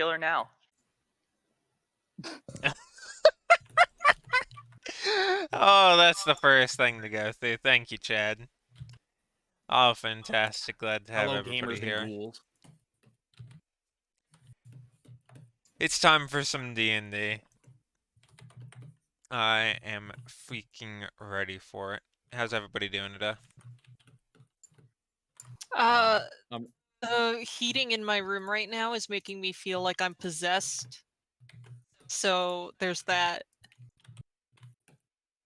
kill her now. Oh, that's the first thing to go through. Thank you, Chad. Oh, fantastic. Glad to have Hello, everybody gamers here. and ghouls. It's time for some D&D. I am freaking ready for it. How's everybody doing today? The heating in my room right now is making me feel like I'm possessed. So there's that.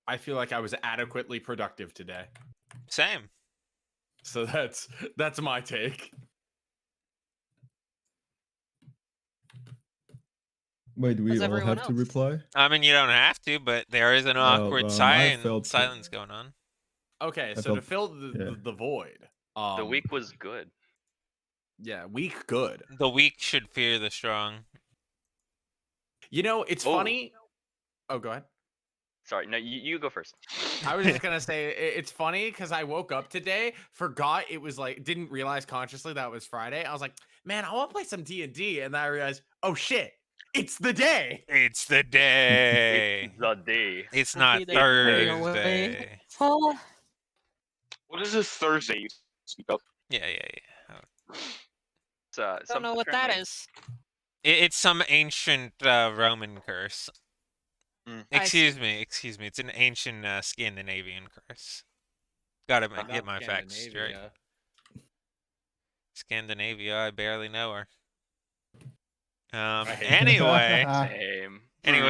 I feel like I was adequately productive today. Same. So that's my take. Wait, do we How's all everyone have to else? reply? I mean, you don't have to, but there is an awkward I felt silence going on. Okay, I so felt- to fill the void, The week was good. yeah, week good. The weak should fear the strong. You know, it's funny. Oh, go ahead. Sorry, no, you go first. I was just gonna say it's funny because I woke up today, forgot it was like, didn't realize consciously that it was Friday. I was like, man, I want to play some D&D, and then I realized, oh shit, it's the day. It's the day. It's the day. It's We'll not be there away. Thursday. Oh, What is this Thursday you speak of? Yeah. It's, don't know what that is. It's some ancient Roman curse. Excuse me. It's an ancient Scandinavian curse. Gotta get my facts straight. Scandinavia, I barely know her. Anyway, Same.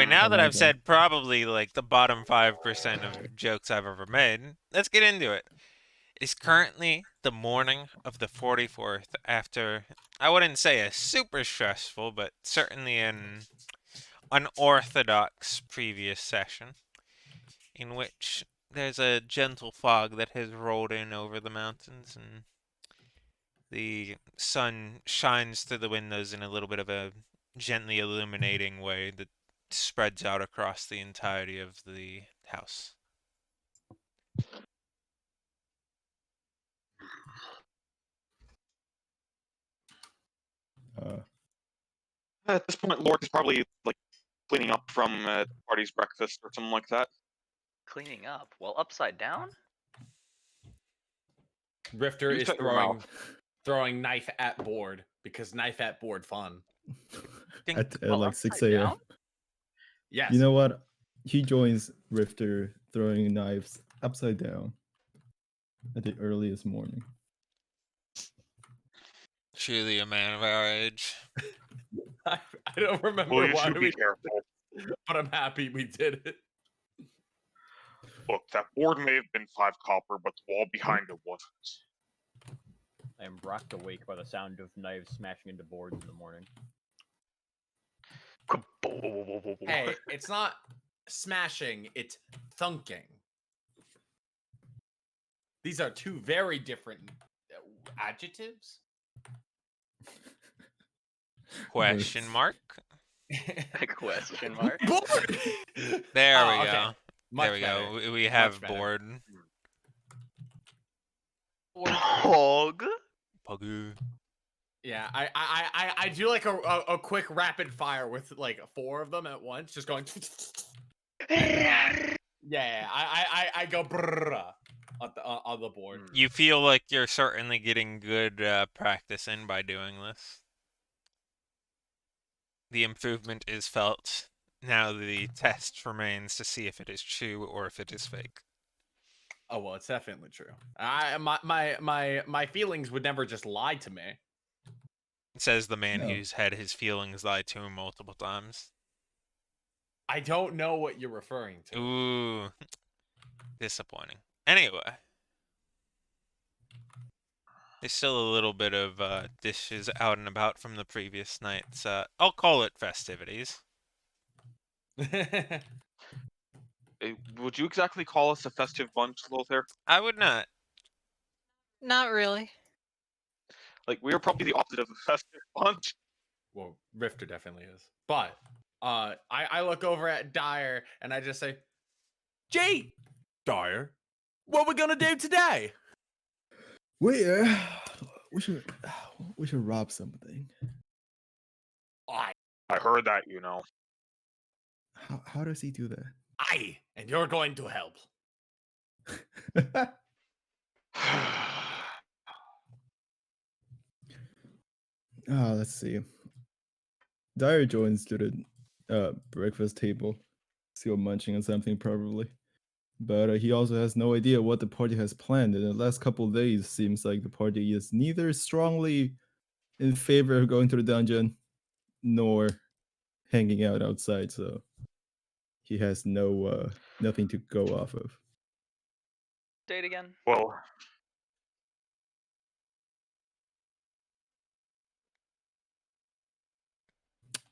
now that like I've that. said probably like the bottom 5% of jokes I've ever made, let's get into it. It's currently the morning of the 44th after, I wouldn't say a super stressful, but certainly an unorthodox previous session, in which there's a gentle fog that has rolled in over the mountains, and the sun shines through the windows in a little bit of a gently illuminating way that spreads out across the entirety of the house. At this point, Lord is probably like cleaning up from party's breakfast or something like that. Cleaning up. Well, upside down? Rifter You is shut your mouth. throwing knife at board because knife at board fun. At Well, like 6 upside a.m. down? Yes. You know what? He joins Rifter throwing knives upside down at the earliest morning. Truly a man of our age. I don't remember Well, you why should be careful. but I'm happy we did it. Look, that board may have been 5 copper, but the wall behind it wasn't. I am rocked awake by the sound of knives smashing into boards in the morning. Hey, it's not smashing, it's thunking. These are two very different adjectives. Question mark? Question mark. Board! There Oh, we okay. go. Much There we better. go. We have better. board. Hog. Puggy. Yeah, I do like a quick rapid fire with like 4 of them at once, just going. Yeah, I go brrrr on the board. You feel like you're certainly getting good practice in by doing this. The improvement is felt. Now the test remains to see if it is true or if it is fake. Oh well, it's definitely true. My feelings would never just lie to me. Says the man No. who's had his feelings lied to him multiple times. I don't know what you're referring to. Ooh. Disappointing. Anyway. There's still a little bit of dishes out and about from the previous night's, I'll call it festivities. Would you exactly call us a festive bunch, Lothair? I would not. Not really. Like, we are probably the opposite of a festive bunch. Well, Rifter definitely is. But I look over at Dyer and I just say, "Gee, Dyer, what we gonna do today?" We should rob something. I I heard that, you know. How does he do Aye, and you're going to help. that? Let's see. Dyer joins to the breakfast table, still munching on something probably. But he also has no idea what the party has planned. In the last couple of days, seems like the party is neither strongly in favor of going to the dungeon, nor hanging out outside. So he has nothing to go off of. Date again. Well,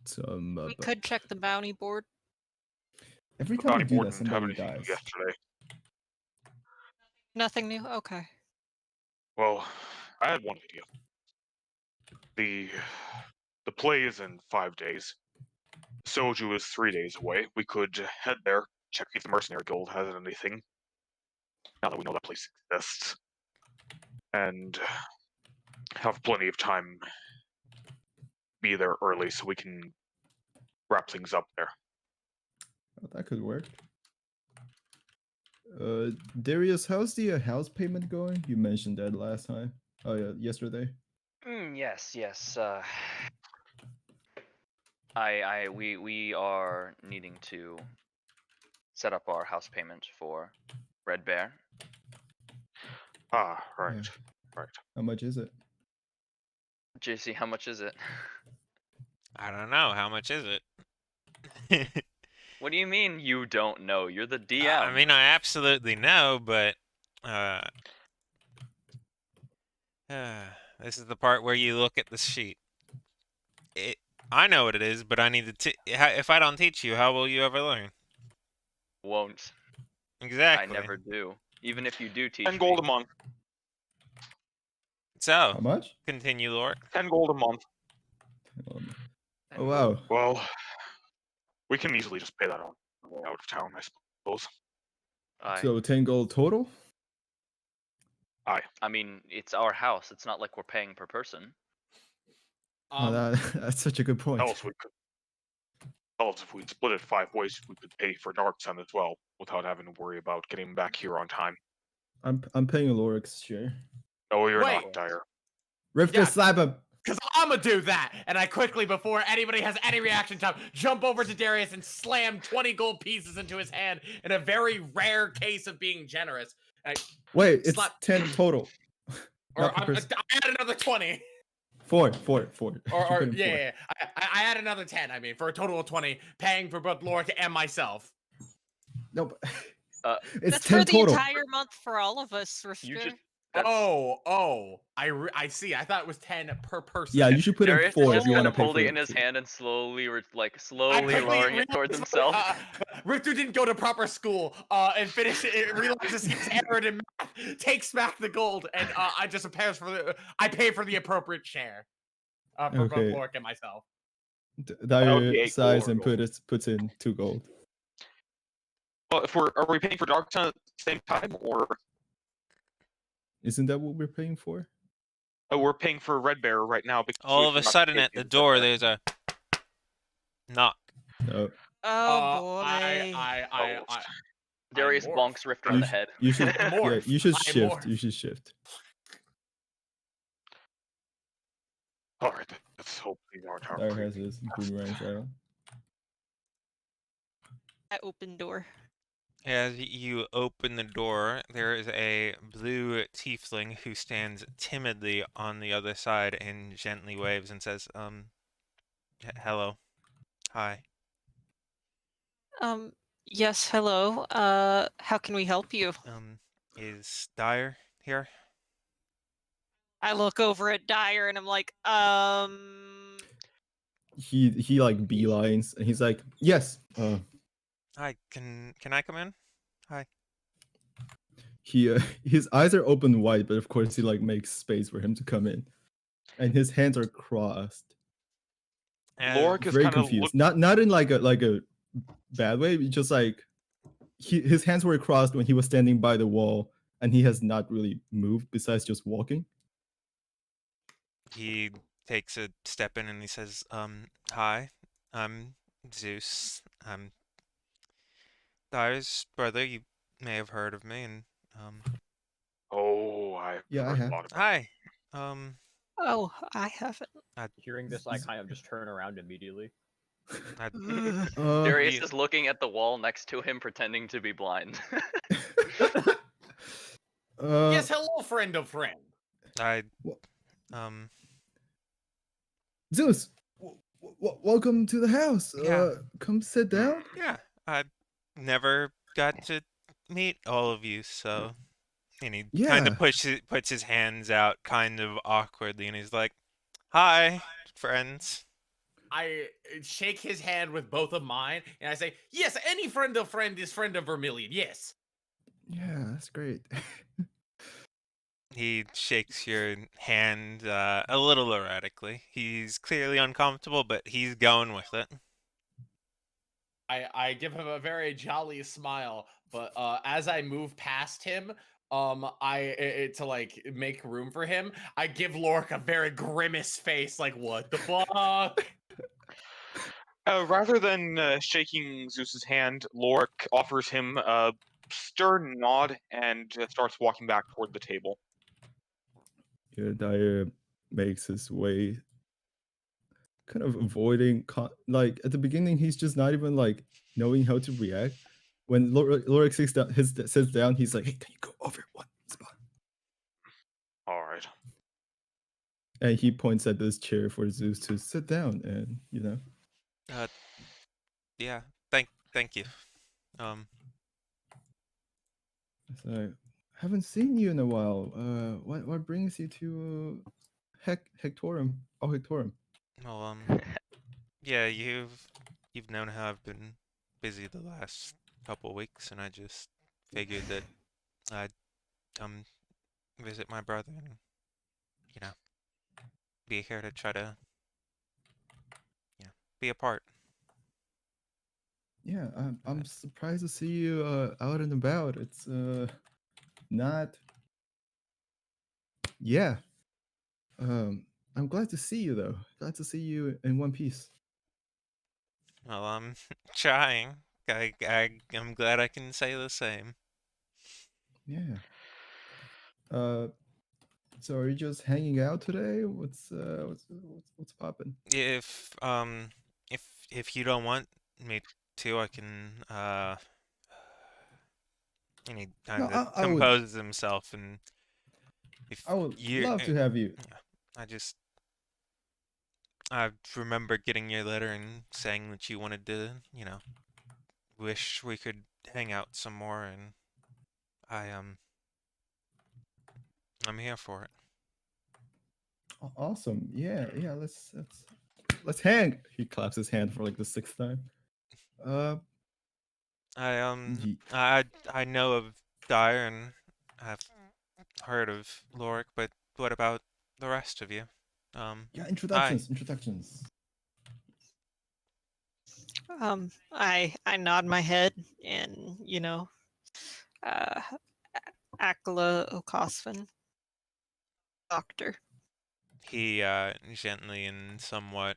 So We could check the bounty board. every the time bounty we do board that, didn't have somebody anything dies. yesterday. Nothing new. Okay. Well, I had one idea. The play is in 5 days. Soju is 3 days away. We could head there, check if the Mercenary Guild has anything. Now that we know that place exists. And have plenty of time. Be there early so we can wrap things up there. Oh, that could work. Darius, how's the house payment going? You mentioned that last time. Oh yeah, yesterday. Yes. We are needing to set up our house payment for Red Bear. Ah, right. Yeah. Right. How much is it? JC, how much is it? I don't know. How much is it? What do you mean you don't know? You're the DM. I mean, I absolutely know, but this is the part where you look at the sheet. I know what it is, but I need to. If I don't teach you, how will you ever learn? Won't. Exactly. I never do. Even if you do teach 10 gold me. a month. How So, much? continue, Lord. 10 gold a month. Oh wow. Well, we can easily just pay that on the way out of town, I suppose. So 10 gold total? I mean, it's our house. It's not like we're paying per person. That's such a good point. Else we could. Else, if we split it 5 ways, we could pay for Dark Sun as well, without having to worry about getting back here on time. I'm paying Lorik's share. No, you're Wait. not, Dyer. Rifter, Yeah. slap him. Because I'm going to do that. And I quickly, before anybody has any reaction time, jump over to Darius and slam 20 gold pieces into his hand in a very rare case of being generous. Wait, it's Slap. 10 total. Or Not per I person. add another 20. Four. Or You put in four. yeah. I add another 10, I mean, for a total of 20, paying for both Lorik and myself. No, but it's That's 10 for the total. entire month for all of us, You Rifter. just. That's, I see. I thought it was 10 per person. Yeah, you should put in Darius 4 is if just you want kind to of pay for holding it it. in his hand and slowly, I slowly quickly lowering it towards realized, himself. Richter didn't go to proper school and finish it. Realizes he's erred in math, takes back the gold, and I just I pay for the appropriate share for both Okay. Lorik and myself. That would be Dyer 8 sighs gold. and puts in 2 gold. Well, are we paying for Dark Sun at the same time, or Isn't that what we're paying for? we're paying for Red Bear right now because All we of a forgot to sudden, pay at the Red door, Bear. there's a knock. No. Oh boy. I Darius morph. bonks Rifter on the head. You should I morph. yeah, you should I shift. morph. You should shift. Alright, let's hope these aren't our Dyer has creepy. his boomerang right on. That open door. As you open the door, there is a blue tiefling who stands timidly on the other side and gently waves and says, hello. Hi. Yes, hello. How can we help you? Is Dyer here? I look over at Dyer and I'm like, He like beelines and he's like, yes. Hi, can I come in? Hi. He his eyes are open wide, but of course he like makes space for him to come in, and his hands are crossed. And Lorik is Very kind of confused. Not in like a bad way. Just like his hands were crossed when he was standing by the wall, and he has not really moved besides just walking. he takes a step in and he says, hi. I'm Zeus. I'm Dyer's brother. You may have heard of me, and Oh, I've Yeah, I heard a have. lot about. hi. Um, Oh, I haven't. Hearing this, I kind of just turn around immediately. I, Darius you- is looking at the wall next to him, pretending to be blind. Yes, hello, friend of friend. I, Wha- um, Zeus, welcome to the house. Yeah. Come sit down. yeah, I never got to meet all of you, so. And he kind of Yeah. puts his hands out kind of awkwardly, and he's like, "Hi, friends." I shake his hand with both of mine, and I say, "Yes, any friend of friend is friend of Vermilion. Yes." Yeah, that's great. He shakes your hand a little erratically. He's clearly uncomfortable, but he's going with it. I give him a very jolly smile, but as I move past him, to like make room for him, I give Lork a very grimace face, like what the fuck? Rather than shaking Zeus's hand, Lorik offers him a stern nod and starts walking back toward the table. Yeah, Dyer makes his way, kind of avoiding. Like at the beginning, he's just not even like knowing how to react. When Lorik sits down, he's like, "Hey, can you go over one spot?" All right. And he points at this chair for Zeus to sit down, and Uh, yeah. Thank you. So, haven't seen you in a while. What brings you to Hectorum? Oh, Hectorum. Well, yeah, you've known how I've been busy the last couple weeks, and I just figured that I'd come visit my brother and, you know, be here to try to, be a part. Yeah, I'm surprised to see you out and about. It's not. Yeah. I'm glad to see you though. Glad to see you in one piece. Well, I'm trying. I'm glad I can say the same. Yeah. Uh, so are you just hanging out today? What's poppin'? If you don't want me to, I can and he No, kind of I would composes himself, and if I would you love to have you. I just I remember getting your letter and saying that you wanted to, wish we could hang out some more, and I I'm here for it. Awesome. Yeah. Let's hang. He claps his hand for like the sixth time. Uh, ye- I know of Dyer, and I've heard of Lorik, but what about the rest of you? yeah. Hi. Introductions. I nod my head and uh, Akala Okosfin, doctor. He gently and somewhat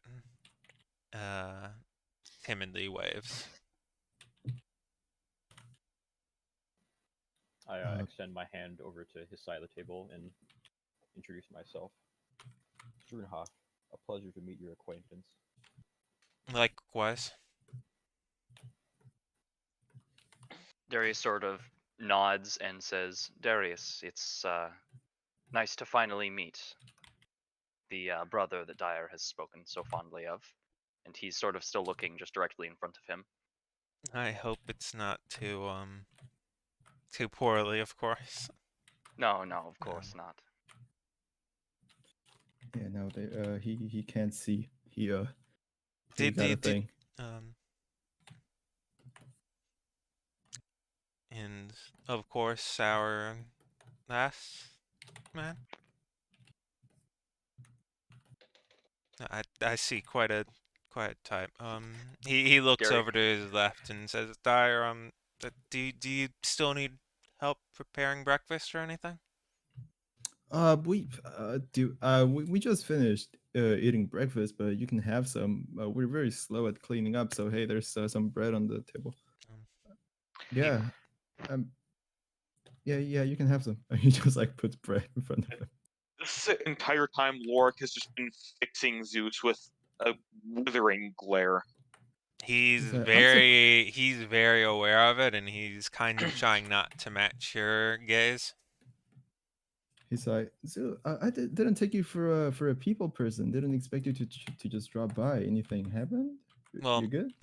uh timidly waves. I Uh, extend my hand over to his side of the table and introduce myself. Strunhoff, a pleasure to meet your acquaintance. Likewise. Darius sort of nods and says, "Darius, it's nice to finally meet the brother that Dyer has spoken so fondly of." And he's sort of still looking just directly in front of him. I hope it's not too poorly, of course. No, of course not. yeah. No, he can't see. He Did got a did, did thing. um and of course our last man. I see quite a type. He looks Gary, over to his left and says, "Dyer, do you still need help preparing breakfast or anything?" We just finished. eating breakfast, but you can have some. We're very slow at cleaning up, so hey, there's some bread on the table. Yeah, um, yeah, you can have some. He just like puts bread in front of him. This entire time, Lorik has just been fixing Zeus with a withering glare. He's He's like, he's very aware of it, and he's kind of trying not to match your gaze. He's like, so I didn't take you for a people person. Didn't expect you to just drop by. Anything happened? Well, You good?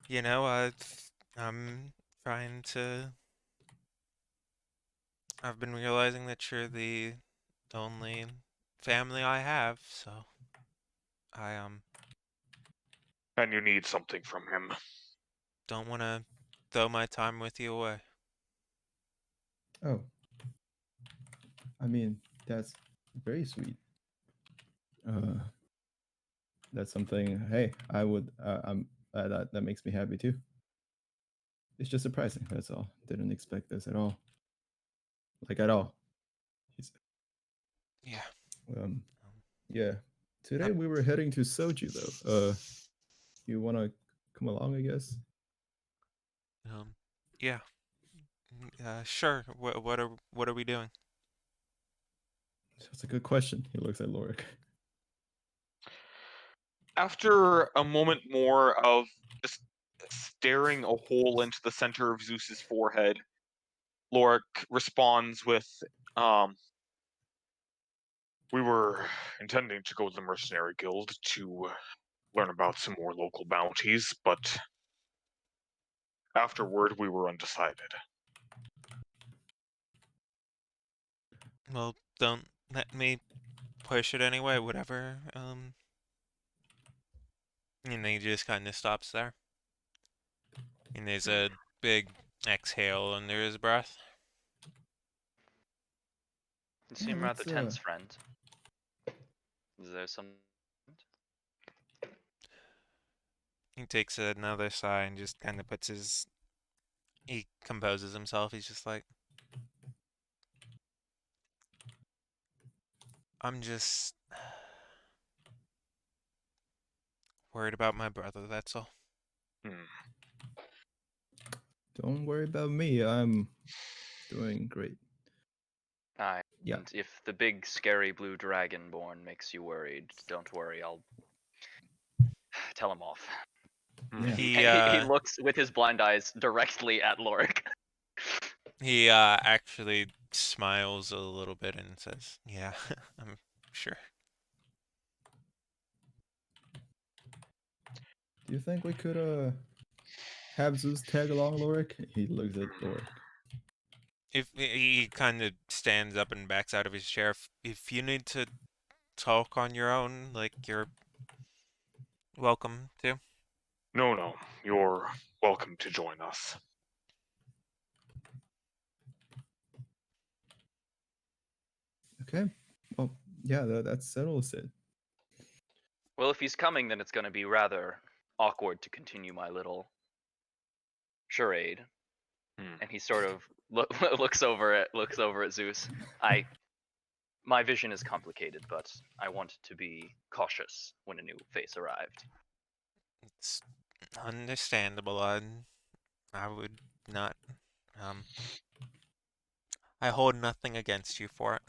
You know, I'm trying to. I've been realizing that you're the only family I have, so I And you need something from him. don't want to throw my time with you away. Oh, I mean that's very sweet. Uh, that's something. Hey, I would. That makes me happy too. It's just surprising. That's all. Didn't expect this at all. Like at all. He's, Yeah. um, yeah. Today Um, we were heading to Soju though. You wanna come along? I guess. Yeah. Sure. What are we doing? That's a good question. He looks at Lorik. After a moment more of just staring a hole into the center of Zeus's forehead, Lorik responds with, we were intending to go to the Mercenary Guild to learn about some more local bounties, but afterward we were undecided. Well, don't let me push it anyway. Whatever. And he just kind of stops there. And there's a big exhale under his breath. You Yeah, seem rather let's tense, friend. Is there some? He takes another sigh and just kind of puts his. He composes himself. He's just like, I'm just worried about my brother, that's all. Hmm. don't worry about me. I'm doing great. Aye. Yeah. And if the big scary blue dragonborn makes you worried, don't worry. I'll tell him off. Yeah. He And he looks with his blind eyes directly at Lorik. he actually smiles a little bit and says, "Yeah, I'm sure." Do you think we could have Zeus tag along, Lorik? He looks at Lorik. If he kind of stands up and backs out of his chair, if you need to talk on your own, like you're welcome to. No, you're welcome to join us. Okay. Well, yeah, that settles it. Well, if he's coming, then it's going to be rather awkward to continue my little charade. Hmm. And he sort of looks over at Zeus. My vision is complicated, but I wanted to be cautious when a new face arrived. It's understandable. I would not. Um, I hold nothing against you for it.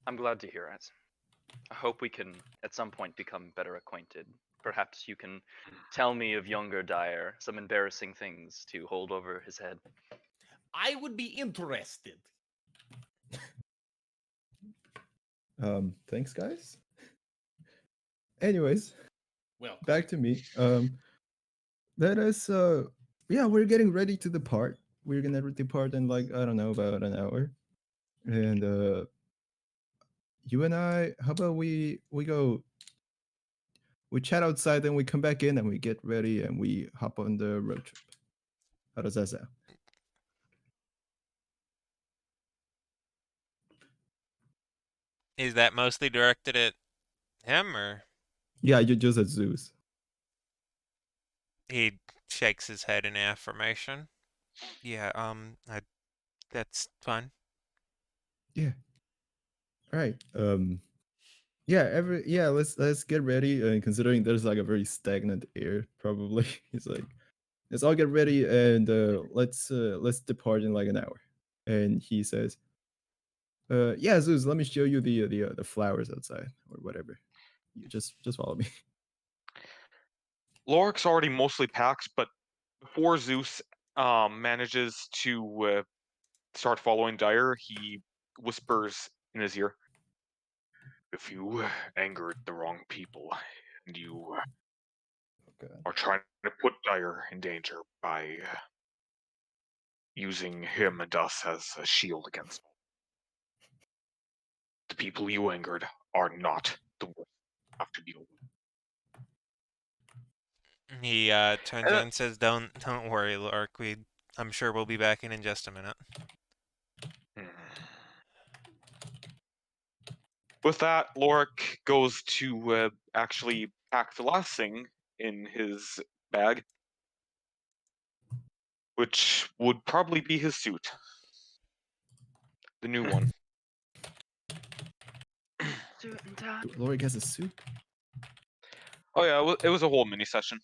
I'm glad to hear it. I hope we can, at some point, become better acquainted. Perhaps you can tell me of younger Dyer, some embarrassing things to hold over his head. I would be interested. Thanks, guys. Anyways, Welcome. back to me. Let us. Yeah, we're getting ready to depart. We're gonna depart in like I don't know about an hour, and you and I. How about we go? We chat outside, then we come back in, and we get ready, and we hop on the road trip. How does that sound? Is that mostly directed at him, or Yeah, you just at Zeus. he shakes his head in affirmation? Yeah, that's fun. Yeah. All right. Yeah. Let's get ready. And considering there's like a very stagnant air, probably he's like, let's all get ready and let's depart in like an hour. And he says, yeah, Zeus, let me show you the flowers outside or whatever. You just follow me. Lorik's already mostly packed, but before Zeus manages to start following Dyer, he whispers in his ear, "If you angered the wrong people, and you Okay. are trying to put Dyer in danger by using him and us as a shield against the people you angered are not the worst you have to deal with." He turns Uh, around and says, "Don't worry, Lark. I'm sure we'll be back in just a minute." Hmm. With that, Lorik goes to actually pack the last thing in his bag, which would probably be his suit. The new one. Lori has a suit. Oh yeah, it was a whole mini session.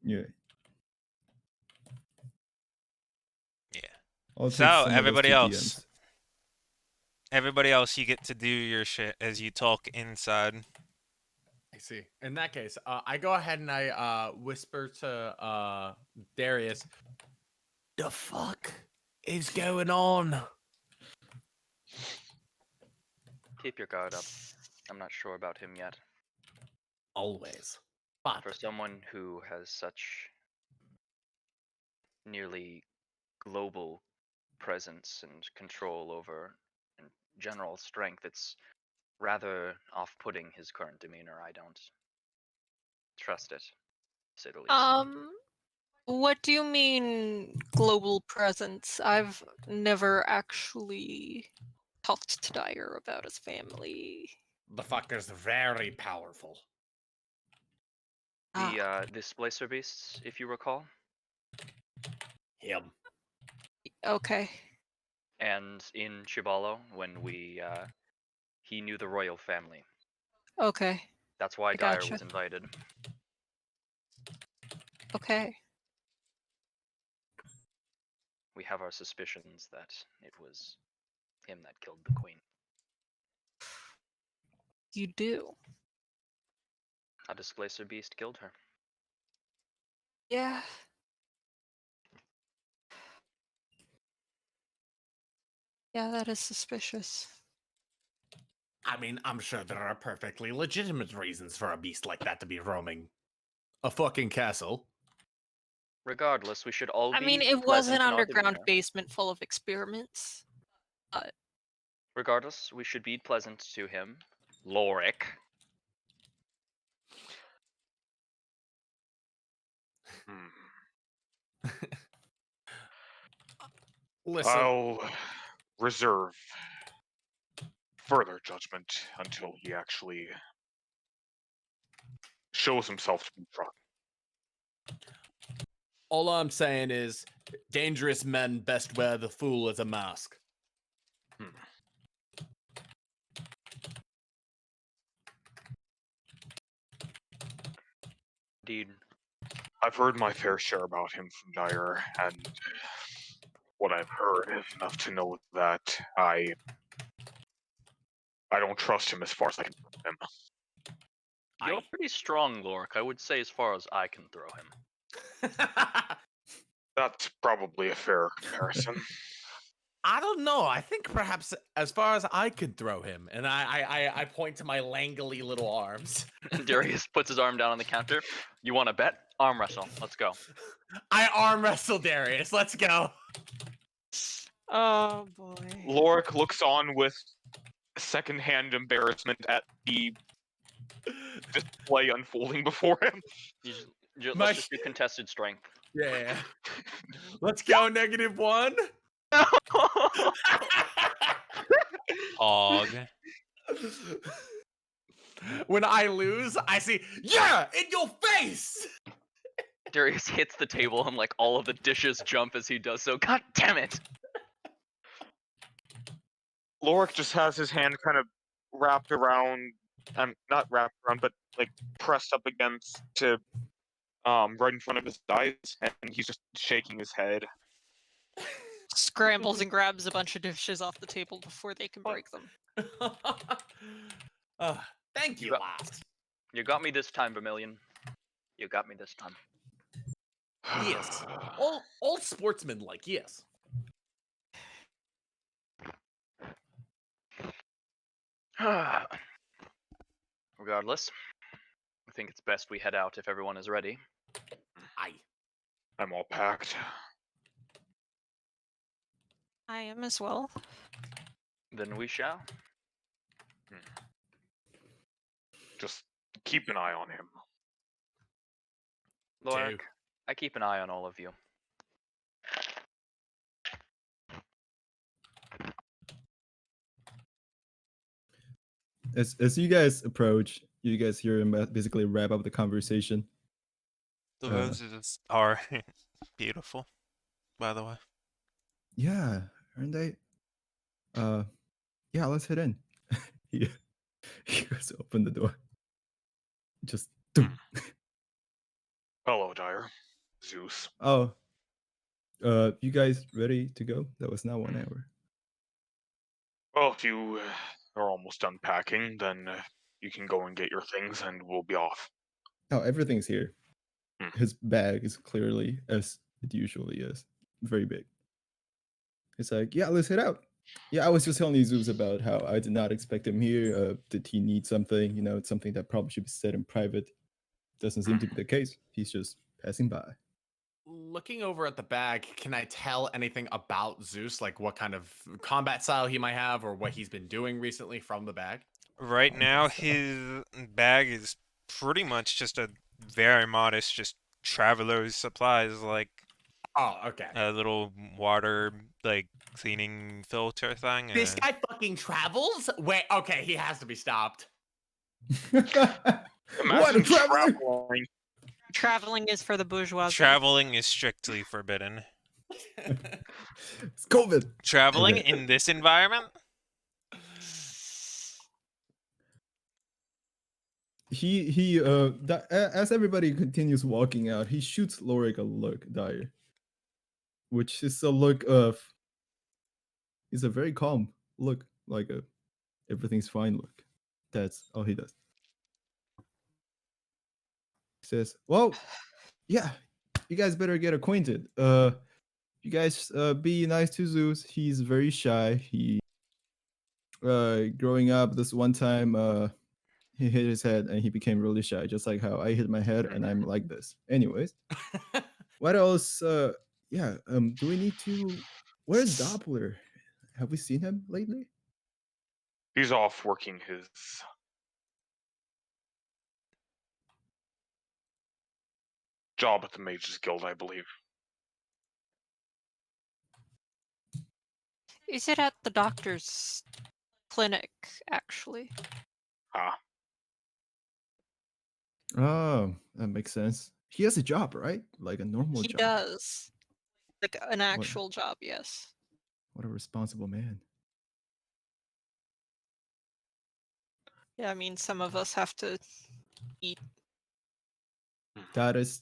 Yeah. Yeah. I'll So take some of those everybody to else, DMs. you get to do your shit as you talk inside. I see. In that case, I go ahead and I whisper to Darius, "The fuck is going on?" Keep your guard up. I'm not sure about him yet. Always. But For someone who has such nearly global presence and control over and general strength, it's rather off-putting, his current demeanor. I don't trust it, to say the least. What do you mean global presence? I've never actually talked to Dyer about his family. the fucker's very powerful. The Displacer beasts, if you recall, Him. Okay. and in Chibalo, when he knew the royal family. Okay. That's why I Dyer gotcha. was invited. Okay. We have our suspicions that it was him that killed the queen. You do. A Displacer beast killed her. Yeah. Yeah, that is suspicious. I mean, I'm sure there are perfectly legitimate reasons for a beast like that to be roaming a fucking castle. Regardless, we should all I be mean, it was pleasant an in our underground demeanor. basement full of experiments. Regardless, we should be pleasant to him. Lorik. Hmm. Listen, I'll reserve further judgment until he actually shows himself to be drunk. all I'm saying is dangerous men best wear the fool as a mask. Hmm. Indeed. I've heard my fair share about him from Dyer, and what I've heard is enough to know that I don't trust him as far as I can trust him. You're Aye. pretty strong, Lorik. I would say as far as I can throw him. That's probably a fair comparison. I don't know. I think perhaps as far as I could throw him, and I point to my langly little arms. Darius puts his arm down on the counter. You want to bet? Arm wrestle. Let's go. I arm wrestle Darius. Let's go. Oh boy. Lorik looks on with secondhand embarrassment at the display unfolding before him. Let's just do contested strength. Yeah. Let's go, -1. Og. When I lose, I see, yeah, in your face! Darius hits the table and like all of the dishes jump as he does so. God damn it! Lorik just has his hand kind of wrapped around, not wrapped around, but like pressed up against to, right in front of his eyes, and he's just shaking his head. Scrambles and grabs a bunch of dishes off the table before they can break them. uh, thank You you, got- lass. You got me this time, Vermilion. You got me this time. Yes. All sportsmen like, yes. Regardless, I think it's best we head out if everyone is ready. Aye. I'm all packed. I am as well. Then we shall. Just keep an eye on him. Lorik, I keep an eye on all of you. As you guys approach, you guys hear him basically wrap up the conversation. The roses are beautiful, by the way. Yeah, aren't they? Yeah, let's head in. he, he goes to open the door. Just Hello, Dyer. Zeus. oh, you guys ready to go? That was now 1 hour. Well, if you are almost done packing, then you can go and get your things, and we'll be off. Oh, everything's here. Hmm. His bag is clearly as it usually is, very big. It's like, yeah, let's head out. Yeah, I was just telling Zeus about how I did not expect him here. Did he need something? You know, it's something that probably should be said in private. Doesn't seem to be the case. He's just passing by. Looking over at the bag, can I tell anything about Zeus? Like what kind of combat style he might have or what he's been doing recently from the bag? Right now, his bag is pretty much just a very modest, just traveler's supplies, like Oh, okay. a little water, like, cleaning filter thing. This guy fucking travels? Wait, okay, he has to be stopped. What a Imagine traveler! traveling. Traveling is for the bourgeoisie. Traveling is strictly forbidden. It's COVID. Traveling Okay. in this environment? As everybody continues walking out, he shoots Lorik a look, Dyer, which is a look of. It's a very calm look, like a everything's fine look. That's all he does. He says, "Well, yeah, you guys better get acquainted. You guys be nice to Zeus. He's very shy. He growing up this one time he hit his head and he became really shy, just like how I hit my head and I'm like this. Anyways, what else? Yeah. Do we need to? Where's Doppler? Have we seen him lately? He's off working his job at the Mages Guild, I believe. Is it at the doctor's clinic, actually? Ah, Oh, that makes sense. He has a job, right? Like a normal He job. does. Like an actual job, yes. What a responsible man. Yeah, I mean, some of us have to eat. That is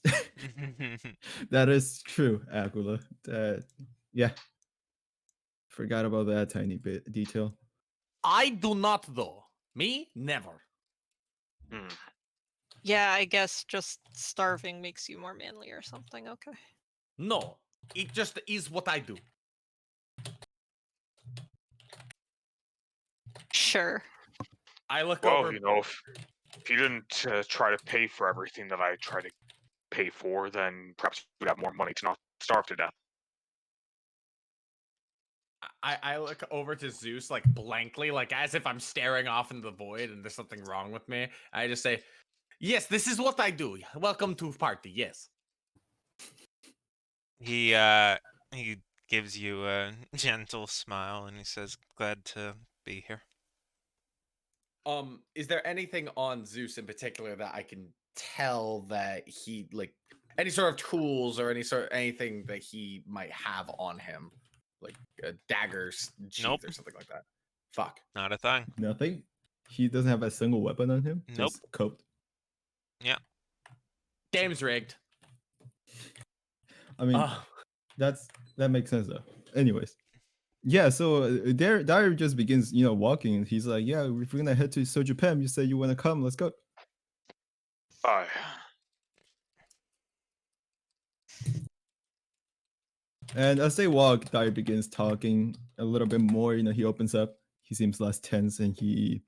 that is true, Aquila. Yeah. Forgot about that tiny bit detail. I do not though. Me? Never. hmm. Yeah, I guess just starving makes you more manly or something. Okay. No. It just is what I do. Sure. I look Well, over. you know, if you didn't try to pay for everything that I try to pay for, then perhaps you'd have more money to not starve to death. I look over to Zeus like blankly, like as if I'm staring off into the void and there's something wrong with me. I just say, yes, this is what I do. Welcome to party, yes. he gives you a gentle smile and he says, "Glad to be here." Is there anything on Zeus in particular that I can tell that he like any sort of tools or anything that he might have on him, like a dagger sheath Nope. or something like that? Fuck. Not a thing. Nothing. He doesn't have a single weapon on him. Nope. Just coat. Game's rigged. I mean, that makes sense though. Anyways, yeah. So Dyer just begins, walking, and he's like, "Yeah, if we're gonna head to Soju Pem, you say you want to come. Let's go." Aye. And as they walk, Dyer begins talking a little bit more. He opens up. He seems less tense, and he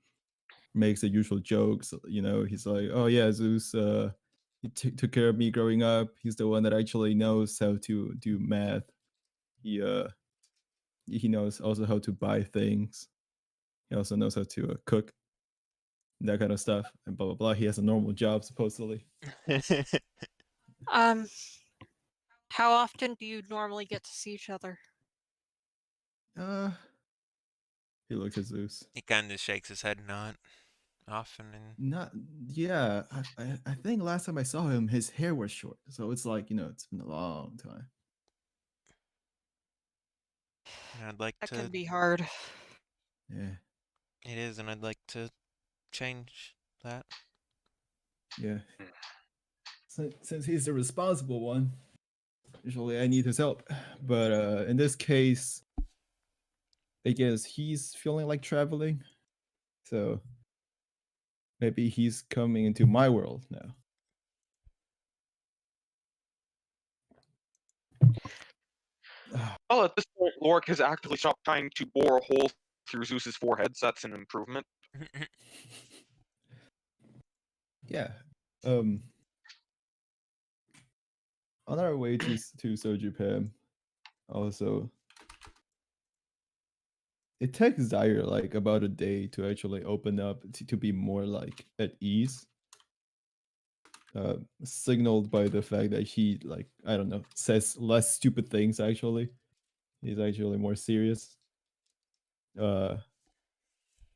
makes the usual jokes. He's like, "Oh yeah, Zeus. He took care of me growing up. He's the one that actually knows how to do math. He knows also how to buy things. He also knows how to cook, that kind of stuff, and blah blah blah. He has a normal job supposedly." How often do you normally get to see each other? He looks at Zeus. He kind of shakes his head, not often. And Not, yeah. I think last time I saw him, his hair was short, so it's like it's been a long time. I'd like That to. can be hard. Yeah, It is, and I'd like to change that. yeah. Since he's the responsible one, usually I need his help. But in this case, I guess he's feeling like traveling, so maybe he's coming into my world now. Well, at this point, Lorik has actively stopped trying to bore a hole through Zeus's forehead, so that's an improvement. Yeah. On our way to Soju Pam, also, it takes Zaire like about a day to actually open up to be more like at ease. Signaled by the fact that he, like, I don't know, says less stupid things. Actually, he's actually more serious.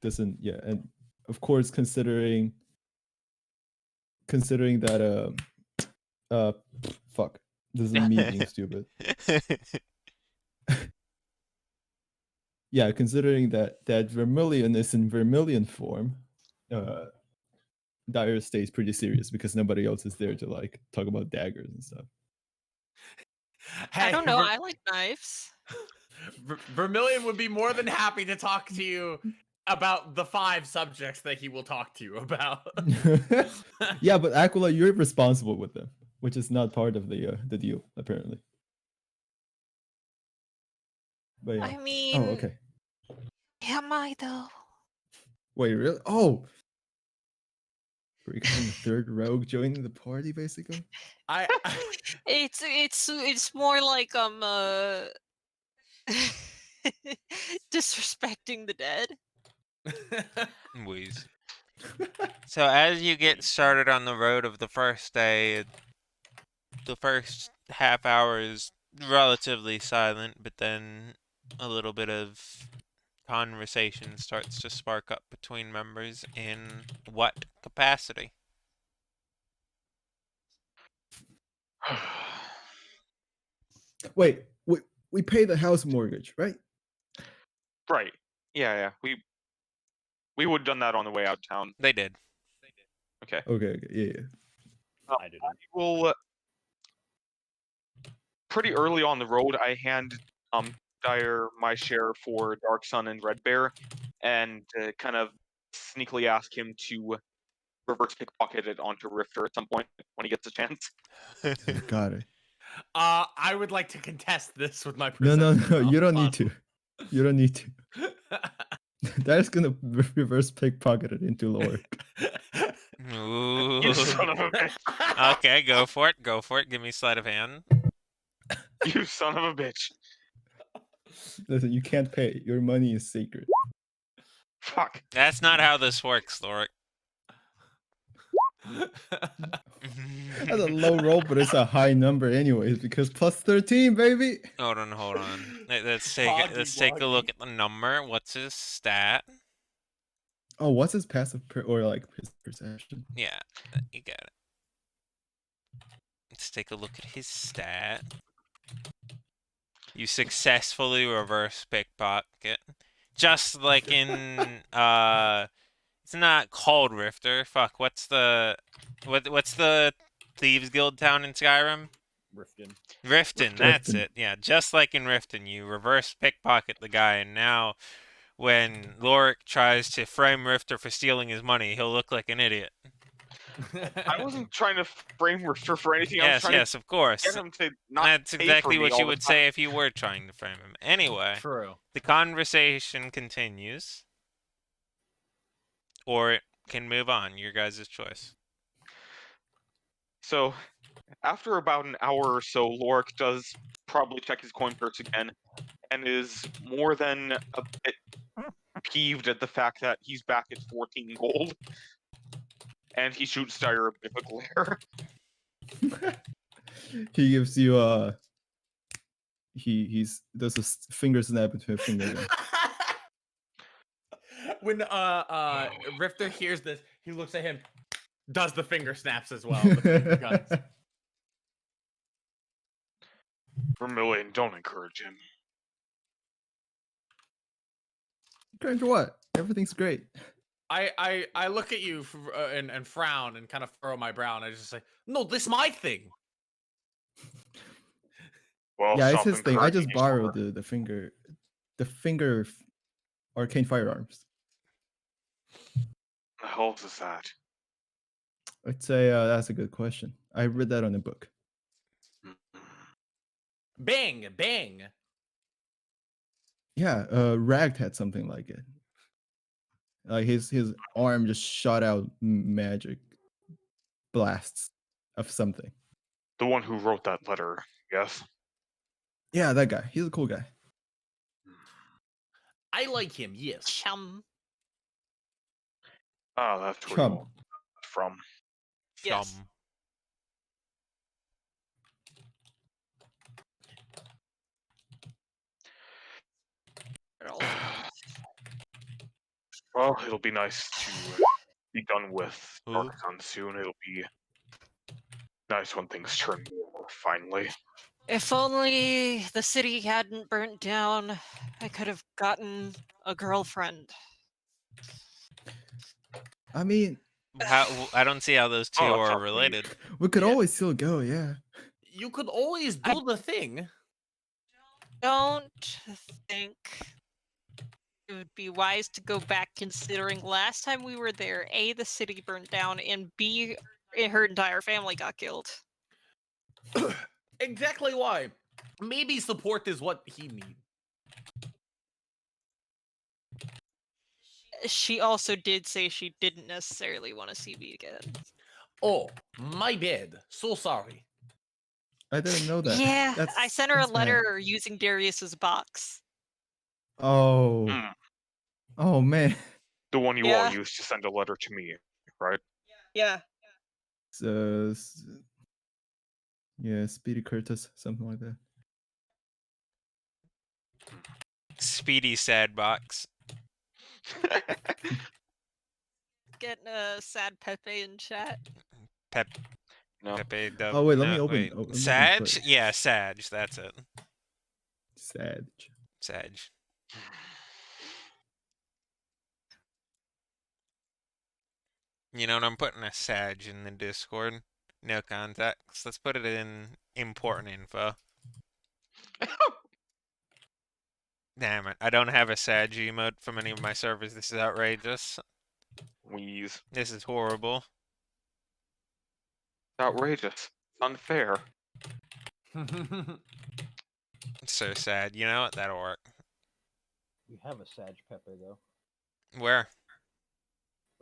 Doesn't, yeah, and of course considering that fuck, doesn't mean being stupid. Yeah, considering that Vermilion is in Vermilion form, Dyer stays pretty serious because nobody else is there to like talk about daggers and stuff. I don't know. I like knives. Vermilion would be more than happy to talk to you about the 5 subjects that he will talk to you about. Yeah, but Aquila, you're responsible with them, which is not part of the deal apparently. But yeah. I mean, Oh, okay. am I though? Wait, really? Oh, we're becoming the third rogue joining the party, basically. It's more like disrespecting the dead. Wheeze. So as you get started on the road of the first day, the first half hour is relatively silent, but then a little bit of conversation starts to spark up between members. In what capacity? Wait, we pay the house mortgage, right? Right. Yeah. We would have done that on the way out of town. They did. Okay. Okay, yeah. I didn't. Well, pretty early on the road, I hand Dyer my share for Dark Sun and Red Bear, and kind of sneakily ask him to reverse pickpocket it onto Rifter at some point when he gets a chance. Got it. I would like to contest this with my No, perception. you don't need to. You don't need to. That's gonna reverse pickpocket it into Lorik. Ooh. You son of a bitch. Okay, go for it. Go for it. Give me sleight of hand. You son of a bitch. Listen, you can't pay. Your money is sacred. Fuck. That's not how this works, Lorik. That's a low roll, but it's a high number anyways, because plus 13, baby. Hold on. Let's take a look at the number. What's his stat? Oh, what's his or like his perception? Yeah, you got it. Let's take a look at his stat. You successfully reverse pickpocket. Just like in it's not called Rifter. Fuck, what's the Thieves Guild town in Skyrim? Riften. Riften, that's Riften. it. Yeah, just like in Riften, you reverse pickpocket the guy, and now when Lorik tries to frame Rifter for stealing his money, he'll look like an idiot. I wasn't trying to frame Rifter for anything. I was Yes, trying yes, to of course. get him to not That's pay for exactly me what all you the would time. say if you were trying to frame him. Anyway, True. the conversation continues, or it can move on. Your guys' choice. So, after about an hour or so, Lorik does probably check his coin purse again, and is more than a bit peeved at the fact that he's back at 14 gold, and he shoots Dyer a bit of a glare. He gives you he's does a finger snap into a finger gun. When Rifter hears this, he looks at him, does the finger snaps as well. The finger guns. Vermilion, don't encourage him. Encourage what? Everything's great. I look at you and frown and kind of furrow my brow, and I just say, no, this is my thing. Well, Yeah, it's stop his thing. I encouraging just each borrowed other. the finger arcane firearms. The hell is that? I'd say that's a good question. I read that on a book. Bang, bang. Yeah, Ragged had something like it. Like his arm just shot out magic blasts of something. The one who wrote that letter, yes? Yeah, that guy. He's a cool guy. I like him, yes. Chum. Ah, that's where Chum. you from. Yes. Chum. But also Well, it'll be nice to be done with Who? Dark Sun soon. It'll be nice when things turn warmer, finally. if only the city hadn't burnt down, I could have gotten a girlfriend. I mean, I don't see how those two Oh, are tough related. we could Yeah. always still go, yeah. You could always do the thing. Don't think it would be wise to go back, considering last time we were there, A, the city burned down, and B, her entire family got killed. Exactly why. Maybe support is what he needs. She also did say she didn't necessarily want to see me again. Oh, my bad. So sorry. I didn't know that. Yeah, I That's- sent her a that's bad. letter using Darius's box. Oh. Mm, Oh man. the one you all Yeah. used to send a letter to me, right? Yeah. So, yeah, Speedy Curtis, something like that. Speedy sad box. Getting a sad Pepe in chat. Pep. No. Pepe. Oh wait, let me no, open. wait. Oh, let me open Sag? Twitch. Yeah, Sag. That's it. Sad. Sag. You know what? I'm putting a Sag in the Discord. No context. Let's put it in important info. Damn it. I don't have a Sag emote from any of my servers. This is outrageous. Wheeze. This is horrible. Outrageous. Unfair. It's so sad. You know what? That'll work. We have a Sag Pepe though, Where?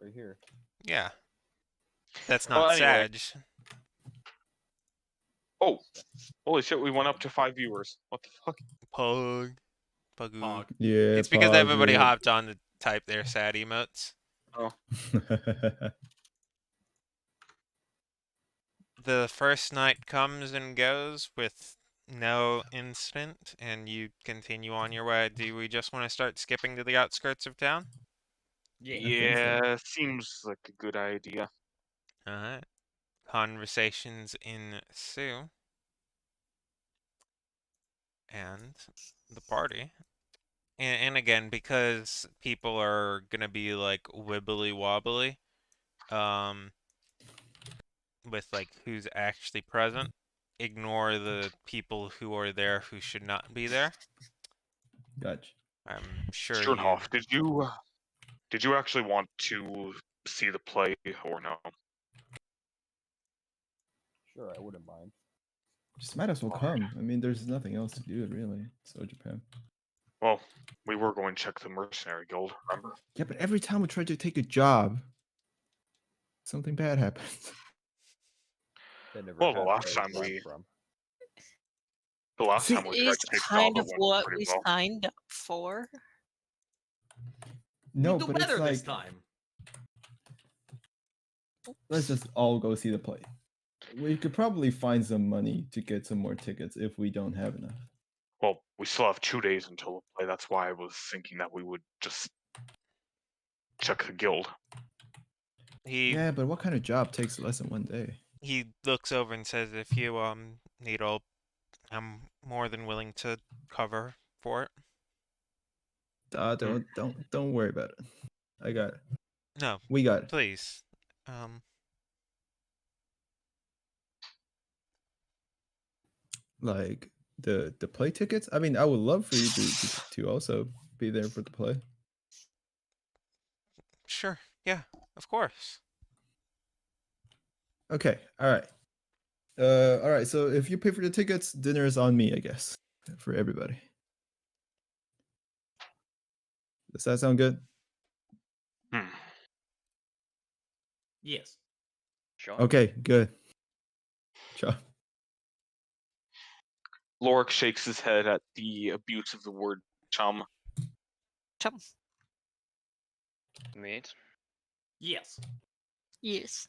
right here. Yeah. That's Well, not anyway. Sag. Oh, holy shit, we went up to 5 viewers. What the fuck? Pug. Pugoo. Pog. Yeah. It's because everybody Pog, hopped on to type their sad emotes. yeah. The first night comes and goes with no incident, and you continue on your way. Do we just want to start skipping to the outskirts of town? Yeah. think so. Yeah, seems like a good idea. Alright. Conversations ensue. And the party. And again, because people are gonna be like wibbly wobbly, with like who's actually present, ignore the people who are there who should not be there. Gotcha. I'm sure you. Sternhoff, did you actually want to see the play or no? Sure, I wouldn't mind. Just might as well Alright. come. I mean, there's nothing else to do, really. So Japan. Well, we were going to check the mercenary guild, remember? Yeah, but every time we try to take a job, something bad happens. That never Well, the happened last where time I'm we from. See, we It tried is to take the job, kind it of went what pretty we well. signed up for. No, we do but better it's like this time. let's just all go see the play. We could probably find some money to get some more tickets if we don't have enough. Well, we still have 2 days until the play. That's why I was thinking that we would just check the guild. He Yeah, but what kind of job takes less than 1 day? he looks over and says, "If you need help, I'm more than willing to cover for it." Don't worry about it. I got it. No, We got it. please. Like the play tickets. I mean, I would love for you to also be there for the play. Sure. Yeah, of course. Okay. All right. All right. So if you pay for the tickets, dinner is on me, I guess, for everybody. Does that sound good? Hmm. Yes. Sure. Okay. Good. Ciao. Lorik shakes his head at the abuse of the word chum. Chum. Meet. Yes. Yes.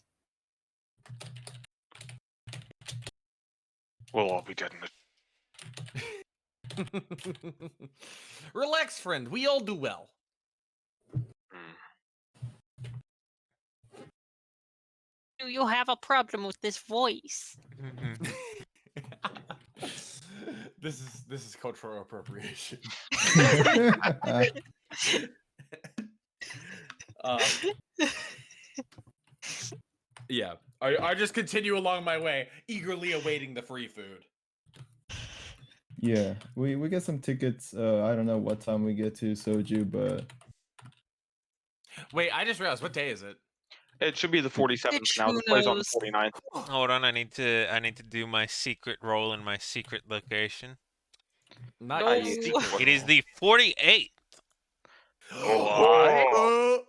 We'll all be dead in the. Relax, friend. We all do well. Hmm. Do you have a problem with this voice? This is cultural appropriation. Yeah. I just continue along my way, eagerly awaiting the free food. Yeah, we get some tickets. I don't know what time we get to Soju, but Wait, I just realized, what day is it? It should be the 47th Bitch, now. who The play's on the knows? 49th. Hold on, I need to do my secret roll in my secret location. Not No. your secret It is roll. the 48th. Oh.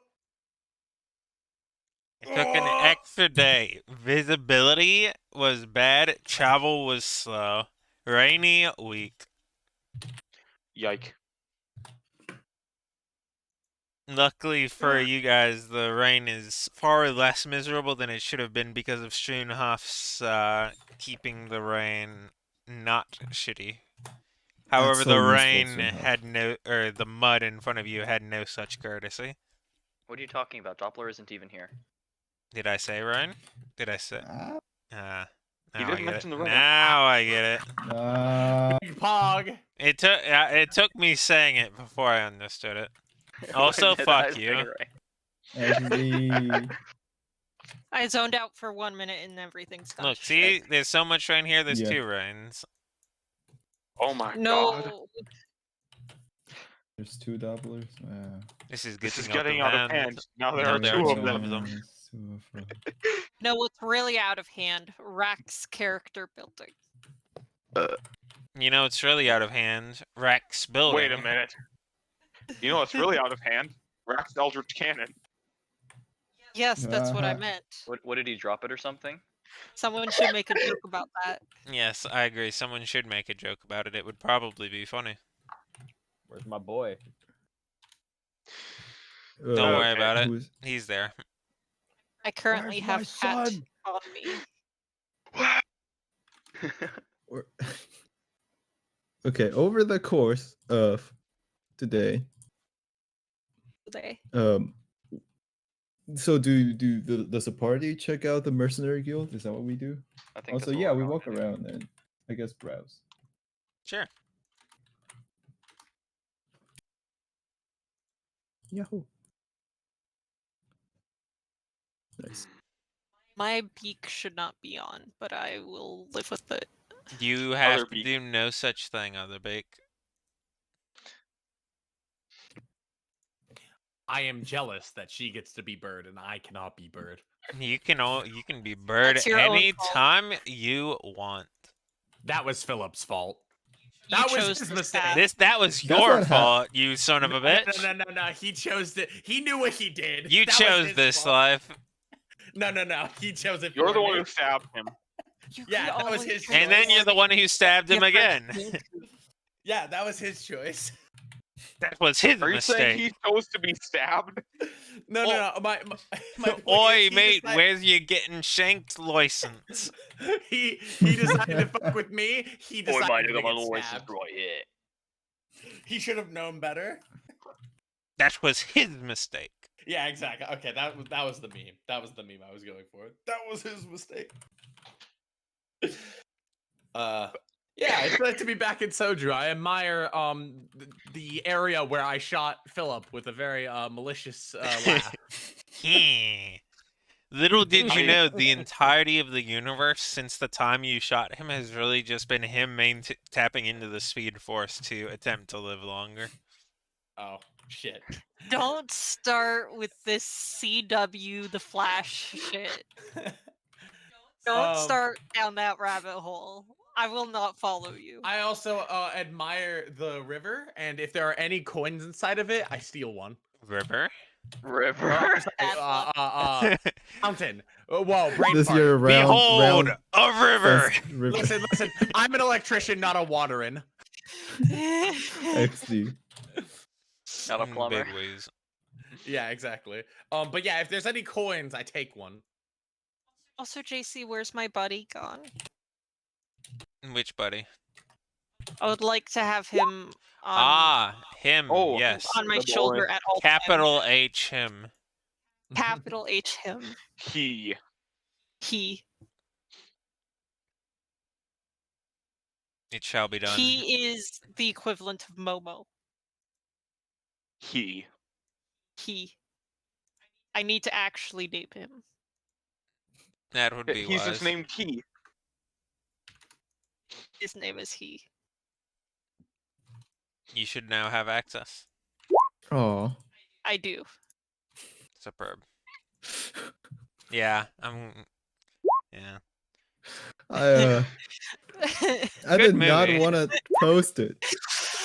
It took an extra day. Visibility was bad. Travel was slow. Rainy week. Yike. Luckily for you guys, the rain is far less miserable than it should have been because of Schoenhoff's keeping the rain not shitty. However, so the useful, rain Schoenhoff. had no, or the mud in front of you had no such courtesy. What are you talking about? Doppler isn't even here. Did I say rain? Did I say? Ah, He Now I didn't get it. mention the rain. Now I get it. Big Pog. It took me saying it before I understood it. Also, When did fuck I say you. right? actually, I zoned out for 1 minute and everything's gone Look, to see, shit. there's so much rain here. There's Yeah. 2 rains. Oh my god. No. there's 2 doublers. Wow. This is This is getting getting out of hand. Now there Now are there are 2 of 2 them. of them. Yes, 2 of them. No, what's really out of hand? Rack's character building. You know, it's really out of hand. Rex building. Wait a minute. You know what's really out of hand? Rax Eldritch Cannon. Yes, that's what I Uh-huh. meant. What did he drop it or something? Someone should make a joke about that. Yes, I agree. Someone should make a joke about it. It would probably be funny. Where's my boy? Don't worry Okay. about it. Who's He's there. I currently Where's my have hat son? on me. or... Okay, over the course of today, Today. So does the party check out the mercenary guild? Is that what we do? I think Also, that's what yeah, we're we going walk to do. around and I guess browse. Sure. Yahoo! Nice. My beak should not be on, but I will live with it. You have Other to beak. do no such thing, other bake. I am jealous that she gets to be bird and I cannot be bird. You can be bird That's your own fault. anytime you want. That was Philip's fault. You That was chose his this mistake. path. That was That's your not fault, you son of a bitch. No. He chose it. He knew what he did. You That was chose his this fault. life. No. He chose it. You're for the one me. who stabbed him. You Yeah, could that was always his choose And then you're the one who stabbed him different again. thing. Yeah, that was his choice. That was his Are you saying mistake. he chose to be stabbed? No. My point Oi, is, mate, where's your getting shanked license? he decided to fuck with me. He Boy, decided might to have got my get license stabbed. right here. He should have known better. That was his mistake. Yeah, exactly. Okay, that was the meme. That was the meme I was going for. That was his mistake. Yeah, it's nice to be back in Soju. I admire the area where I shot Philip with a very malicious laugh. Little did you I- know, the entirety of the universe since the time you shot him has really just been him tapping into the speed force to attempt to live longer. Oh shit. Don't start with this CW the Flash shit. Don't start down that rabbit hole. I will not follow you. I also admire the river, and if there are any coins inside of it, I steal one. River? River. Bad luck. Mountain. Whoa, brain This fart. year round Behold, a river! fest river. Listen. I'm an electrician, not a waterin'. XD. Not a In plumber. big ways. Yeah, exactly. But yeah, if there's any coins, I take one. Also, JC, where's my buddy gone? Which buddy? I would like to have him Him, Oh, yes. on my the boy. shoulder at all Capital H him. times. Capital H him. He. He. It shall be done. He is the equivalent of Momo. He. He. I need to actually name him. That would be He's wise. just named He. His name is he. You should now have access. Oh. I do. Superb. Yeah, yeah. I Good did not movie. want to post it.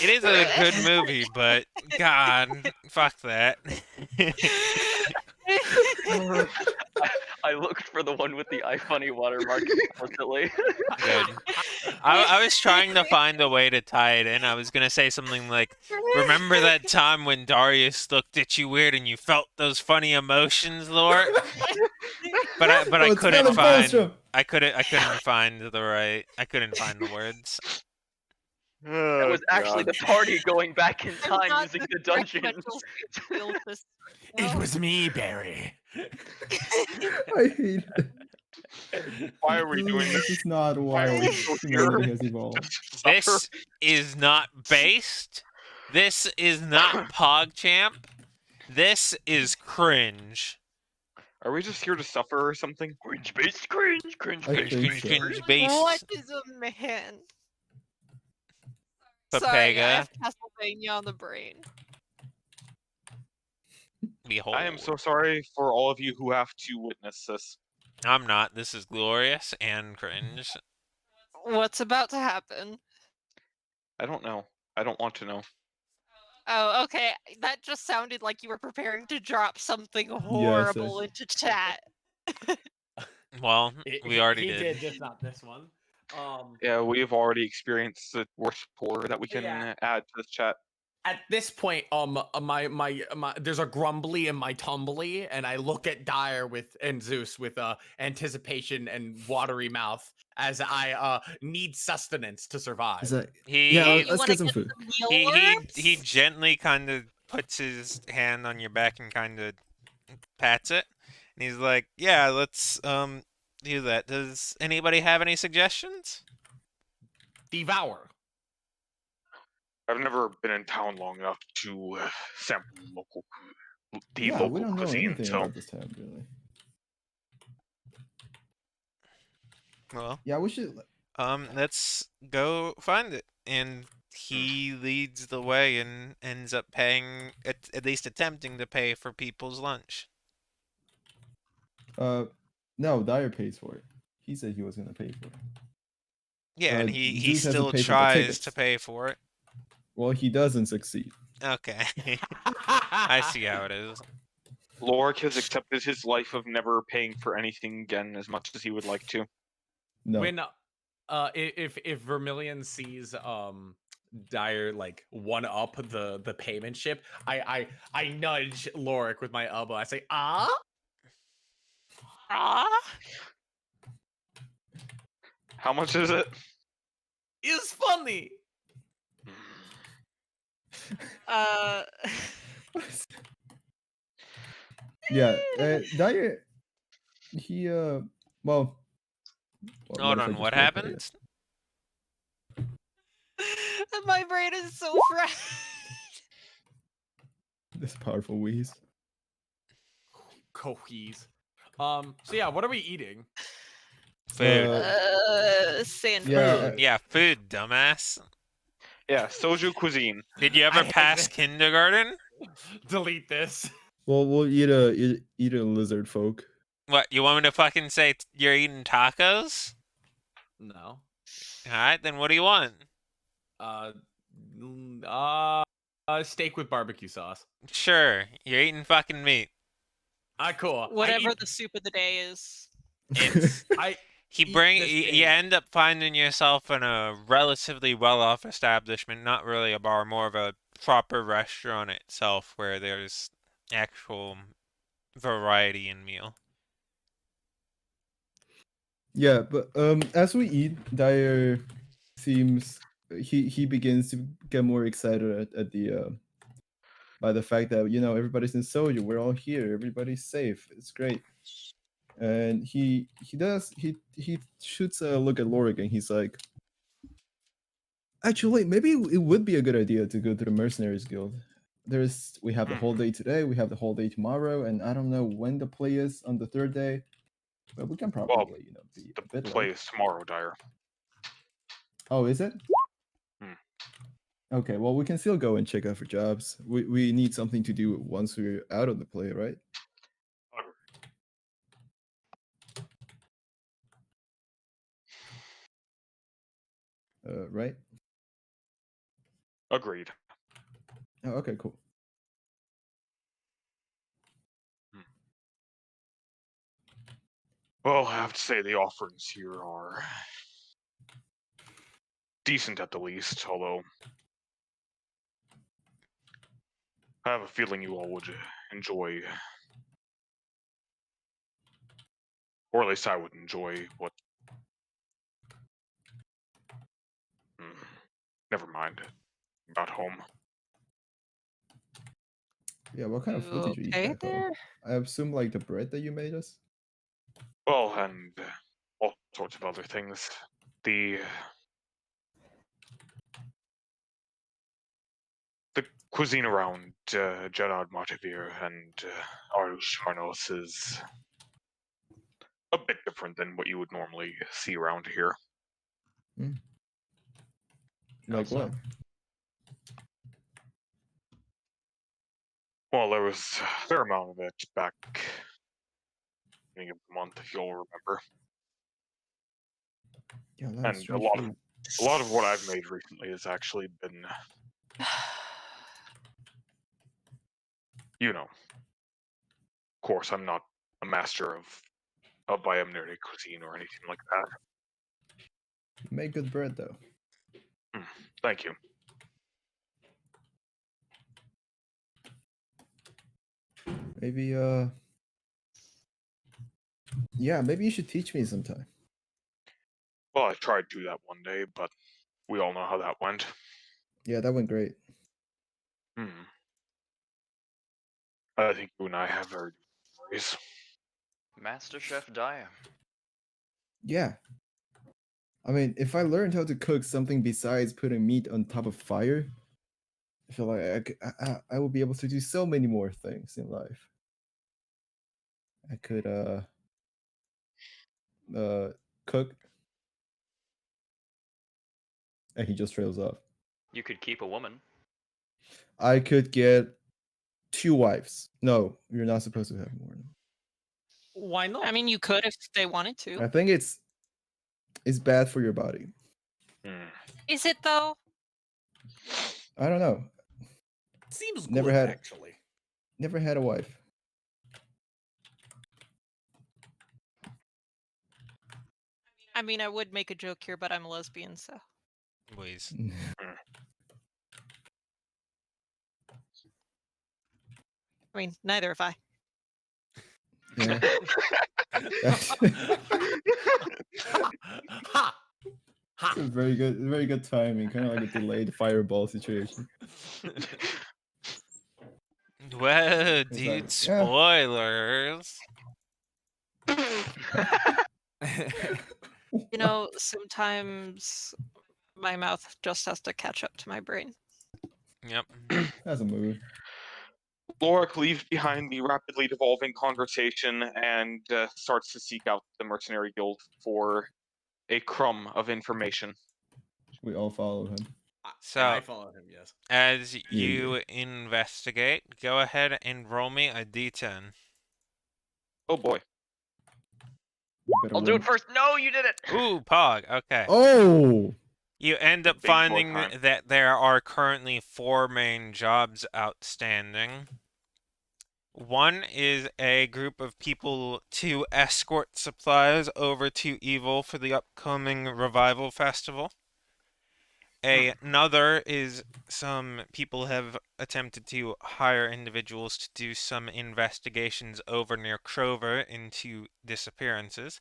It is a good movie, but God, fuck that. I looked for the one with the iFunny watermark explicitly. Good. I was trying to find a way to tie it in. I was gonna say something like, "Remember that time when Darius looked at you weird and you felt those funny emotions, Lord?" But I Oh, it's couldn't Philip find. Maelstrom. I couldn't find the words. That was actually the party going back in time not using the the correct dungeon. mental skill to It spell. was me, Barry. I hate it. Why are we doing This this? is not Why why are we so humanity here? has evolved. Suffer? This is not based. This is not PogChamp. This is cringe. Are we just here to suffer or something? Cringe based cringe, cringe I based think Cringe, so. cringe, based. What is a man? Sorry, I Papega. have Castlevania on the brain. Behold. I am so sorry for all of you who have to witness this. I'm not. This is glorious and cringe. What's about to happen? I don't know. I don't want to know. Oh, okay. That just sounded like you were preparing to drop something horrible into chat. Well, we already he did. just not this one. Yeah, we've already experienced the worst horror that we can Yeah. add to this chat. At this point, my there's a grumbly and my tumbly, and I look at Dire and Zeus with anticipation and watery mouth as I need sustenance to survive. Is that, He yeah, You let's wanna get some food. some mealworms? he gently kind of puts his hand on your back and kind of pats it, and he's like, "Yeah, let's do that. Does anybody have any suggestions?" Devour. I've never been in town long enough to sample the Yeah, we local don't know cuisine, anything so about this town, really. Well, Yeah, we should. let's go find it. And he leads the way and ends up paying, at least attempting to pay for people's lunch. No, Dyer pays for it. He said he was gonna pay for it. Yeah, and he Zeus has to still pay for the tries tickets. to pay for it. Well, he doesn't succeed. Okay. I see how it is. Lorik has accepted his life of never paying for anything again as much as he would like to. No. When if Vermilion sees Dyer like one up the payment ship, I nudge Lorik with my elbow. I say, ah, How much is it? is funny. Uh, Yeah, Dyer. He well. Hold What if I on, just what roleplay it? happened? my brain is so fresh. This powerful wheeze. Cohees. So yeah, what are we eating? Food. Sandwich. Yeah, Yeah, food, dumbass. Yeah, soju cuisine. Did you I ever hate pass this. kindergarten? Delete this. well, we'll eat a lizard folk. What, you want me to fucking say you're eating tacos? No. Alright, then what do you want? Uh, steak with barbecue sauce. Sure, you're eating fucking meat. Cool. Whatever the soup of the day is. It's I he eat bring this you steak. end up finding yourself in a relatively well-off establishment, not really a bar, more of a proper restaurant itself where there's actual variety in meal. Yeah, but as we eat, Dyer seems he begins to get more excited at the by the fact that everybody's in Soju, we're all here, everybody's safe, it's great. And he shoots a look at Lorik and he's like, actually, maybe it would be a good idea to go to the Mercenaries Guild. We have the whole day today, we have the whole day tomorrow, and I don't know when the play is on the third day, but we can probably be a The bit play late. is tomorrow, Dyer. Oh, is it? Hmm. Okay, well, we can still go and check out for jobs. We need something to do once we're out of the play, right? Right? Agreed. Oh, okay, cool. Well, I have to say the offerings here are decent at the least, although I have a feeling you all would enjoy, or at least I would enjoy what. Never mind. About home. Yeah, what kind of food did you eat Okay back home? there. I assume like the bread that you made us? Well, and all sorts of other things. The cuisine around Gerard Martivir and Arush Harnos is a bit different than what you would normally see around here. Like so? what? Well, there was a fair amount of it back beginning of the month, if you'll remember. Yeah, And that's a lot of what I've made recently has actually been, of course, I'm not a master of Biomneritic cuisine or anything like that. You make good bread though. Thank you. Maybe yeah, maybe you should teach me sometime. Well, I tried to do that one day, but we all know how that went. Yeah, that went great. I think you and I have very good worries. Master Chef Dyer. Yeah. I mean, if I learned how to cook something besides putting meat on top of fire, I feel like I would be able to do so many more things in life. I could cook, and he just trails off. You could keep a woman. I could get 2 wives. No, you're not supposed to have more. Why not? I mean, you could if they wanted to. I think it's bad for your body. Hmm. Is it though? I don't know. Seems Never good, had- actually. Never had a wife. I mean, I would make a joke here, but I'm a lesbian, so. Please. I mean, neither have I. Yeah. Ha! Ha! It's a very good timing, kind of like a delayed fireball situation. Whoa, It's dude, like, yeah. spoilers. You know, sometimes my mouth just has to catch up to my brain. Yep. That's a move. Lorik leaves behind the rapidly devolving conversation and starts to seek out the mercenary guild for a crumb of information. We all follow him. So- And I followed him, yes. As Yeah. you investigate, go ahead and roll me a d10. Oh boy. Better I'll do win. it first. No, you did it. Ooh, Pog. Okay. Oh! You end up Big boy finding time. that there are currently 4 main jobs outstanding. One is a group of people to escort supplies over to Evil for the upcoming Revival Festival. Another is some people have attempted to hire individuals to do some investigations over near Crover into disappearances.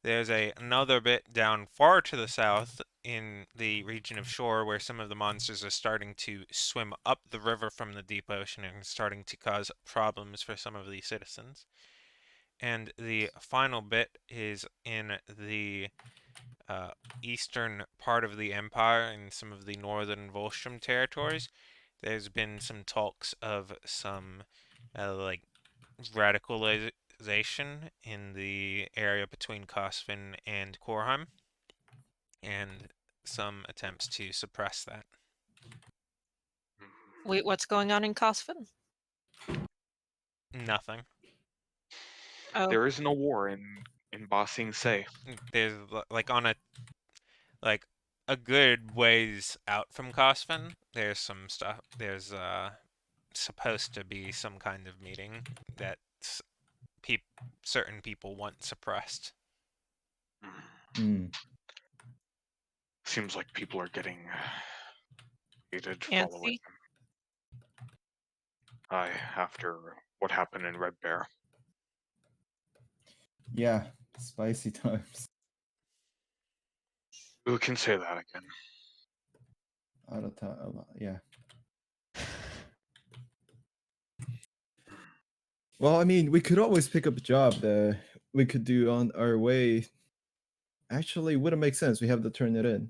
There's another bit down far to the south in the region of Shore where some of the monsters are starting to swim up the river from the deep ocean and starting to cause problems for some of the citizens. And the final bit is in the eastern part of the empire in some of the northern Volstrom territories. There's been some talks of some like radicalization in the area between Kosvin and Korheim, and some attempts to suppress that. Wait, what's going on in Cosfin? Nothing. Oh, There isn't a war in Ba Sing Se. There's like on a good ways out from Kosvin, there's some stuff. There's supposed to be some kind of meeting that certain people want suppressed. Hmm. Seems like people are getting hated following Nancy? them. Aye, after what happened in Red Bear. Yeah, spicy times. Who can say that again? Out of time, a lot. Yeah. Well, I mean, we could always pick up a job that we could do on our way. Actually, wouldn't make sense. We have to turn it in.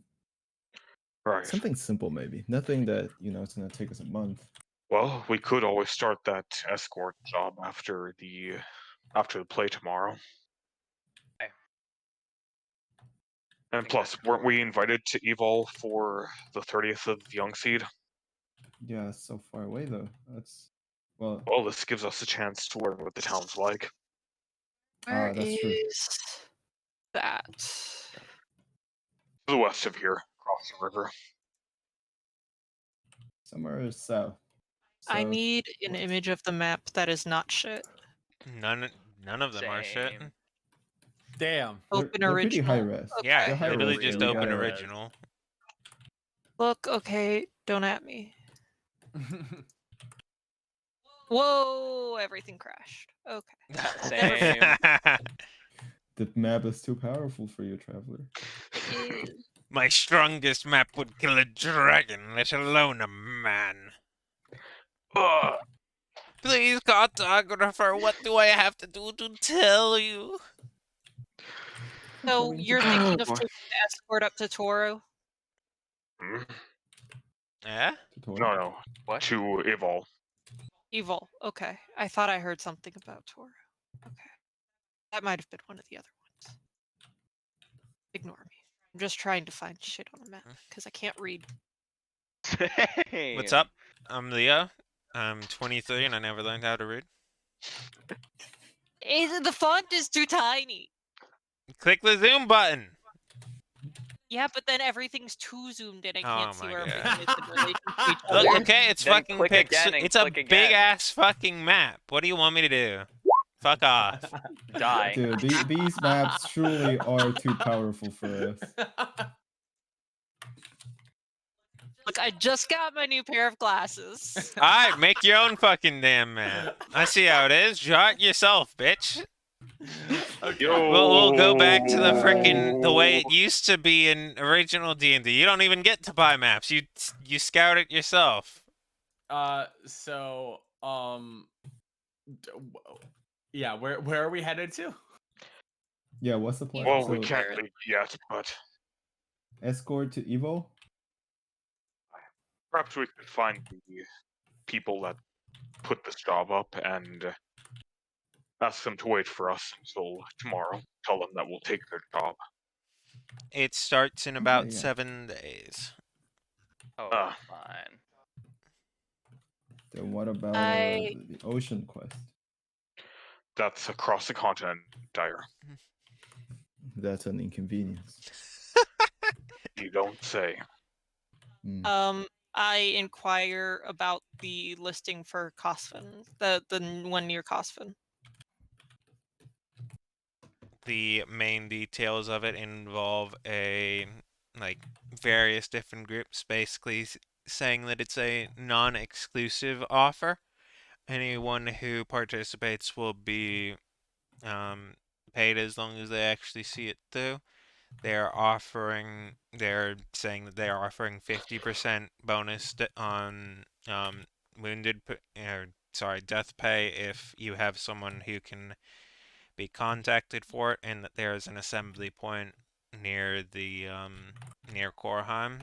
Right. Something simple, maybe. Nothing that it's gonna take us a month. Well, we could always start that escort job after the play tomorrow. Okay. And plus, weren't we invited to Evolve for the 30th of Young Seed? Yeah, it's so far away though. That's well. Well, this gives us a chance to learn what the town's like. Where that's true. is that? To the west of here, across the river. Somewhere south. I South- need an west. image of the map that is not shit. None of them are shit. Same. Damn. Open they're pretty high original. res. Okay. Yeah, They're high literally res, just but we open gotta- original. Look, okay, don't at me. Whoa, everything crashed. Okay. Same. The map is too powerful for you, traveler. It is. My strongest map would kill a dragon, let alone a man. Ugh. Please Please, cartographer, what do I have to do to tell you? So Going to you're Oh, thinking of boy. taking the escort up to Toro? Hmm? Yeah? Tutorial? No, no. What? To Evolve. Evil. Okay. I thought I heard something about Toro. Okay. That might have been one of the other ones. Ignore me. I'm just trying to find shit on a map because I can't read. What's Same. up? I'm Leo. I'm 23 and I never learned how to read. The font is too tiny. Click the zoom button. Yeah, but then everything's too zoomed in. I can't Oh see my where God. everything is in relation to each Look, other. okay, it's Then fucking click again and It's a click big again. ass fucking map. What do you want me to do? Fuck off. Die. Dude, these maps truly are too powerful for us. Look, I just got my new pair of glasses. Alright, make your own fucking damn map. I see how it is. Draw it yourself, bitch. Okay. Yo. We'll go back to the way it used to be in original D&D. You don't even get to buy maps. You scout it yourself. So yeah, where are we headed to? Yeah, what's the plan? Well, So we can't leave yet, but escort to Evo? perhaps we could find the people that put this job up and ask them to wait for us until tomorrow. Tell them that we'll take their job. It starts in about yeah. 7 days. Oh, Ah. fine. Then what about I- the ocean quest? That's across the continent, Dire. That's an inconvenience. You don't say. Mm. I inquire about the listing for Cosfin, the one near Cosfin. The main details of it involve various different groups basically saying that it's a non-exclusive offer. Anyone who participates will be paid as long as they actually see it through. They're saying that they are offering 50% bonus on death pay if you have someone who can be contacted for it, and that there is an assembly point near the near Korheim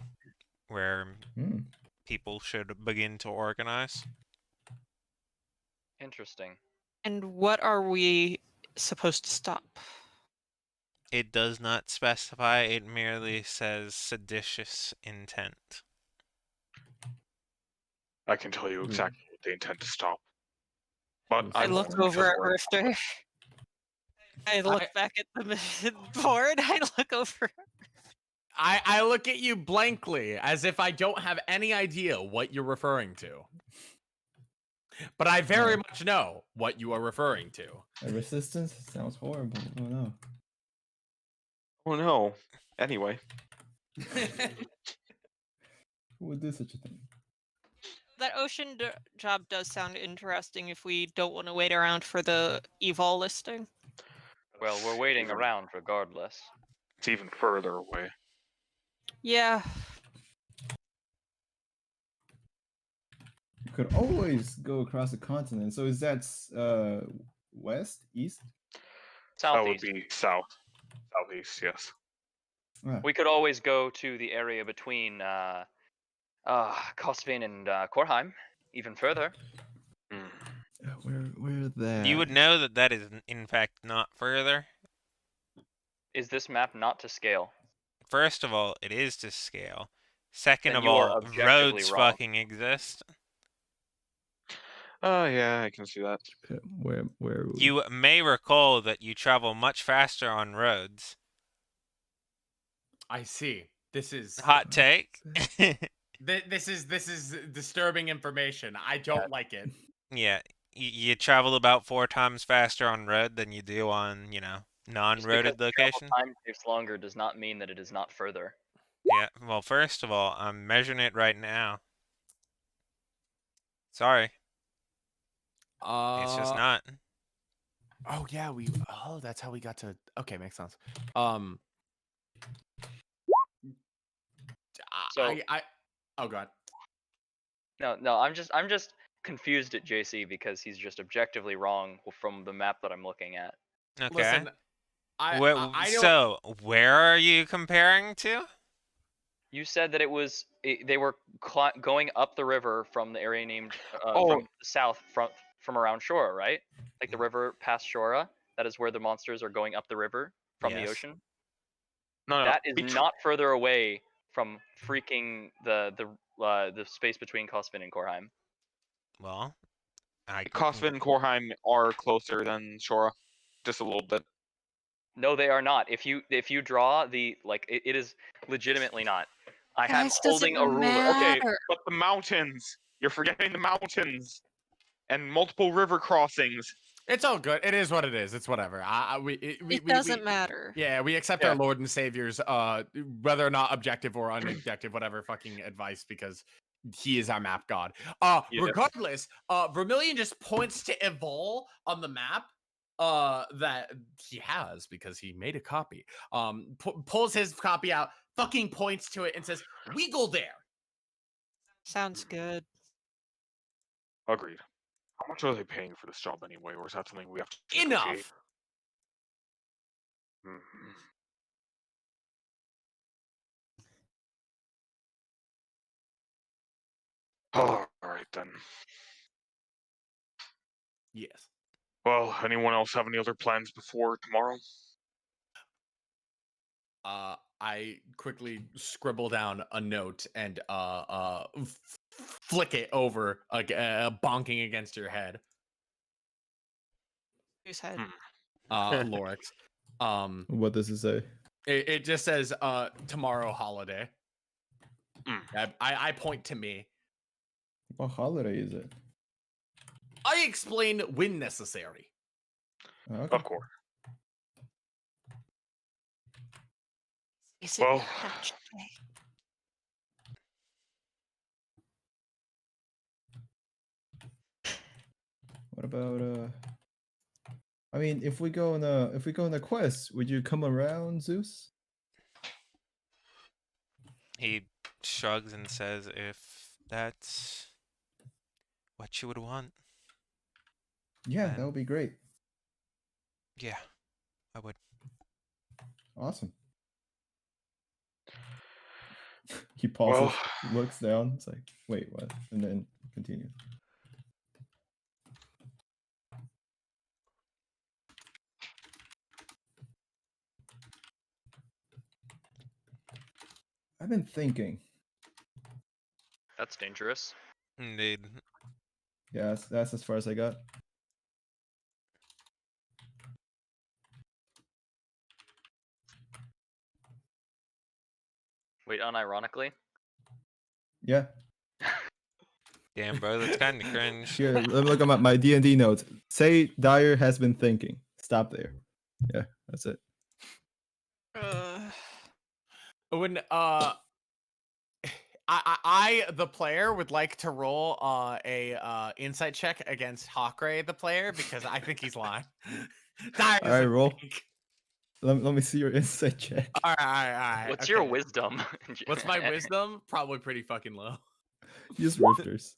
where Mm. people should begin to organize. Interesting. And what are we supposed to stop? It does not specify, it merely says seditious intent. I can tell you exactly what they intend to stop. But Yes, I I'm yes, look yes. only over just at worried about Rifter. I look back at the board. I look over. I look at you blankly as if I don't have any idea what you're referring to. But I very much know what you are referring to. A resistance sounds horrible. Oh no. Oh no. Anyway, Who would do such a thing? That ocean job does sound interesting if we don't want to wait around for the evol listing. Well, we're waiting even- around regardless. it's even further away. Yeah. You could always go across the continent. So is that west, east? That would Southeast. be south. Southeast, yes. Ah, We could always go to the area between Kostvin and Korheim, even further. Hmm. where that? You would know that that is in fact not further. Is this map not to scale? First of all, it is to scale. Second Then of you are all, objectively roads wrong. fucking exist. Oh, yeah, I can see that. Where are we? You may recall that you travel much faster on roads. I see. This is Hot take. this is disturbing information. I don't like it. Yeah, you travel about 4 times faster on road than you do on, Just because non-roaded travel locations. time takes longer does not mean that it is not further. Yeah, well, first of all, I'm measuring it right now. Sorry, it's just not. Oh yeah, that's how we got to. Okay, makes sense. So I oh god. no, I'm just confused at JC because he's just objectively wrong from the map that I'm looking at. Okay. Listen, I don't. So, where are you comparing to? You said that they were going up the river from the area named Oh. from the south from around Shora, right? Like the river past Shora. That is where the monsters are going up the river from the Yes. ocean. No, That is we not further away from freaking the space between Kosvin and Korheim. Well, I Kosvin and Korheim are closer than Shora, just a little bit. No, they are not. If you draw the it is legitimately not. I am Guys, does it holding a ruler. Okay, matter? but the mountains. You're forgetting the mountains and multiple river crossings. It's all good. It is what it is. It's whatever. It doesn't matter. Yeah, we accept Yeah. our Lord and Savior's whether or not objective or unobjective, whatever fucking advice, because he is our map god. Yeah. Regardless, Vermilion just points to Evol on the map that he has because he made a copy. Pulls his copy out, fucking points to it and says, "We go there." Sounds good. Agreed. How much are they paying for this job anyway, or is that something we have to Enough. negotiate? Mhm. All right then. Yes. Well, anyone else have any other plans before tomorrow? I quickly scribble down a note and flick it over, bonking against your head, Whose head? Lorix. What does it say? It just says tomorrow holiday. Mm. I point to me. What holiday is it? I explain when necessary. Okay. Of course. Is it Well- your hatch day? What about I mean, if we go on a quest, would you come around, Zeus? He shrugs and says, if that's what you would want, Yeah, Then- that would be great. yeah, I would. Awesome. He pauses, Well, looks down. It's like, wait, what? And then continue. I've been thinking. That's dangerous. Indeed. Yeah, that's as far as I got. Wait, unironically. Yeah. Damn, bro, that's kind of cringe. Here, let me look at my D&D notes. Say Dyer has been thinking. Stop there. Yeah, that's it. When I the player would like to roll a insight check against Hawkray the player because I think he's lying. That All right, is a roll. fake. Let me see your insight check. All right. What's your okay. wisdom? What's my wisdom? Probably pretty fucking low. Use rifters.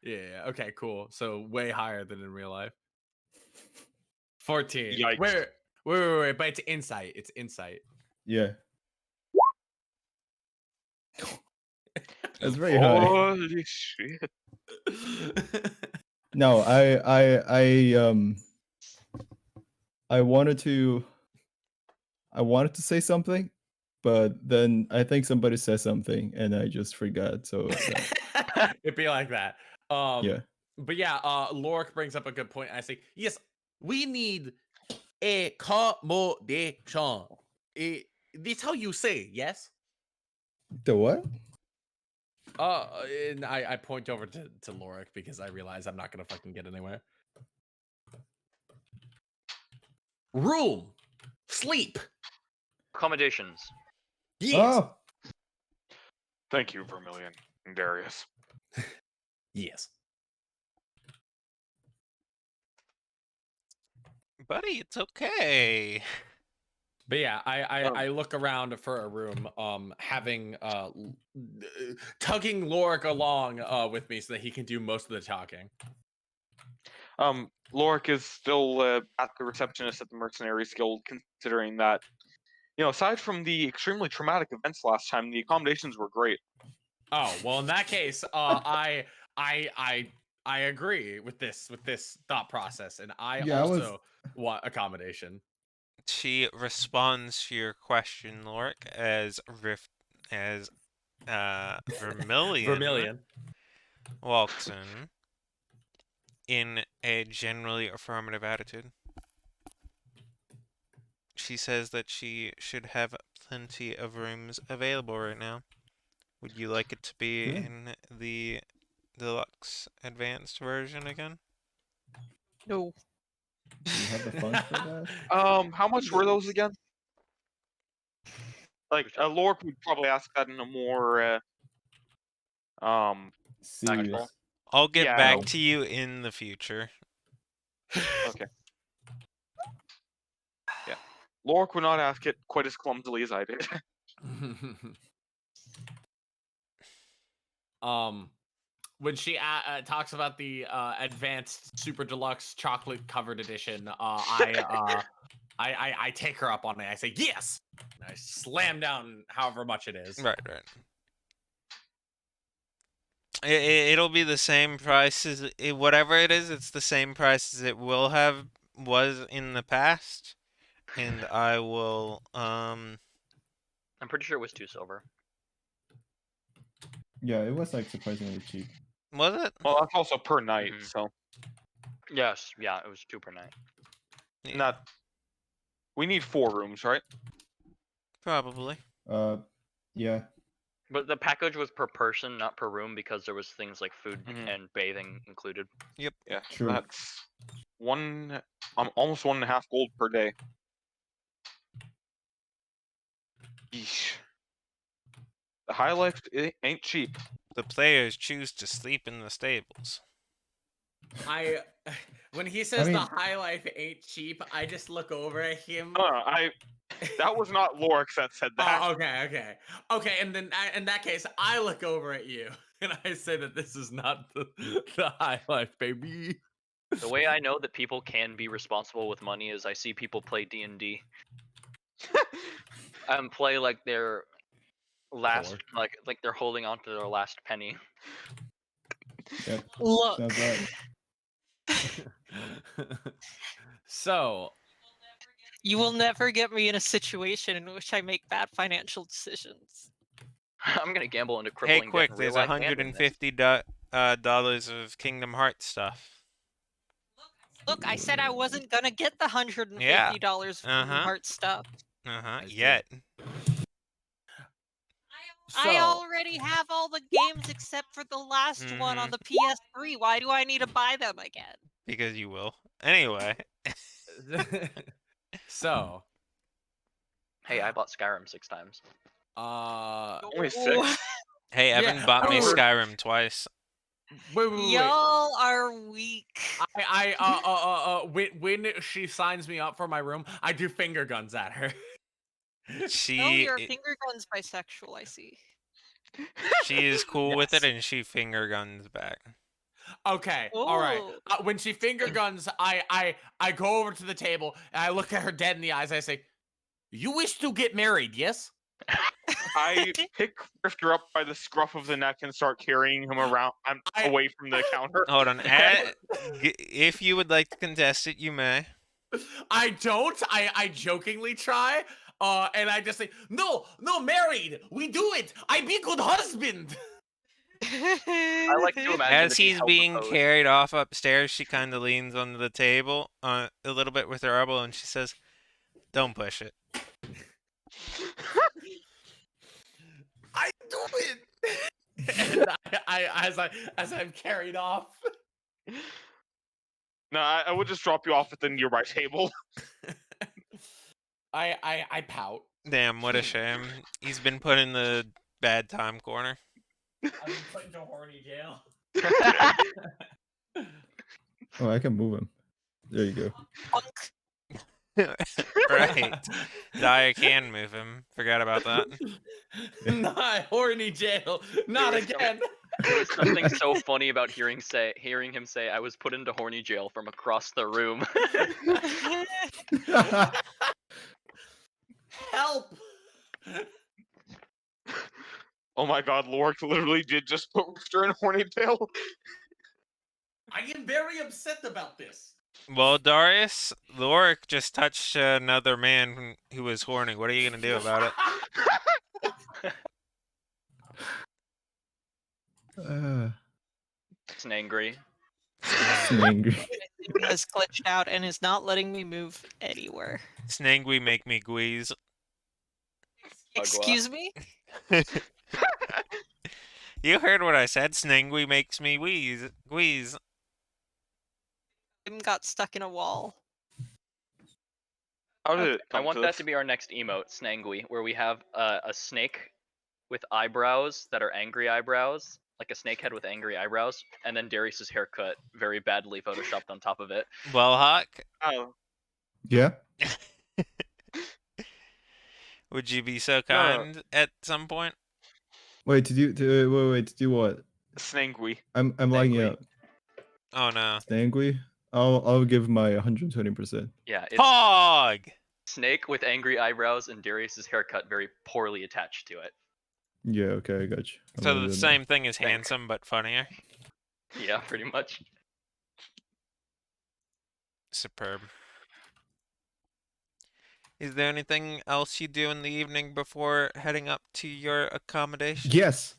Yeah. Okay. Cool. So way higher than in real life. 14. Yikes. Wait. But it's insight. It's insight. Yeah. That's very high. holy shit. No, I wanted to say something, but then I think somebody said something and I just forgot. So It'd be like that. yeah. But yeah, Lorik brings up a good point. I say, yes, we need accommodation. This how you say, yes? The what? And I point over to Lorik because I realize I'm not gonna fucking get anywhere. Room, sleep. Accommodations. Yes. Oh, Thank you, Vermilion and Darius. Yes. Buddy, it's okay. But yeah, Um, I look around for a room, having tugging Lorik along with me so that he can do most of the talking. Lorik is still at the receptionist at the Mercenaries Guild, considering that, aside from the extremely traumatic events last time, the accommodations were great. Oh well, in that case, I agree with this thought process, and I Yeah, I was. also want accommodation. She responds to your question, Lorik, as Vermilion Vermilion. walks in a generally affirmative attitude. She says that she should have plenty of rooms available right now. Would you like it to be Good. in the deluxe advanced version again? No. Do you have the funds for that? How much were those again? Like, Which one? Lorik would probably ask that in a more, Serious. I'll get Yeah, back no. to you in the future. okay. Yeah. Lorik would not ask it quite as clumsily as I did. When she talks about the advanced super deluxe chocolate covered edition, I take her up on it. I say yes. And I slam down however much it is. Right. It'll be the same price as whatever it is. It's the same price as it was in the past, and I will I'm pretty sure it was 2 silver. Yeah, it was like surprisingly cheap. Was it? Well, that's also per night, Mhm. so Yes, yeah, it was 2 per night. Yeah, not. We need 4 rooms, right? probably. Yeah. But the package was per person, not per room, because there was things like food Mhm. and bathing included. Yeah, True. that's almost 1.5 gold per day. Yeesh. The high life ain't cheap. The players choose to sleep in the stables. When he says mean- the high life ain't cheap, I just look over at him. That was not Lorik that said that. Oh, okay. And then in that case, I look over at you and I say that this is not the high life, baby. The way I know that people can be responsible with money is I see people play D&D and play like their last, Poor. like they're holding on to their last penny. Yep. Look. Sounds right. So, You will never get me in a situation in which I make bad financial decisions. I'm gonna gamble into Hey, crippling debt quick! in There's real life and win this. $150 of Kingdom Hearts stuff. Look, I said I wasn't gonna get the $150 Kingdom Hearts stuff. I see. Yet. I So, already have all the games except for the last one on the PS3. Why do I need to buy them again? Because you will. Anyway. so, Hey, I bought Skyrim 6 times. Only 6? Hey, Evan Yeah, bought me or- Skyrim twice. wait. Y'all are weak. When she signs me up for my room, I do finger guns at her. Oh, She your finger gun's bisexual, I see. she is cool with it, Yes. and she finger guns back. Okay, all right. Ooh. When she finger guns, I go over to the table and I look at her dead in the eyes. I say, "You wish to get married, yes?" I pick Grifter up by the scruff of the neck and start carrying him around away from the counter. Hold on. If you would like to contest it, you may. I don't. I jokingly try. And I just say, "No, married. We do it. I be good husband." I like to imagine As that he he's held the being pose. carried off upstairs, she kind of leans onto the table a little bit with her elbow, and she says, "Don't push it." I do it. And as I'm carried off. No, I would just drop you off at the nearby table. I pout. Damn, what a shame. He's been put in the bad time corner. I've been put into horny jail. Oh, I can move him. There you go. Punk. Right. Dyer can move him. Forgot about that. Not horny jail. Not was some- again. There was something so funny about hearing him say, "I was put into horny jail" from across the room. Help. Oh my god, Lorik literally did just put Richter in horny tail. I am very upset about this. Well, Darius, Lorik just touched another man who was horny. What are you gonna do about it? It's angry. Angry. It has glitched out and is not letting me move anywhere. Snangui make me wheeze. Excuse me? You heard what I said. Snangui makes me wheeze. Wheeze. Tim got stuck in a wall. How did it I come want to that this? to be our next emote, Snangui, where we have a snake with eyebrows that are angry eyebrows, like a snake head with angry eyebrows, and then Darius's haircut very badly photoshopped on top of it. Well, Hawk, Oh, Yeah. would you be so No. kind at some point? Wait to do what? Snangui. I'm lagging Snangui. out. Oh no. Snangui. I'll give my 120%. Yeah, it's Hog! snake with angry eyebrows and Darius's haircut very poorly attached to it. Yeah, okay, I got you. I'm So gonna the do that. same thing as Thanks. handsome, but funnier. Yeah, pretty much. Superb. Is there anything else you do in the evening before heading up to your accommodation? Yes.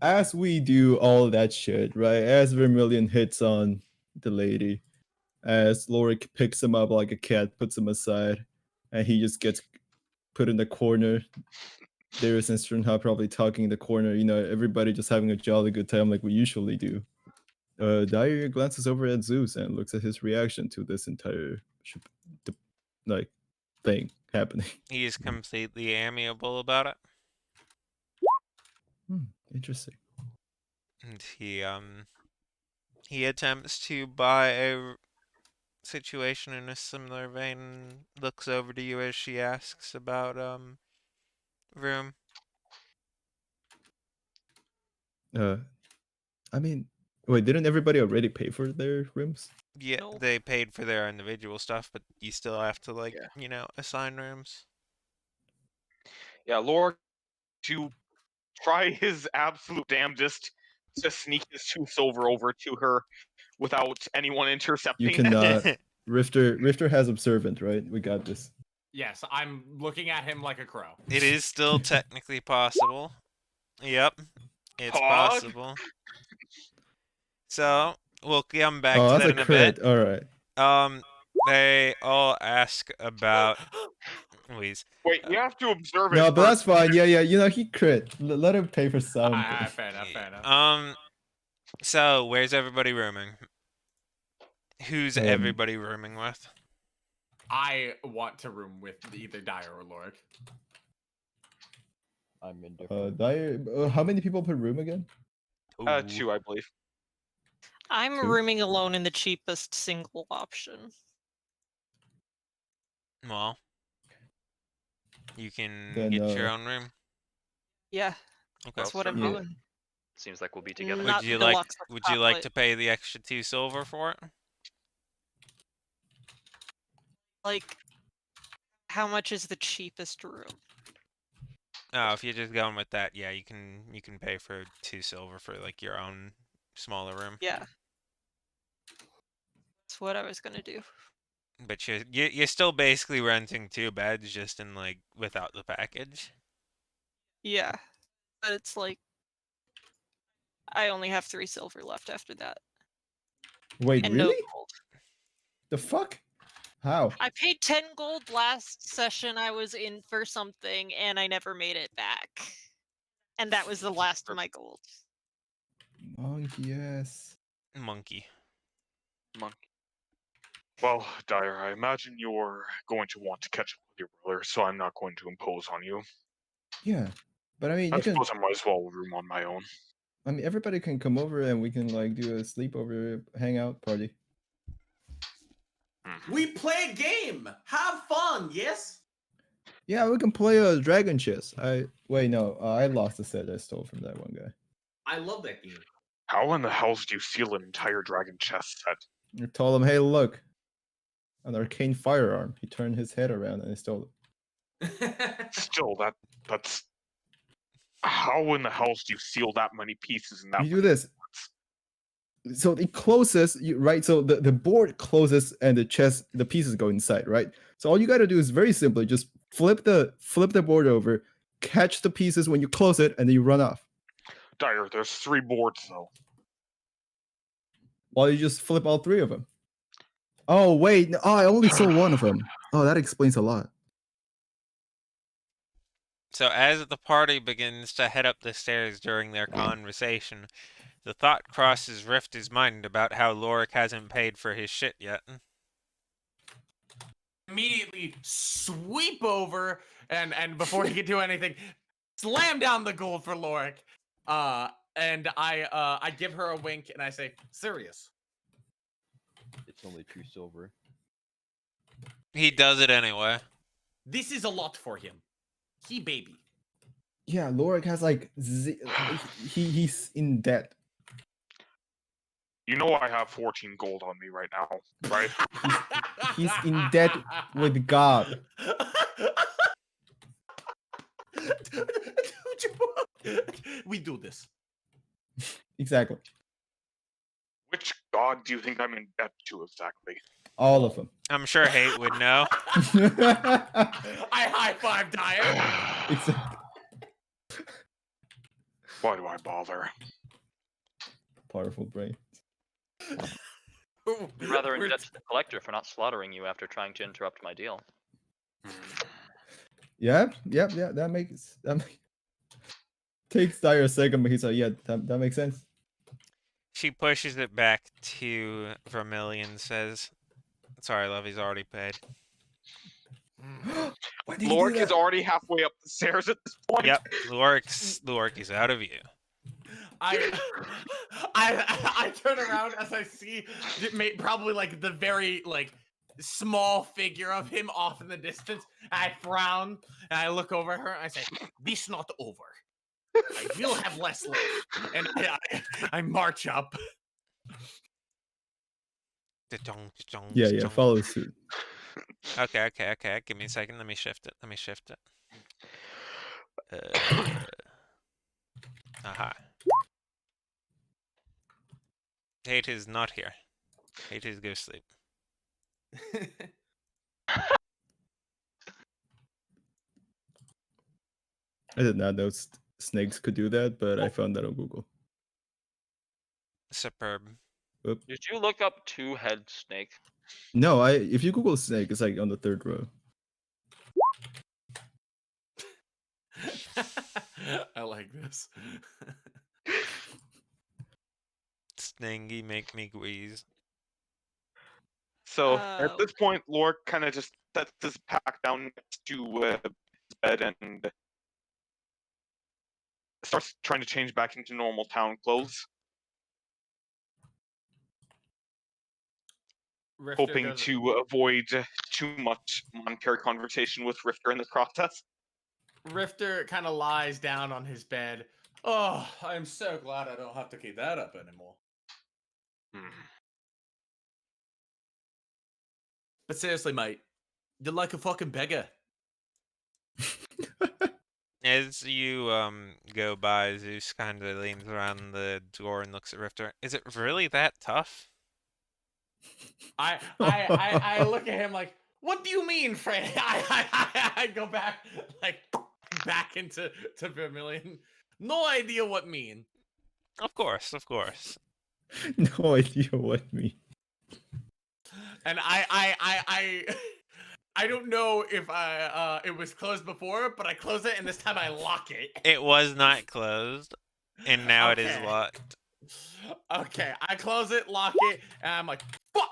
As we do all that shit, right? As Vermilion hits on the lady, as Lorik picks him up like a cat, puts him aside, and he just gets put in the corner. Darius and Sternha probably talking in the corner, everybody just having a jolly good time like we usually do. Dyer glances over at Zeus and looks at his reaction to this entire thing happening. He is completely amiable about it. Interesting. And he attempts to buy a situation in a similar vein and looks over to you as she asks about room. I mean, wait, didn't everybody already pay for their rooms? Yeah, No. they paid for their individual stuff, but you still have to Yeah. assign rooms. Yeah, Lorik to try his absolute damnedest to sneak his 2 silver over to her without anyone intercepting. You cannot. Rifter has observant, right? We got this. Yes, I'm looking at him like a crow. It is still technically possible. Yep, it's Hog? possible. So we'll come back Oh, to that's that a in a crit. bit. All right. They all ask about. Please. Wait, we have to observe it No, but that's first. fine. Yeah. He crit. Let him pay for something. Fair enough. So where's everybody rooming? Who's everybody rooming with? I want to room with either Dyer or Lorik. I'm indifferent. Dyer, how many people per room again? 2, I believe. I'm Two? rooming alone in the cheapest single option. Well, you can Then, get your own room. Yeah, Okay. that's what I'm Yeah. doing. Seems like we'll be together. Not Would you the like deluxe with Would you like chocolate. to pay the extra 2 silver for it? Like, how much is the cheapest room? Oh, if you're just going with that, yeah, you can pay for 2 silver for like your own smaller room. Yeah. That's what I was gonna do. But you're still basically renting 2 beds just in like without the package. Yeah. But it's like, I only have 3 silver left after that. Wait, And no really? gold. The fuck? How? I paid 10 gold last session I was in for something, and I never made it back. And that was the last of my gold. Monkey ass. Monkey. Well, Dyer, I imagine you're going to want to catch up with your brother, so I'm not going to impose on you. Yeah, but I mean, I you can. suppose I might as well room on my own. I mean, everybody can come over and we can like do a sleepover hangout party. We play a game. Have fun, yes? Yeah, we can play a dragon chess. Wait, no, I lost the set I stole from that one guy. I love that game. How in the hell do you steal an entire dragon chess set? I told him, hey, look, an arcane firearm. He turned his head around and he stole it. Still, that's how in the hell do you steal that many pieces in that? You do this. So it closes, right? So the board closes and the pieces go inside, right? So all you got to do is very simply just flip the board over, catch the pieces when you close it, and then you run off. Dyer, there's 3 boards though. While you just flip all 3 of them. Oh wait, oh, I only saw one of them. Oh, that explains a lot. So as the party begins to head up the stairs during their conversation, the thought crosses Rifter's mind about how Lorik hasn't paid for his shit yet. Immediately sweep over and before he can do anything, slam down the gold for Lorik. And I give her a wink and I say, serious. It's only 2 silver. He does it anyway. This is a lot for him. He baby. Yeah, Lorik has like he's in debt. Oh, You know I have 14 gold on me right now, right? He's in debt with God. We do this. Exactly. Which god do you think I'm in debt to exactly? All of them. I'm sure Hate would know. I high five Dyer. Exactly. Why do I bother? Powerful brain. I'm rather in debt to the collector for not slaughtering you after trying to interrupt my deal. Yeah. That makes takes Dyer a second, but he's like, yeah, that makes sense. She pushes it back to Vermilion, says, sorry, love, he's already paid. Why did he do Lorik is that? already halfway up the stairs at this point. Yep, Lorik is out of you. I turn around as I see probably like the very like small figure of him off in the distance. I frown and I look over her and I say, "This not over. I will have less left." And I march up. Yeah, follow suit. Okay. Give me a second. Let me shift it. Aha. Hate is not here. Hate is go sleep. I did not know snakes could do that, but I found that on Google. Superb. Did you look up two-head snake? No, if you Google snake, it's like on the 3rd row. I like this. Snangy make me wheeze. So at this point, Lorik kind of just sets his pack down next to his bed and starts trying to change back into normal town clothes, hoping to avoid too much monetary conversation with Rifter in the process. Rifter kind of lies down on his bed. Oh, I'm so glad I don't have to keep that up anymore. But seriously, mate, you're like a fucking beggar. As you go by, Zeus kind of leans around the door and looks at Rifter. Is it really that tough? I look at him like, what do you mean, Fred? I go back into Vermilion. No idea what mean. Of course. No idea what mean. And I don't know if it was closed before, but I close it and this time I lock it. It was not closed, and now it is locked. Okay, I close it, lock it, and I'm like, fuck.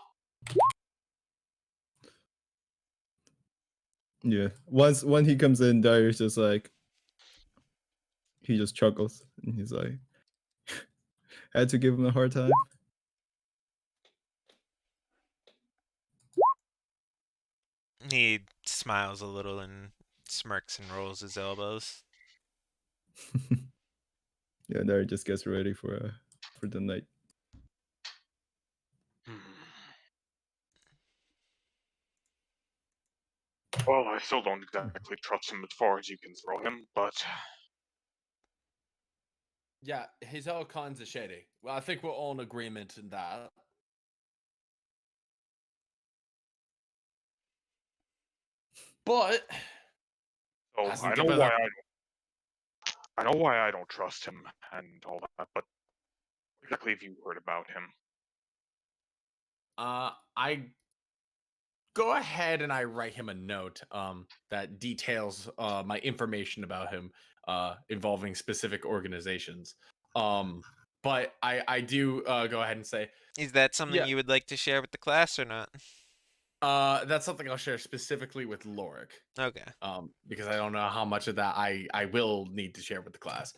Yeah. When he comes in, Dyer's just like, he just chuckles and he's like, had to give him a hard time. He smiles a little and smirks and rolls his elbows. Yeah, Dari just gets ready for the night. Hmm. Well, I still don't exactly trust him as far as you can throw him, but Yeah, his all kinds of shady. Well, I think we're all in agreement in that. But so hasn't I know given why up. I know why I don't trust him and all that. But what exactly have you heard about him? I go ahead and I write him a note that details my information about him involving specific organizations. But I do go ahead and say, Is that something yeah, you would like to share with the class or not? that's something I'll share specifically with Lorik. Okay. Because I don't know how much of that I will need to share with the class.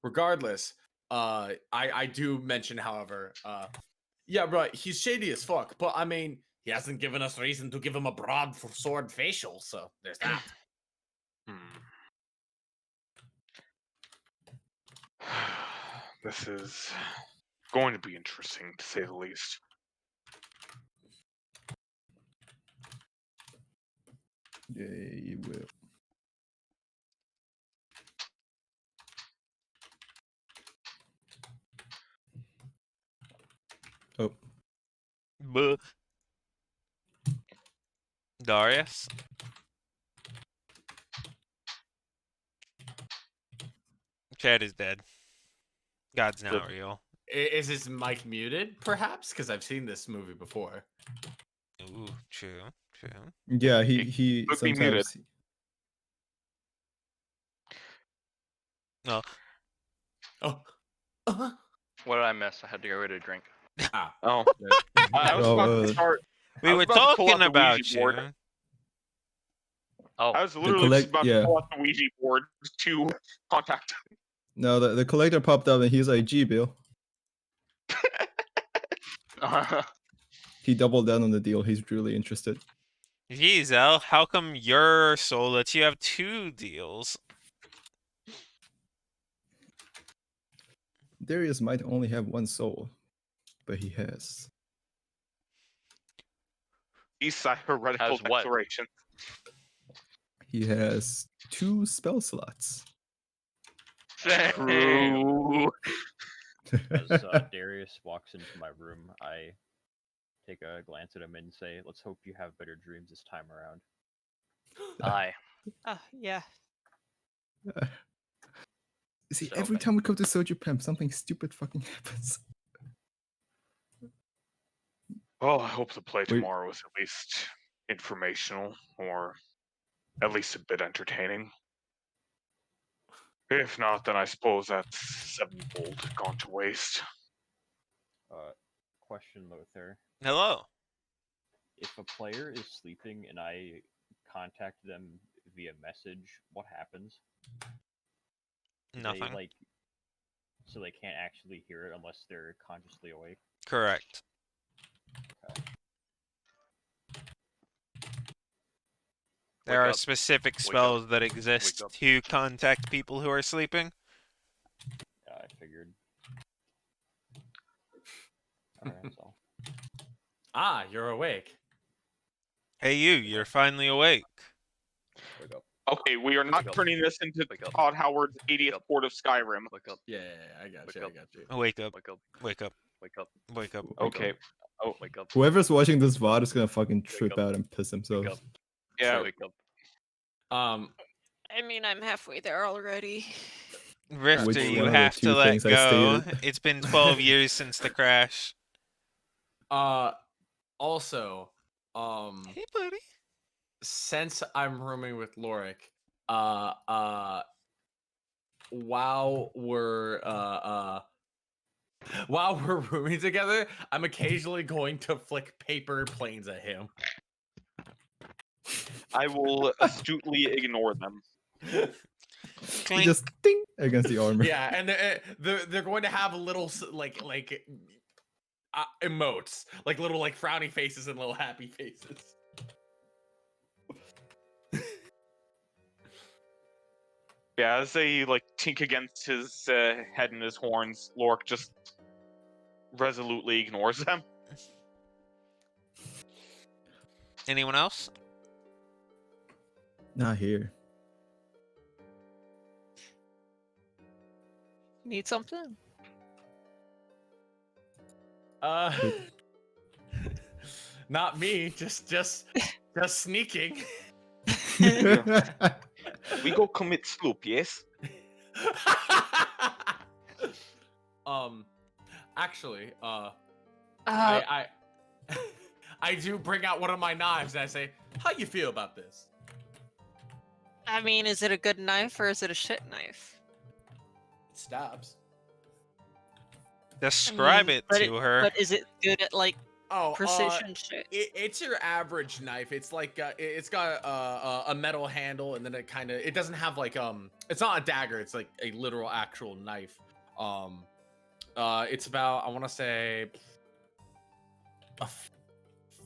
Regardless, I do mention, however, yeah, right, he's shady as fuck, but I mean, he hasn't given us reason to give him a broadsword facial, so there's that. Hmm. This is going to be interesting, to say the least. Yeah, you will. Oh, Buh. Darius? Chad is dead. God's not real. Is his mic muted, perhaps? Because I've seen this movie before. Ooh, true, true. yeah. It He could be muted. sometimes. Well, Oh, uh-huh. What did I miss? I had to go get a drink. Ah, Oh, good. I was Oh, about to start. we I was were about to pull out talking the Ouija about board. you. Oh, I was literally just about to yeah. pull out the Ouija board to contact. No, the collector popped up and he's like, "Gee, Bill." He doubled down on the deal. He's really interested. Jeez, El, how come your soul lets you have 2 deals? Darius might only have one soul, but he has. These heretical Has what? declaration. He has 2 spell slots. Damn. True. As Darius walks into my room, I take a glance at him and say, "Let's hope you have better dreams this time around." Aye. Yeah. See, So every bad. time we go to Soju Pimp, something stupid fucking happens. Well, I hope the play Wait. tomorrow is at least informational, or at least a bit entertaining. If not, then I suppose that's 7 gold gone to waste. Question, Lothar. Hello. If a player is sleeping and I contact them via message, what happens? Do Nothing. They, like, so they can't actually hear it unless they're consciously awake? Correct. Okay. There Wake are up. specific Wake up. spells that exist up. to contact people who are sleeping. Yeah, I figured. Alright, so. Ah, you're awake. Hey you, you're finally awake. Wake up. Okay, we are not Wake up. turning this into Wake up. Todd Howard's 80th up. port of Skyrim. Wake up. Yeah, I got Wake you. up. I got you. Wake up, Wake up. wake up, Wake up. wake up. Okay. Oh, Wake up. Whoever's watching this VOD is gonna fucking trip up. out and piss himself. up. yeah. Wake up. I mean, I'm halfway there already. Rifter, Which you one of the have 2 to let things I go. stated? It's been 12 years since the crash. Also, Hey buddy. since I'm rooming with Lorik, while we're rooming together, I'm occasionally going to flick paper planes at him. I will astutely ignore them. He Clink. just ding against the armor. Yeah, and they're going to have little emotes, like little like frowny faces and little happy faces. Yeah, as they like tink against his head and his horns, Lork just resolutely ignores them. Anyone else? Not here. Need something? Not me. Just sneaking. We go commit sloop, yes? Actually, Uh, I I do bring out one of my knives and I say, "How you feel about this?" I mean, is it a good knife or is it a shit knife? It stabs. Describe mean, it but to her. But is it good at like Oh, precision shit? it's your average knife. It's like it's got a metal handle, and then it doesn't have like it's not a dagger. It's like a literal actual knife. It's about, I want to say,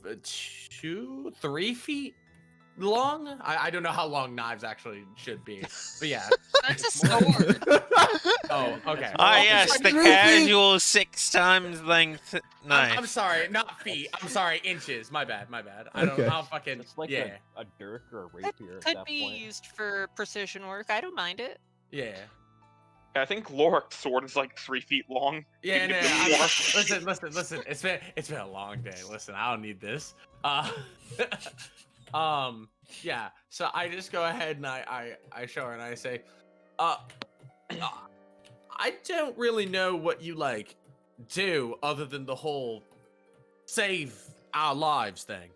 2-3 feet long. I don't know how long knives actually should be, but yeah. That's a sword. Oh, okay. Ah, Oh, yes, sorry, the 3 feet. casual 6 times length knife. I'm sorry, not feet. I'm sorry, inches. My bad. I don't. Okay. I'll fucking. It's like yeah. a dirk or a That rapier at could that be point. used for precision work. I don't mind it. Yeah. I think Lork's sword is like 3 feet long. Yeah, Maybe no, a bit more. listen. It's been a long day. Listen, I don't need this. Yeah. So I just go ahead and I show her and I say, uh, I don't really know what you like do other than the whole save our lives thing.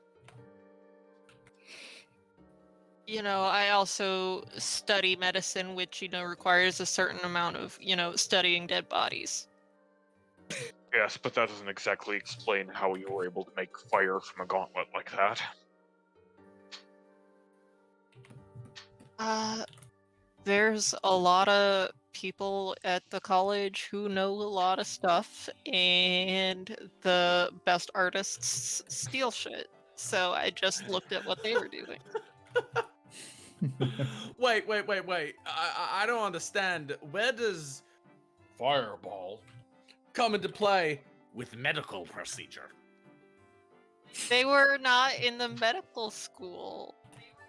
You know, I also study medicine, which, requires a certain amount of, studying dead bodies. Yes, but that doesn't exactly explain how you were able to make fire from a gauntlet like that. There's a lot of people at the college who know a lot of stuff, and the best artists steal shit. So I just looked at what they were doing. Wait. I don't understand. Where does fireball come into play with medical procedure? They were not in the medical school.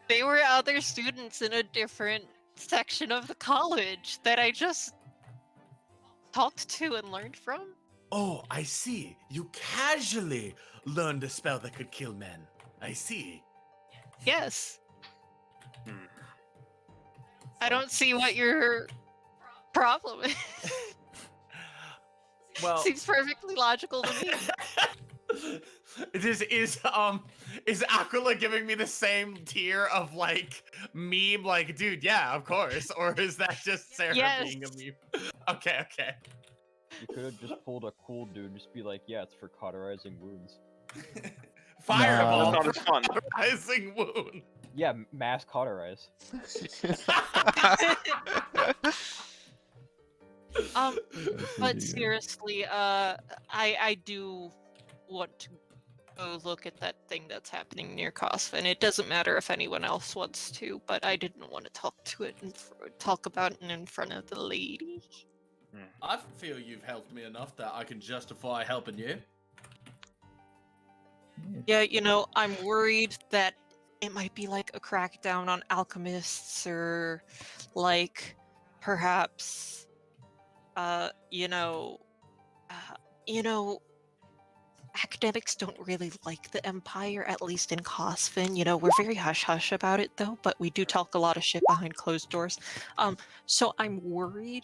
They were other students in a different section of the college that I just talked to and learned from. Oh, I see. You casually learned a spell that could kill men. I see. Yes. Hmm. I don't see what your problem is. Well, Seems perfectly logical to me. Is Aquila giving me the same tier of like meme, like, dude, yeah, of course, or is that just Sarah being a Yes. meme? Okay. You could have just pulled a cool dude, just be like, yeah, it's for cauterizing wounds. Fireball That's not as fun. rising wound. Yeah, mass cauterize. But seriously, I do want to go look at that thing that's happening near Cosfin. It doesn't matter if anyone else wants to, but I didn't want to talk about it in front of the lady. I feel you've helped me enough that I can justify helping you. Yeah, I'm worried that it might be like a crackdown on alchemists, or like perhaps academics don't really like the Empire, at least in Cosfin. We're very hush-hush about it, though, but we do talk a lot of shit behind closed doors. So I'm worried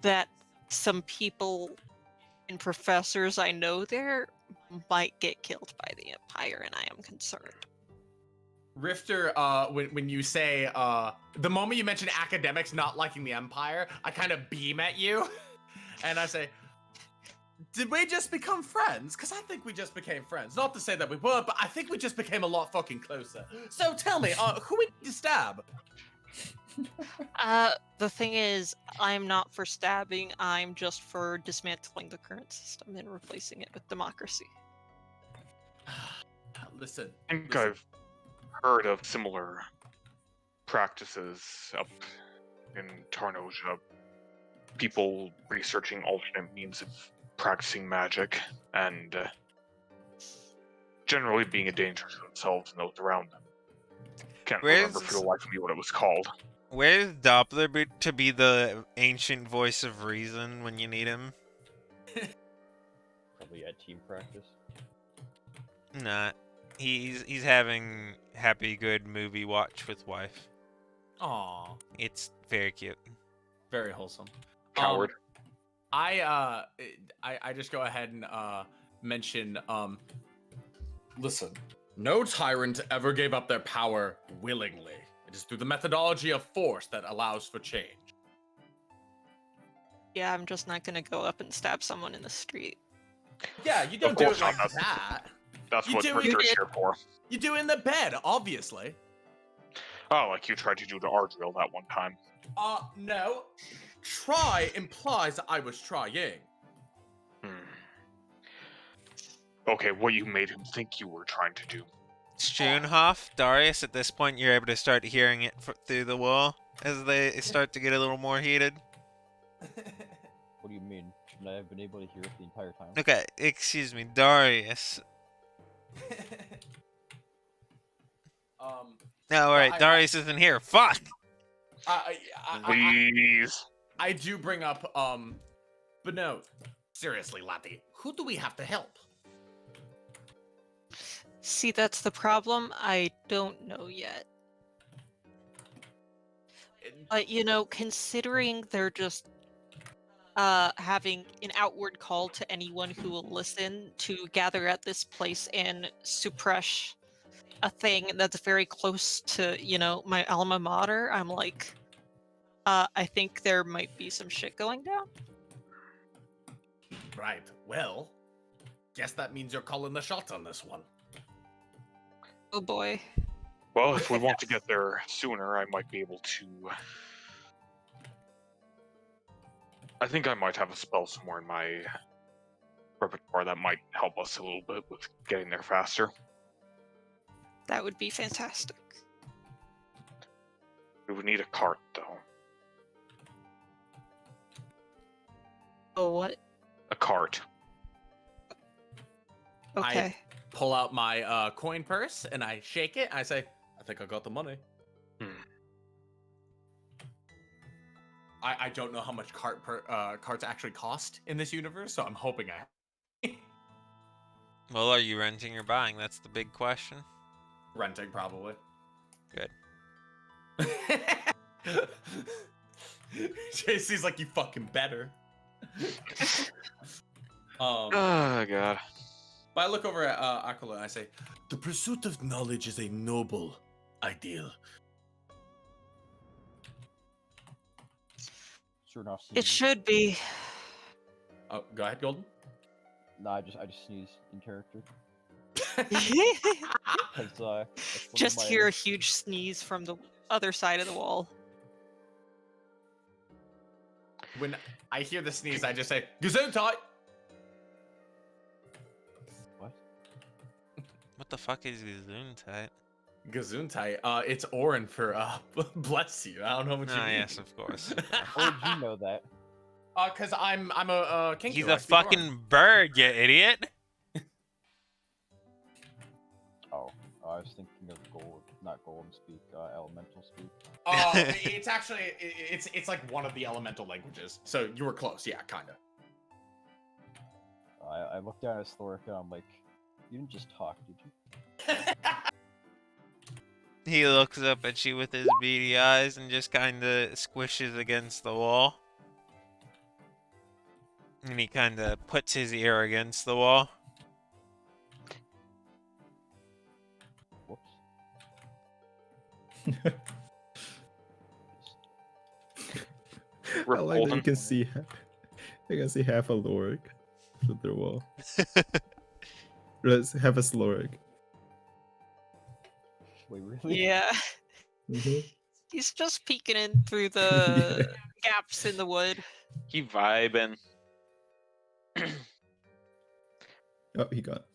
that some people and professors I know there might get killed by the Empire, and I am concerned. Rifter, when you say, the moment you mention academics not liking the Empire, I kind of beam at you, and I say, did we just become friends? Because I think we just became friends. Not to say that we were, but I think we just became a lot fucking closer. So tell me, who we need to stab? The thing is, I'm not for stabbing, I'm just for dismantling the current system and replacing it with democracy. Listen. I think I've heard of similar practices up in Tarnoja, people researching alternate means of practicing magic, and generally being a danger to themselves and those around them. Can't remember for the life of me what it was called. Where's Doppler to be the ancient voice of reason when you need him? Probably at team practice. Nah. He's having happy good movie watch with wife. Aw, It's very cute. very wholesome. Coward. I just go ahead and mention listen, no tyrant ever gave up their power willingly. It is through the methodology of force that allows for change. Yeah, I'm just not gonna go up and stab someone in the street. Yeah, you don't Of do course it like not. that. That's You what do Richter is it- here for. You do it in the bed, obviously. Oh, like you tried to do to Ardriel that one time. No. Try implies I was trying. Okay, what you made him think you were trying to do. Schoenhoff, Darius, at this point you're able to start hearing it through the wall as they start to get a little more heated. What do you mean? Shouldn't I have been able to hear it the entire time? Okay, excuse me, Darius. No, alright, Darius isn't here. Fuck! Please. I do bring up, but no. Seriously, laddie, who do we have to help? See, that's the problem. I don't know yet. But you know, considering they're just having an outward call to anyone who will listen to gather at this place and suppress a thing that's very close to, you know, my alma mater, I'm like, I think there might be some shit going down. Right, well, guess that means you're calling the shots on this one. Oh boy. Well, if we want to get there sooner, I might be able to... I think I might have a spell somewhere in my repertoire that might help us a little bit with getting there faster. That would be fantastic. We would need a cart, though. Oh, what? A cart. Okay. Pull out my coin purse and I shake it. And I say, I think I got the money. I don't know how much carts actually cost in this universe, so I'm hoping I Well, are you renting or buying? That's the big question. renting probably. Good. JC's like, you fucking better. Oh, God. But I look over at Akala and I say, the pursuit of knowledge is a noble ideal. Sure enough. It should be. Oh, go ahead, Golden. Nah, I just sneeze in character. Cause that's one Just of my... hear a huge sneeze from the other side of the wall. When I hear the sneeze, I just say, Gesundheit! What? What the fuck is Gesundheit? Gesundheit. It's Orin for bless you. I don't know what you Ah, mean. yes, of course. How did you know that? Cause I'm a king. He's a fucking bird, you idiot! Oh, I was thinking of gold, not golden speak, elemental speak. It's actually it's like one of the elemental languages. So you were close, yeah, kinda. I looked down at Thoric and I'm like, you didn't just talk, did you? He looks up at you with his beady eyes and just kinda squishes against the wall. And he kinda puts his ear against the wall. Whoops. I like that you can see. You can see half a Lorik through the wall. Let's have a Slorik. Wait, really? Yeah. Mhm. He's just peeking in through the gaps in the wood. He vibing. Oh, he got.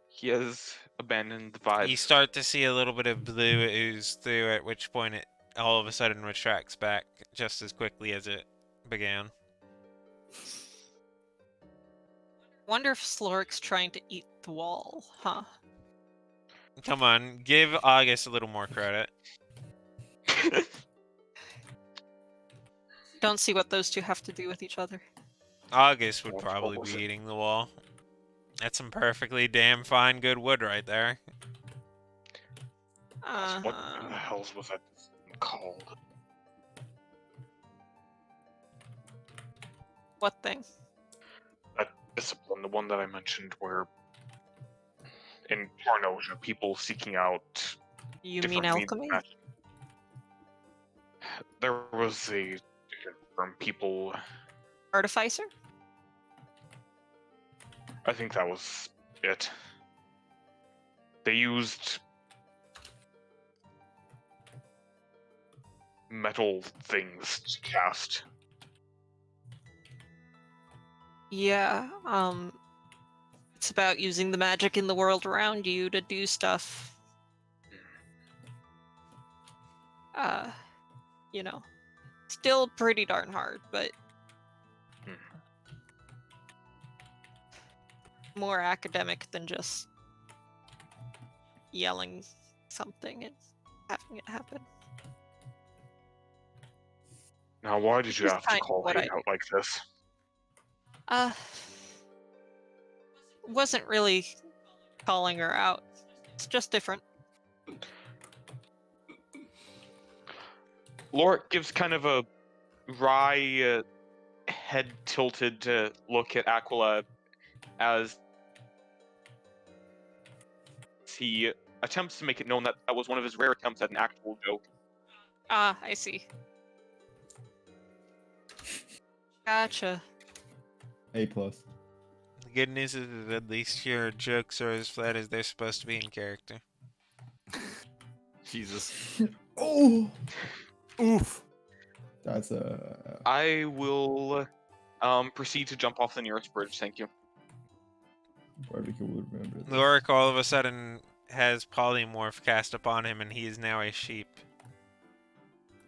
He has abandoned the vibe. You start to see a little bit of blue ooze through, at which point it all of a sudden retracts back just as quickly as it began. Wonder if Slorik's trying to eat the wall, huh? Come on, give August a little more credit. Don't see what those two have to do with each other. August would What probably was be it? eating the wall. That's some perfectly damn fine good wood right there. Gosh, what in the Uh-huh. hells was that thing called? What thing? That discipline, the one that I mentioned, where in Tarnosia, people seeking out You mean different means of alchemy? magic. There was a different term. People, Artificer? I think that was it. They used metal things to cast. Yeah, it's about using the magic in the world around you to do stuff. Uh, you know, still pretty darn hard, but Hmm. more academic than just yelling something and having it happen. Now, why did you Just have to kind of call what Hate I out like this? Uh, wasn't really calling her out. It's just different. Lorik gives kind of a wry, head tilted look at Aquila as he attempts to make it known that that was one of his rare attempts at an actual joke. Ah, I see. Gotcha. A plus. The good news is that at least your jokes are as flat as they're supposed to be in character. Jesus. Oh, Oof. that's a I will proceed to jump off the nearest bridge, thank you. barbecue would remember this. Lorik all of a sudden has polymorph cast upon him, and he is now a sheep.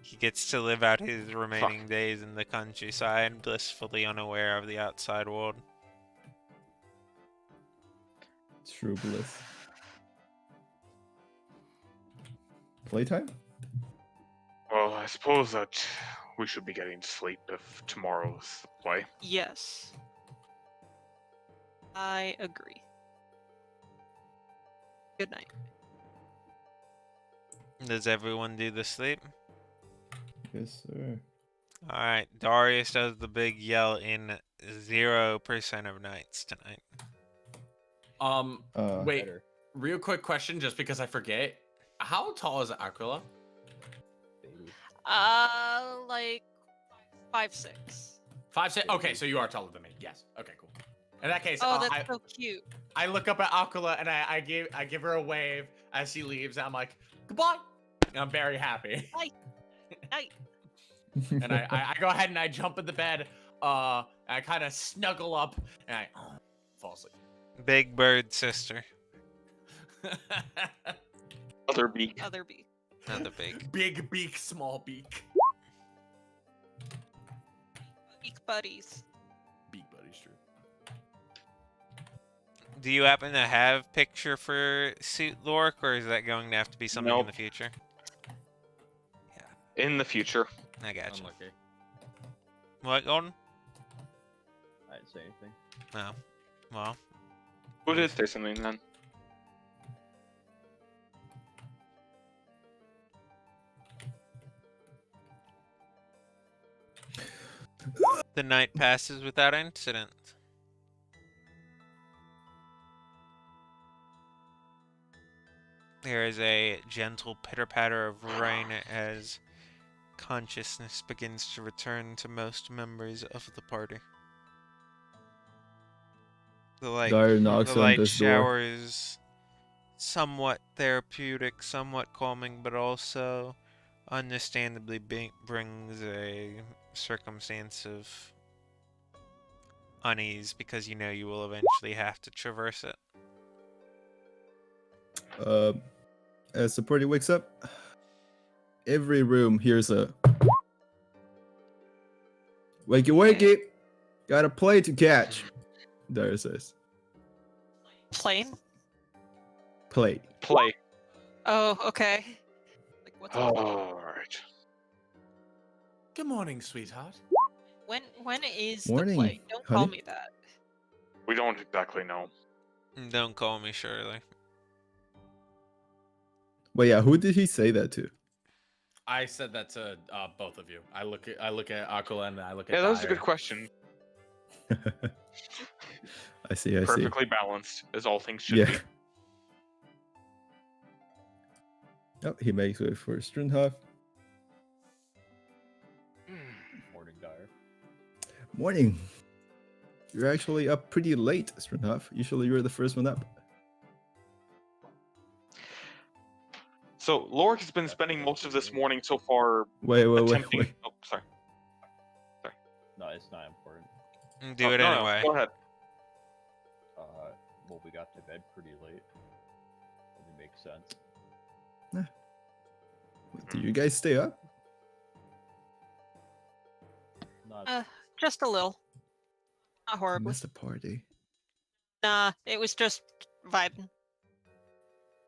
He gets to live out his remaining days in the countryside, blissfully unaware of the outside world. True bliss. Playtime? Well, I suppose that we should be getting to sleep if tomorrow's the play. Yes. I agree. Good night. Does everyone do the sleep? Yes, sir. Alright, Darius does the big yell in 0% of nights tonight. Wait, Better. real quick question, just because I forget. How tall is Aquila? Baby. Like 5'6". 5'6". Okay, so you are taller than me. Yes. Okay, cool. In that case, Oh, that's so cute. I look up at Aquila and I give her a wave as she leaves. And I'm like, goodbye. And I'm very happy. Night. And I go ahead and I jump in the bed. And I kind of snuggle up and I fall asleep. Big Bird sister. Other beak. Other beak. Not the big. Big beak, small beak. Beak buddies. Beak buddies, true. Do you happen to have picture for Suit Lorik, or is that going to have to be something in Nope. the future? In the future. I gotcha. Unlucky. What, Golden? I didn't say anything. No. Well, Who did say something then? the night passes without incident. There is a gentle pitter-patter of rain as consciousness begins to return to most members of the party. Dyer knocks The on light this door. shower is somewhat therapeutic, somewhat calming, but also understandably brings a circumstance of unease because you know you will eventually have to traverse it. As the party wakes up, every room hears a wakey wakey, got a play to catch. Darius says, Plane? play. Play. Oh, okay. Like, what's up? All right. Good morning, sweetheart. When is the Morning, play? Don't call honey. me that. We don't exactly know. Don't call me Shirley. But yeah, who did he say that to? I said that to both of you. I look at Aquila and I look at Yeah, that was a Dyer. good question. I see. Perfectly balanced, as all things should Yeah. be. Oh, he makes way for Strunhoff. Morning, Dyer. Morning. You're actually up pretty late, Strunhoff. Usually you're the first one up. So, Lorik has been spending most of this morning so far Wait. attempting. Oh, sorry. No, it's not important. Do it no, anyway. No, go ahead. Well, we got to bed pretty late. It makes sense. Did you guys stay up? Not Just a little. Not I horribly. missed a party. Nah, it was just vibing.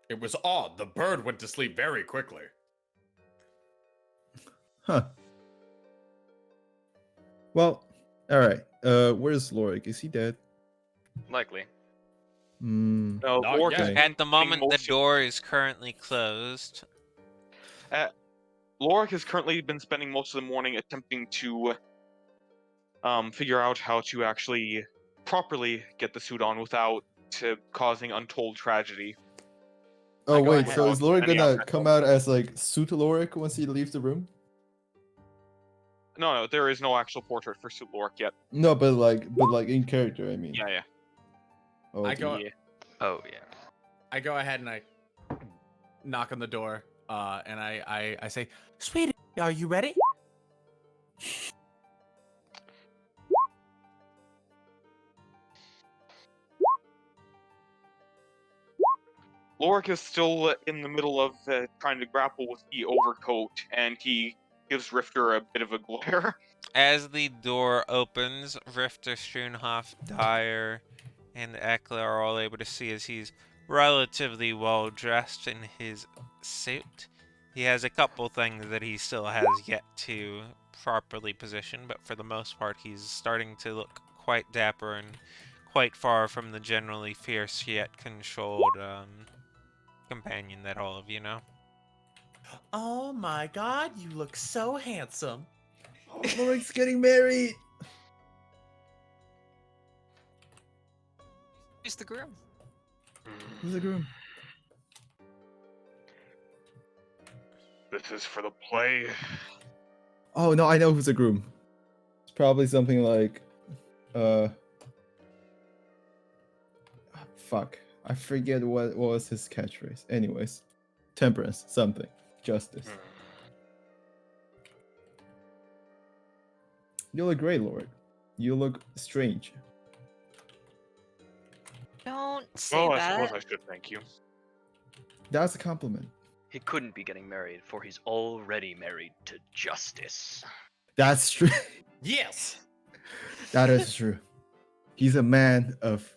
It was odd. The bird went to sleep very quickly. Huh. Well, alright. Where's Lorik? Is he dead? Likely. Hmm. No, Not Lorik yet. has Okay. been At the moment, the most- door is currently closed. Lorik has currently been spending most of the morning attempting to figure out how to actually properly get the suit on without causing untold tragedy. Oh go wait, ahead. so is Lorik Any gonna outside come help. out as like suit Lorik once he leaves the room? No, there is no actual portrait for Suit Lorik yet. No, but like in character, I mean. Yeah. Oh, I okay. go. Yeah. Oh yeah. I go ahead and I knock on the door. And I say, "Sweetie, are you ready?" Lorik is still in the middle of trying to grapple with the overcoat, and he gives Rifter a bit of a glare. As the door opens, Rifter, Struenhoff, Dyer, and Ekla are all able to see as he's relatively well dressed in his suit. He has a couple things that he still has yet to properly position, but for the most part, he's starting to look quite dapper and quite far from the generally fierce yet controlled companion that all of you know. Oh my God, you look so handsome. Lorik's getting married. Who's the groom? Who's the groom? This is for the play. Oh no, I know who's the groom. It's probably something like, fuck, I forget what was his catchphrase. Anyways, temperance, something, justice. You look great, Lorik. You look strange. Don't say Well, I that. suppose I should thank you. That's a compliment. He couldn't be getting married, for he's already married to justice. That's true. Yes. That is true. He's a man of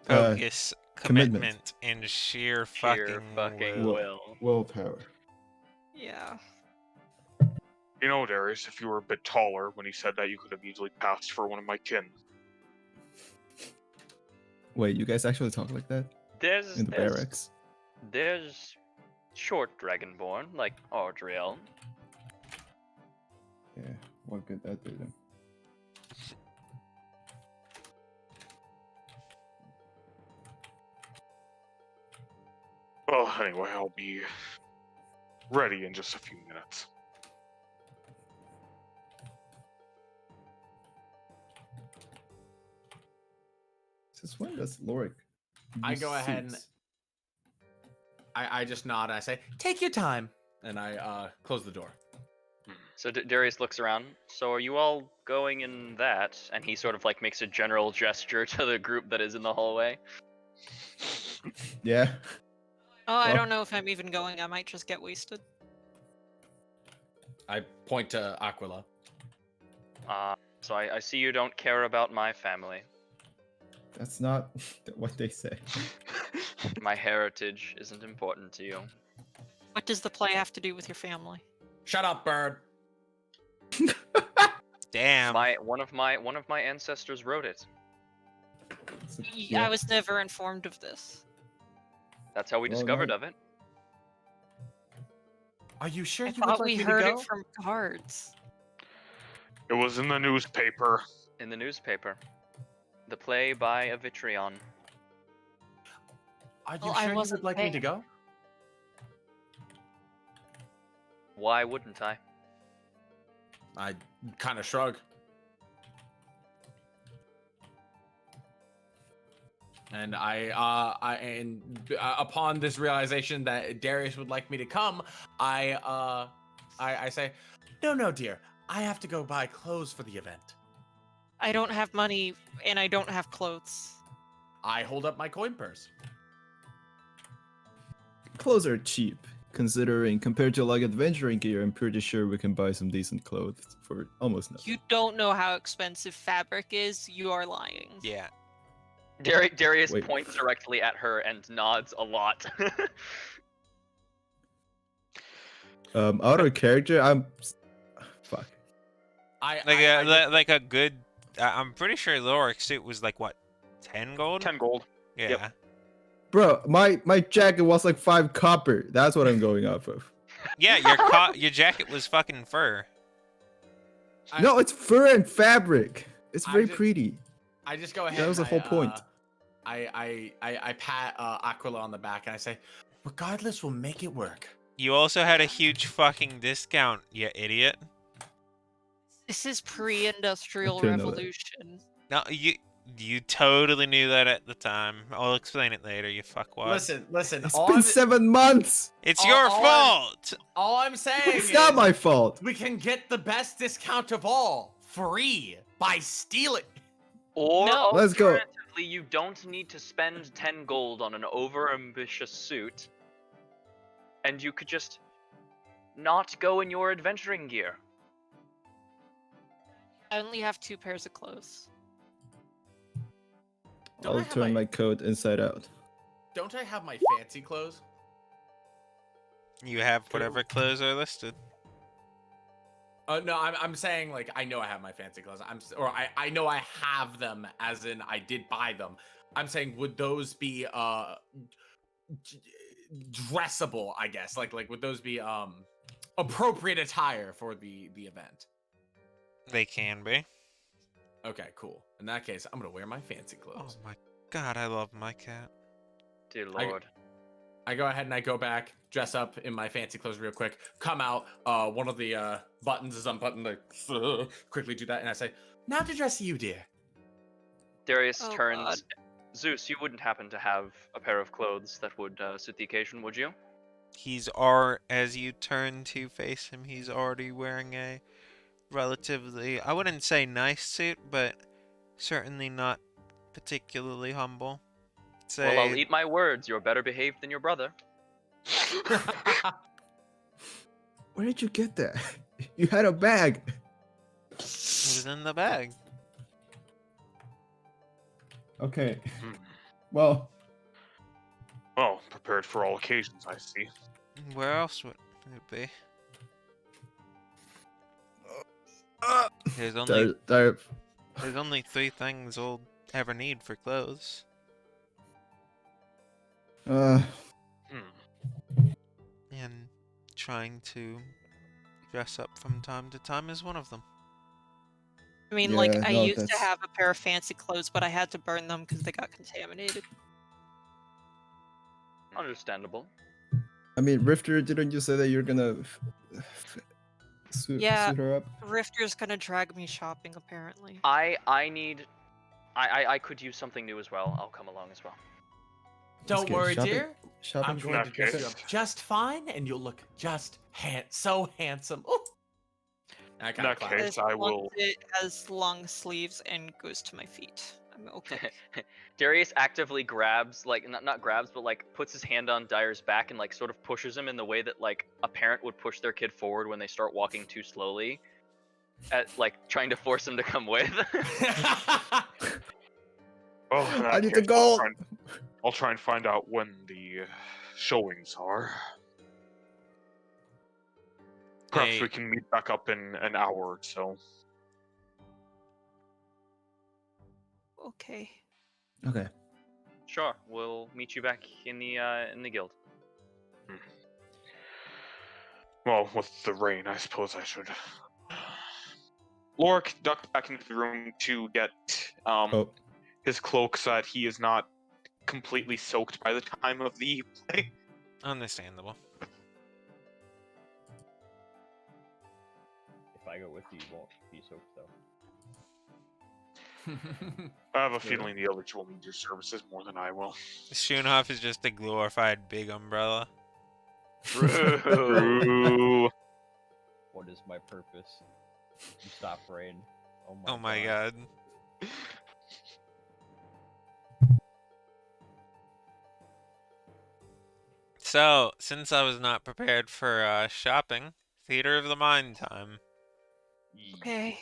Focus, commitment. commitment, and sheer Sheer fucking fucking will. will. willpower. Yeah. You know, Darius, if you were a bit taller when he said that, you could have easily passed for one of my kin. Wait, you guys actually talk like that There's in the barracks? there's short dragonborn like Audriel. Yeah, what could that do then? Well, anyway, I'll be ready in just a few minutes. Since when does Lorik? I use go ahead and- suits? I just nod. I say, "Take your time," and I close the door. So Darius looks around. So are you all going in that? And he sort of like makes a general gesture to the group that is in the hallway. Yeah. Oh, I Well- don't know if I'm even going. I might just get wasted. I point to Aquila. So I see you don't care about my family. That's not what they say. My heritage isn't important to you. What does the play have to do with your family? Shut up, bird. Damn. One of my ancestors wrote it. So, I yeah. was never informed of this. That's how we Well, discovered now- of it. Are you sure I you would thought like we me heard to it go? from cards. It was in the newspaper. In the newspaper. The play by a Vitrion. Are you Well, I sure you wasn't would like me to there. go? Why wouldn't I? I kind of shrug. And upon this realization that Darius would like me to come, I say, no, dear, I have to go buy clothes for the event. I don't have money and I don't have clothes. I hold up my coin purse. Clothes are cheap, considering compared to like adventuring gear. I'm pretty sure we can buy some decent clothes for almost nothing. You don't know how expensive fabric is. You are lying. Yeah. Darius Wait. points directly at her and nods a lot. Out of character, fuck. Like a good. I'm pretty sure Lorik's suit was like what, 10 gold? 10 gold. Yeah. Yep. Bro, my jacket was like 5 copper. That's what I'm going off of. Yeah, your jacket was fucking fur. No, it's fur and fabric. It's I very just- pretty. I just go ahead. That was the and whole point. I pat Aquila on the back and I say, regardless, we'll make it work. You also had a huge fucking discount, you idiot. This is pre-industrial couldn't know that. revolution. No, you totally knew that at the time. I'll explain it later, you fuckwad. Listen. It's been 7 months. It's all- your all fault. All I'm saying It's is not my fault. we can get the best discount of all, free, by stealing. Or No. Let's go. alternatively, you don't need to spend 10 gold on an over-ambitious suit, and you could just not go in your adventuring gear. I only have 2 pairs of clothes. Don't I I'll have turn my coat inside out. Don't I have my fancy clothes? You have whatever clothes are listed. No, I'm saying like I know I have my fancy clothes. I know I have them as in I did buy them. I'm saying would those be dressable, I guess. Like would those be appropriate attire for the event? They can be. Okay, cool. In that case, I'm going to wear my fancy Oh clothes. my god, I love my cat. Dear Lord. I go ahead and I go back, dress up in my fancy clothes real quick, come out, one of the buttons is unbuttoned, like quickly do that, and I say, now to dress you, dear. Darius Oh, turns. God. Zeus, you wouldn't happen to have a pair of clothes that would suit the occasion, would you? As you turn to face him, he's already wearing a relatively, I wouldn't say nice suit, but certainly not particularly humble. Well, I'll eat my words. You're better behaved than your brother. Where did you get that? You had a bag. It was in the bag. Okay. Hmm. Well, Well, prepared for all occasions, I see. Where else would it be? There's only 3 things we'll ever need for clothes. Hmm. And trying to dress up from time to time is one of them. I mean, Yeah, like, I no, used to that's- have a pair of fancy clothes, but I had to burn them because they got contaminated. Understandable. I mean, Rifter, didn't you say that you're gonna suit Yeah. her up? Rifter's gonna drag me shopping, apparently. I could use something new as well. I'll come along as well. Don't Okay, worry, shopping- dear. Shopping. I'm going to dress you case. up just fine, and you'll look just so handsome. Ooh. I In kinda that clap. case, As I long will. as it has long sleeves and goes to my feet. I'm okay. Darius actively grabs, like not grabs, but like puts his hand on Dyer's back and like sort of pushes him in the way that like a parent would push their kid forward when they start walking too slowly, at like trying to force him to come with. Oh, in I that need to case, go. I'll try and find out when the showings are. Perhaps Hey, we can meet back up in an hour or so. Okay. Okay. Sure, we'll meet you back in the guild. Well, with the rain, I suppose I should. Lorik ducked back into the room to get Oh, his cloak so that he is not completely soaked by the time of the play. understandable. If I go with you, you won't be soaked though. I have a Really? feeling the others will need your services more than I will. Schoonhoff is just a glorified big umbrella. True. True. What is my purpose? You stop rain. Oh my god. So, since I was not prepared for shopping, Theater of the Mind time. Okay.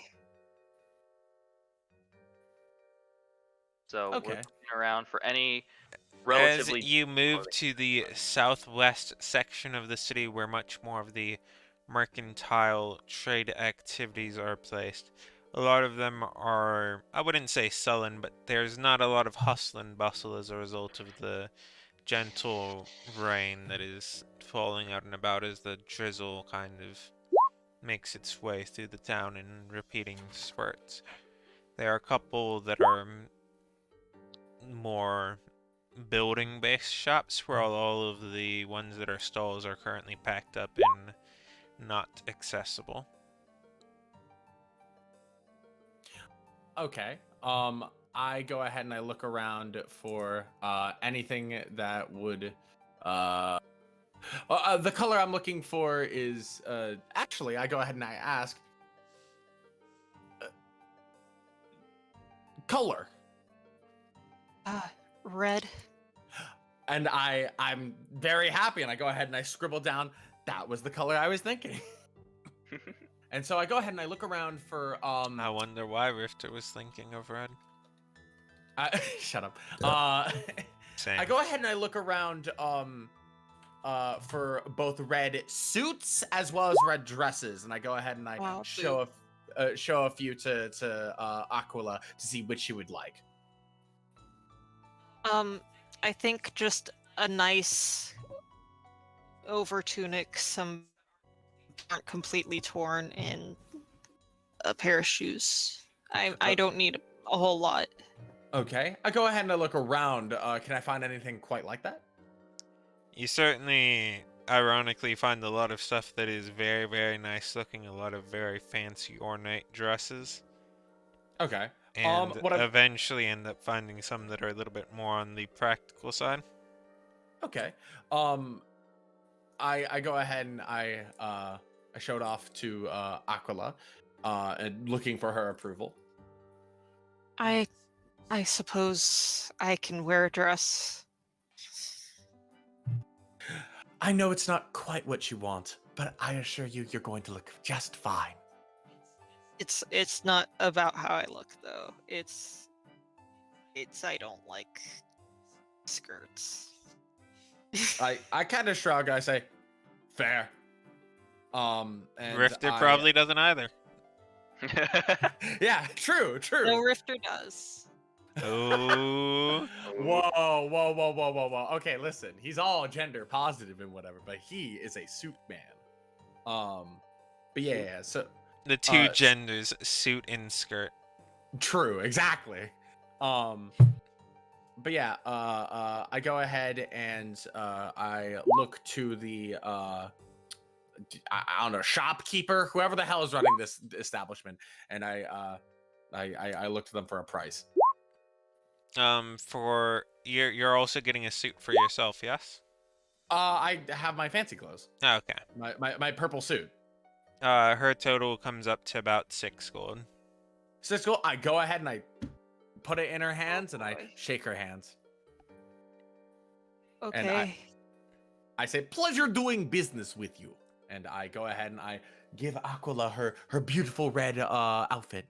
So we're Okay. looking around for any As relatively you move clothing. to the southwest section of the city where much more of the mercantile trade activities are placed, a lot of them are, I wouldn't say sullen, but there's not a lot of hustle and bustle as a result of the gentle rain that is falling out and about as the drizzle kind of makes its way through the town in repeating spurts. There are a couple that are more building based shops where all of the ones that are stalls are currently packed up and not accessible. Okay. I go ahead and I look around for anything that would the color I'm looking for is actually I go ahead and I ask color. Red. And I'm very happy and I go ahead and I scribble down that was the color I was thinking. And so I go ahead and I look around for I wonder why Rifter was thinking of red. shut up. Same. I go ahead and I look around for both red suits as well as red dresses, and I go ahead and I Wow, show a few to Aquila to see which she would like. I think just a nice over tunic, some aren't completely torn, and a pair of shoes. I don't need a whole lot. Okay, I go ahead and I look around. Can I find anything quite like that? You certainly, ironically, find a lot of stuff that is very, very nice looking, a lot of very fancy, ornate dresses, Okay. and What I'm eventually end up finding some that are a little bit more on the practical side. okay. I go ahead and I showed off to Aquila, and looking for her approval. I suppose I can wear a dress. I know it's not quite what you want, but I assure you, you're going to look just fine. It's not about how I look though. It's I don't like skirts. I kind of shrug. I say, fair. And Rifter I, probably doesn't either. yeah, true. No Rifter does. Oh. Whoa. Okay, listen. He's all gender positive and whatever, but he is a suit man. But yeah. So The two Uh, genders, suit and skirt. true, exactly. But yeah. I go ahead and I look to the I don't know, shopkeeper, whoever the hell is running this establishment, and I look to them for a price. For you're also getting a suit for yourself, yes? I have my fancy clothes, Okay. my purple suit. Her total comes up to about 6 gold. 6 gold. I go ahead and I put it in her hands, and I boy. shake her hands. Okay. I say, pleasure doing business with you. And I go ahead and I give Aquila her beautiful red outfit.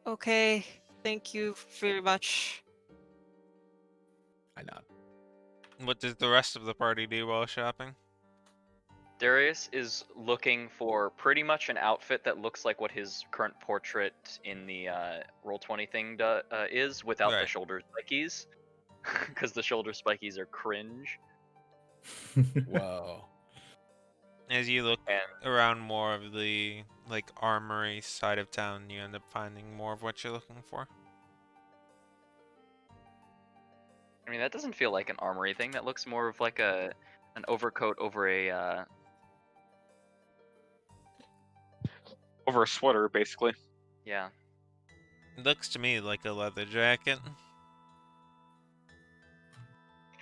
Okay. Thank you very much. I nod. What does the rest of the party do while shopping? Darius is looking for pretty much an outfit that looks like what his current portrait in the Roll20 thing is, without the Right. shoulder spikies, because the shoulder spikies are cringe. Whoa. As you look And around more of the like armory side of town, you end up finding more of what you're looking for. I mean, that doesn't feel like an armory thing. That looks more of like an overcoat over a Over a sweater, basically. yeah. It looks to me like a leather jacket.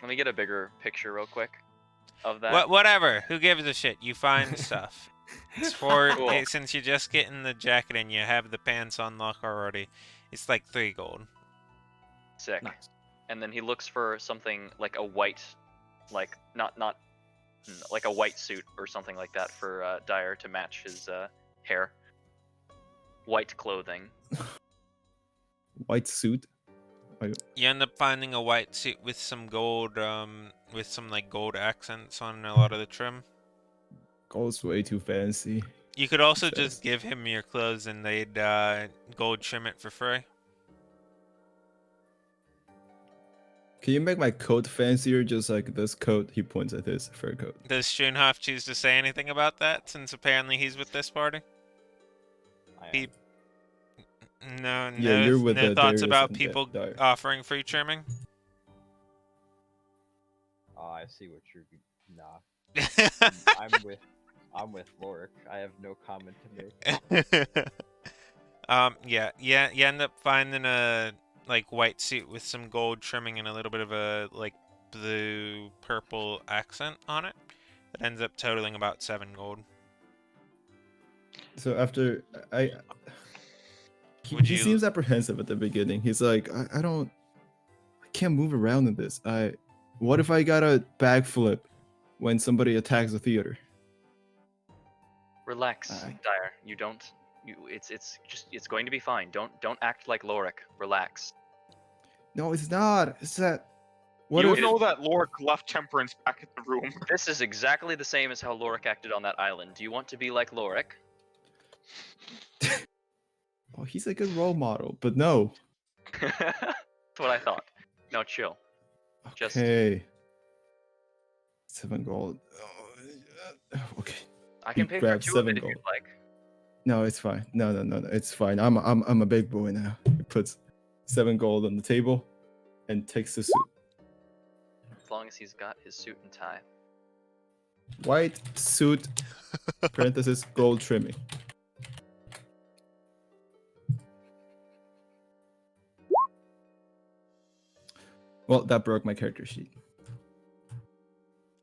Let me get a bigger picture real quick of that. Whatever. Who gives a shit? You find stuff. It's for Cool. since you're just getting the jacket and you have the pants on lock already. It's like 3 gold. Sick. Nice. And then he looks for something like a white, like not like a white suit or something like that for Dyer to match his hair. White clothing. White suit. You end up finding a white suit with some gold, with some like gold accents on a lot of the trim. Gold's way too fancy. You could also Says. just give him your clothes and they'd gold trim it for free. Can you make my coat fancier, just like this coat? He points at his fur coat. Does Schoenhoff choose to say anything about that, since apparently he's with this party? I am. Peep. No, Yeah, you're with no the thoughts Darius about and people Dyer. offering free trimming? I see what you're. Nah, I'm with Lorik. I have no comment to make. Yeah, you end up finding a like white suit with some gold trimming and a little bit of a like blue purple accent on it. It ends up totaling about 7 gold. So after Would he you- seems apprehensive at the beginning. He's like, I can't move around in this. What if I got a backflip when somebody attacks the theater? Relax, Aye. Dyer. You don't. It's going to be fine. Don't act like Lorik. Relax. No, it's not. It's that. What You if? know that Lorik left Temperance back in the room. This is exactly the same as how Lorik acted on that island. Do you want to be like Lorik? Oh, he's a good role model, but no. That's what I thought. No, chill. Just- Okay. 7 gold. Okay. I can He pay for grabs 2 of 7 it if gold. you'd like. No, it's fine. No, it's fine. I'm a big boy now. He puts 7 gold on the table and takes the suit. As long as he's got his suit and tie. White suit, parenthesis, gold trimming. Well, that broke my character sheet.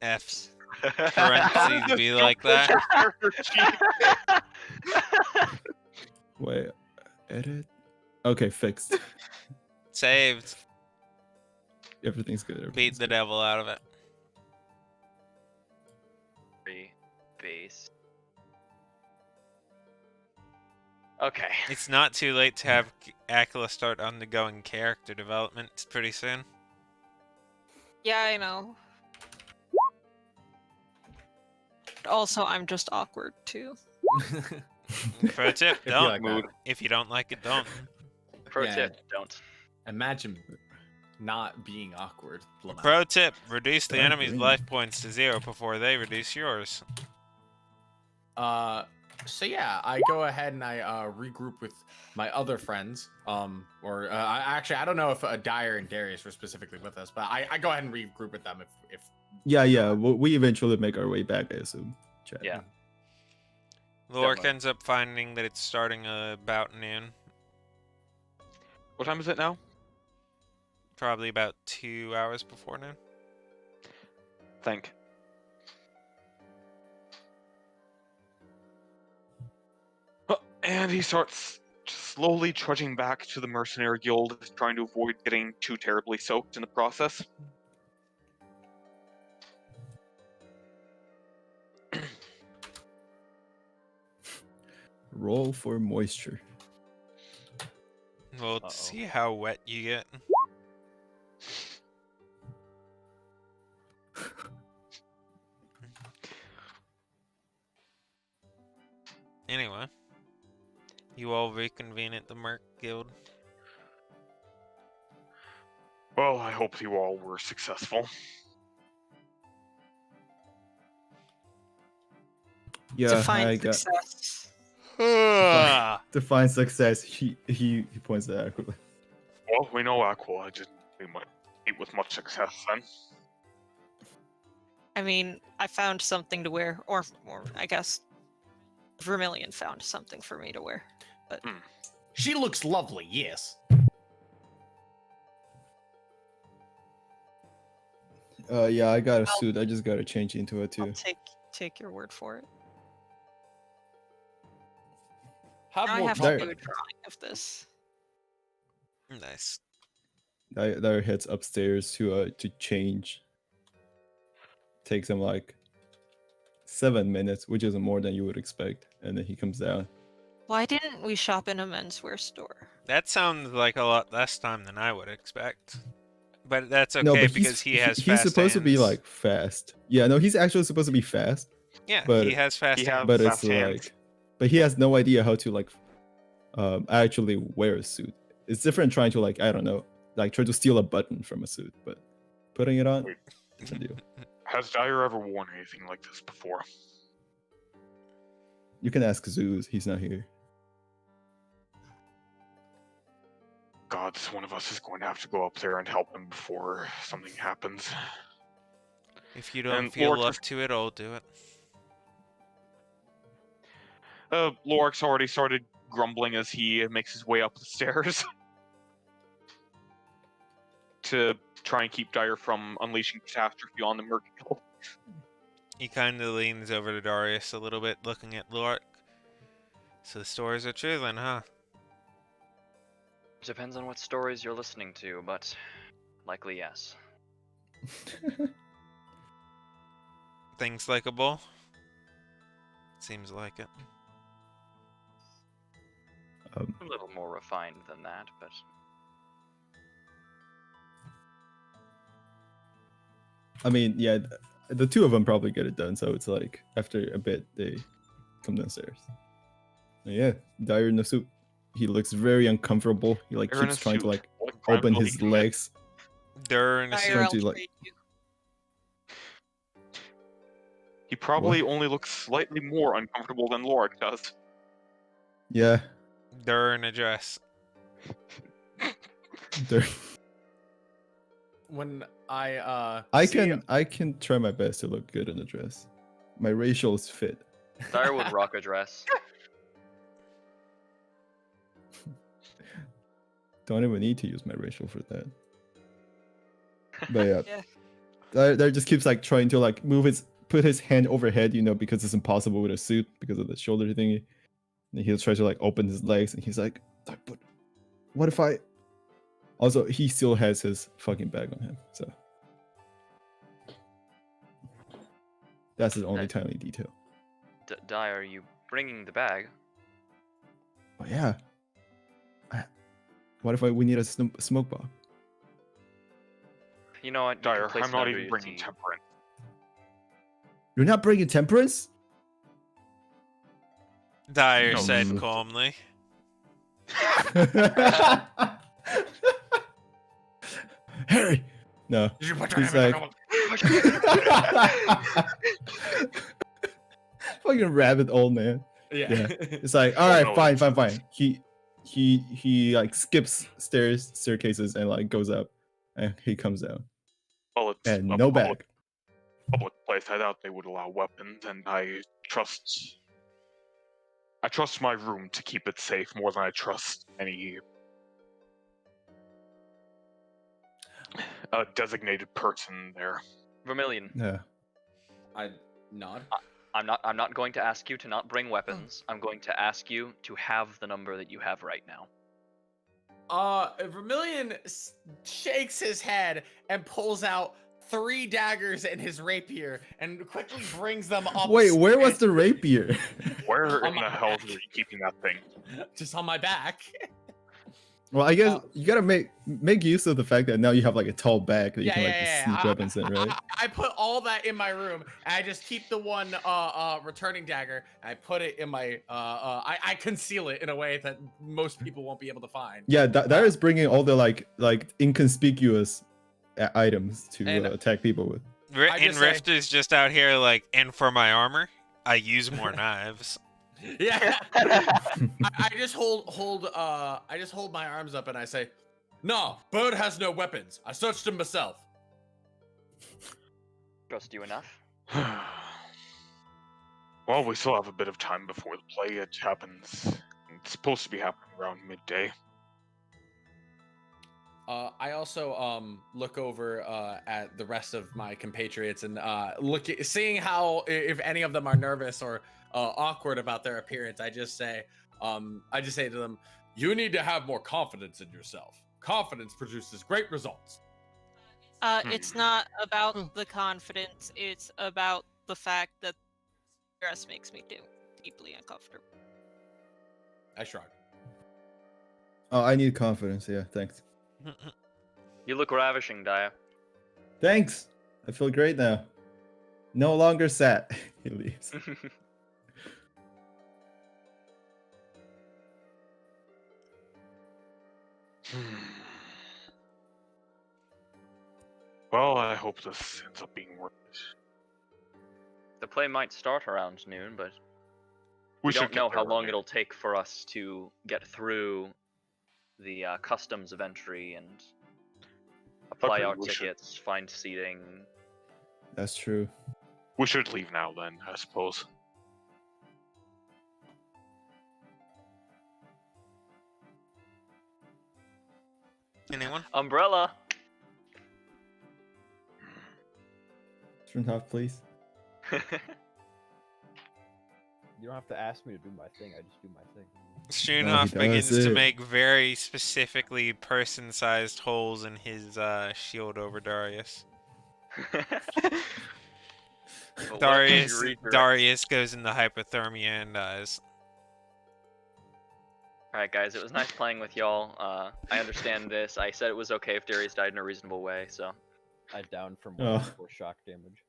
F's. Parentheses be like that. Wait, edit? Okay, fixed. Saved. Everything's good. Beat everything's the good. devil out of it. Very base. Okay. It's not too late to have Aquila start undergoing character development pretty soon. Yeah, I know. Also, I'm just awkward too. Pro tip, It'd be don't. like that. If you don't like it, don't. Pro Yeah. tip: don't. Imagine not being awkward. Lamau. Pro tip, reduce the Darn enemy's green. life points to 0 before they reduce yours. So yeah, I go ahead and I regroup with my other friends. Actually, I don't know if Dyer and Darius were specifically with us, but I go ahead and regroup with them if Yeah. We eventually make our way back, I assume. Chad. Yeah. Lorik Definitely. ends up finding that it's starting about noon. What time is it now? Probably about 2 hours before noon. Think. And he starts just slowly trudging back to the Mercenary Guild, trying to avoid getting too terribly soaked in the process. Roll for moisture. We'll Uh-oh. see how wet you get. Anyway, you all reconvene at the Merc Guild. Well, I hope you all were successful. Yeah, Define I got success. define success. He points at Aquila. Well, we know Aqua didn't meet with much success then. I mean, I found something to wear, or I guess Vermilion found something for me to wear. But She looks lovely, yes. Yeah, I got a suit. I just gotta change into it I'll too. take your word for it. Have Now I more have to There- do a confidence. drawing of this. Nice. Dyer heads upstairs to change. Takes him like 7 minutes, which is more than you would expect, and then he comes down. Why didn't we shop in a menswear store? That sounds like a lot less time than I would expect. But that's okay No, but because he has he's fast supposed to be hands. like fast. Yeah, no, he's actually supposed to be fast, Yeah, but he has fast he hands. has- but fast it's hands. like, but he has no idea how to like actually wear a suit. It's different trying to like, I don't know, like try to steal a button from a suit, but putting it on, Wait. it's a deal. Has Dyer ever worn anything like this before? You can ask Zeus. He's not here. God, one of us is going to have to go up there and help him before something happens. If you don't And feel Lorx up to it, I'll do it. Lorx already started grumbling as he makes his way up the stairs to try and keep Dyer from unleashing catastrophe on the Merc Guild. He kind of leans over to Darius a little bit, looking at Lork. So the stories are true then, huh? Depends on what stories you're listening to, but likely yes. Things like a bull? Seems like it. A little more refined than that, but I mean, yeah, the two of them probably get it done. So it's like after a bit, they come downstairs. And yeah, Dyer in the suit. He looks very uncomfortable. He like Dyer in keeps a trying to suit. like What crime open will he his commit? legs. During a Fire, trying I'll to, like- trade you. He probably only looks slightly more uncomfortable than Lorx does. Yeah, during a dress. Dur- When I I can try my best to look good in a dress. My racials fit. Dyer would rock a dress. Don't even need to use my racial for that. But yeah, Yeah. Dyer just keeps like trying to like put his hand overhead, you know, because it's impossible with a suit because of the shoulder thingy. And he'll try to like open his legs, and he's like, "But what if I?" Also, he still has his fucking bag on him, so that's his only tiny detail. Dyer, are you bringing the bag? Oh yeah. What if we need a smoke box? You know what? You Dyer, can place I'm it not under even your bringing tea. temperance. You're not bringing temperance? Dyer No, said Mm. calmly. Harry! No. Did you put your He's hand like- on- Fucking rabbit old man. Yeah. It's like, all Oh, right, no, fine, it's- fine. He like skips staircases and like goes up, and he comes down, Well, it's and a no public, bag. public place. I doubt they would allow weapons, and I trust my room to keep it safe more than I trust any designated person there. Vermilion, Yeah. I nod. I'm not going to ask you to not bring weapons. I'm going to ask you to have the number that you have right now. Vermilion shakes his head and pulls out 3 daggers and his rapier and quickly brings them up. Wait, where was the rapier? Where On in my the hell back. were you keeping that thing? Just on my back. Well, I guess you gotta make use of the fact that now you have like a tall bag that you can like just sneak weapons in, right? I put all that in my room. And I just keep the one returning dagger. I put it in my I conceal it in a way that most people won't be able to find. Yeah, that is bringing all the like inconspicuous items to And- attack people with. I And just say- Rift is just out here like, and for my armor, I use more knives. Yeah. I just hold my arms up and I say, "No, Bird has no weapons. I searched him myself." Trust you enough? Well, we still have a bit of time before the play. It happens. It's supposed to be happening around midday. I also look over at the rest of my compatriots and seeing how if any of them are nervous or awkward about their appearance. I just say to them, "You need to have more confidence in yourself. Confidence produces great results." It's not about the confidence. It's about the fact that dress makes me deeply uncomfortable. I shrug. Oh, I need confidence. Yeah, thanks. You look ravishing, Daya. Thanks. I feel great now. No longer sad. He leaves. Well, I hope this ends up being worth it. The play might start around noon, but We we should don't get know how there long early. it'll take for us to get through the customs of entry and apply Okay, our we should- tickets, find seating. That's true. We should leave now then, I suppose. Anyone? Umbrella! Turn off, please. You don't have to ask me to do my thing. I just do my thing. Strunhoff does begins to it. make very specifically person-sized holes in his shield over Darius. But what if Darius, you redirect- Darius goes into hypothermia and dies. Alright, guys, it was nice playing with y'all. I understand this. I said it was okay if Darius died in a reasonable way, so. I downed from Oh. 1 shock damage.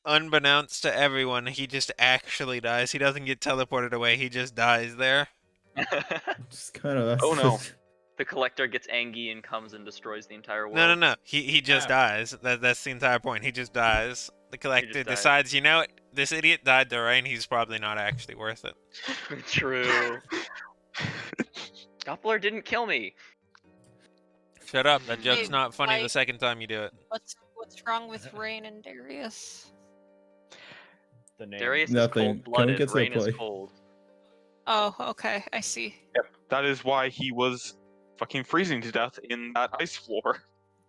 Unbeknownst to everyone, he just actually dies. He doesn't get teleported away, he just dies there. Just kind of. Oh, no. The collector gets angry and comes and destroys the entire world. No. He just dies. That's the entire point. He just dies. The collector dies. decides, you know what? This idiot died to Rain. He's probably not actually worth it. True. Doppler didn't kill me. Shut up. That joke's Hey, not funny why- the second time you do it. What's wrong with Rain and Darius? The name. Darius Nothing. is Can we cold-blooded. get to the Rain is play? cold. Oh, okay, I see. That is why he was fucking freezing to death in that ice floor.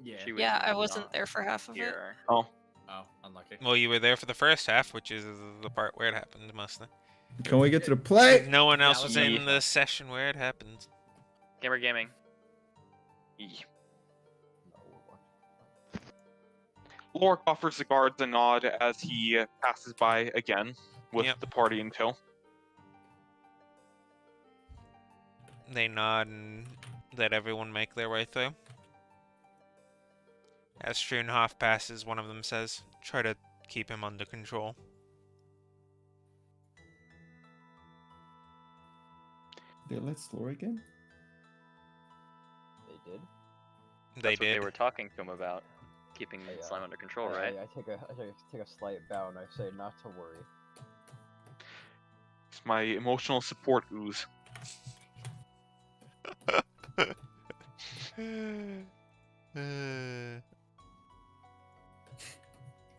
Yeah. She was Yeah, I wasn't not there for half of it. here. Oh, Oh, unlucky. Well, you were there for the first half, which is the part where it happened, mostly. Can we get to the play? No one Yeah, else let's was go. in the session where it happened. Gamer Gaming. No, Lork offers the guards a nod as he passes by again with Yep. the party in tow. They nod and let everyone make their way through. As Strunhoff passes, one of them says, "Try to keep him under control." They let Slore again? they did. They That's what did. they were talking to him about. Keeping I, slime under control, I- right? I take a slight bow and I say not to worry. It's my emotional support ooze.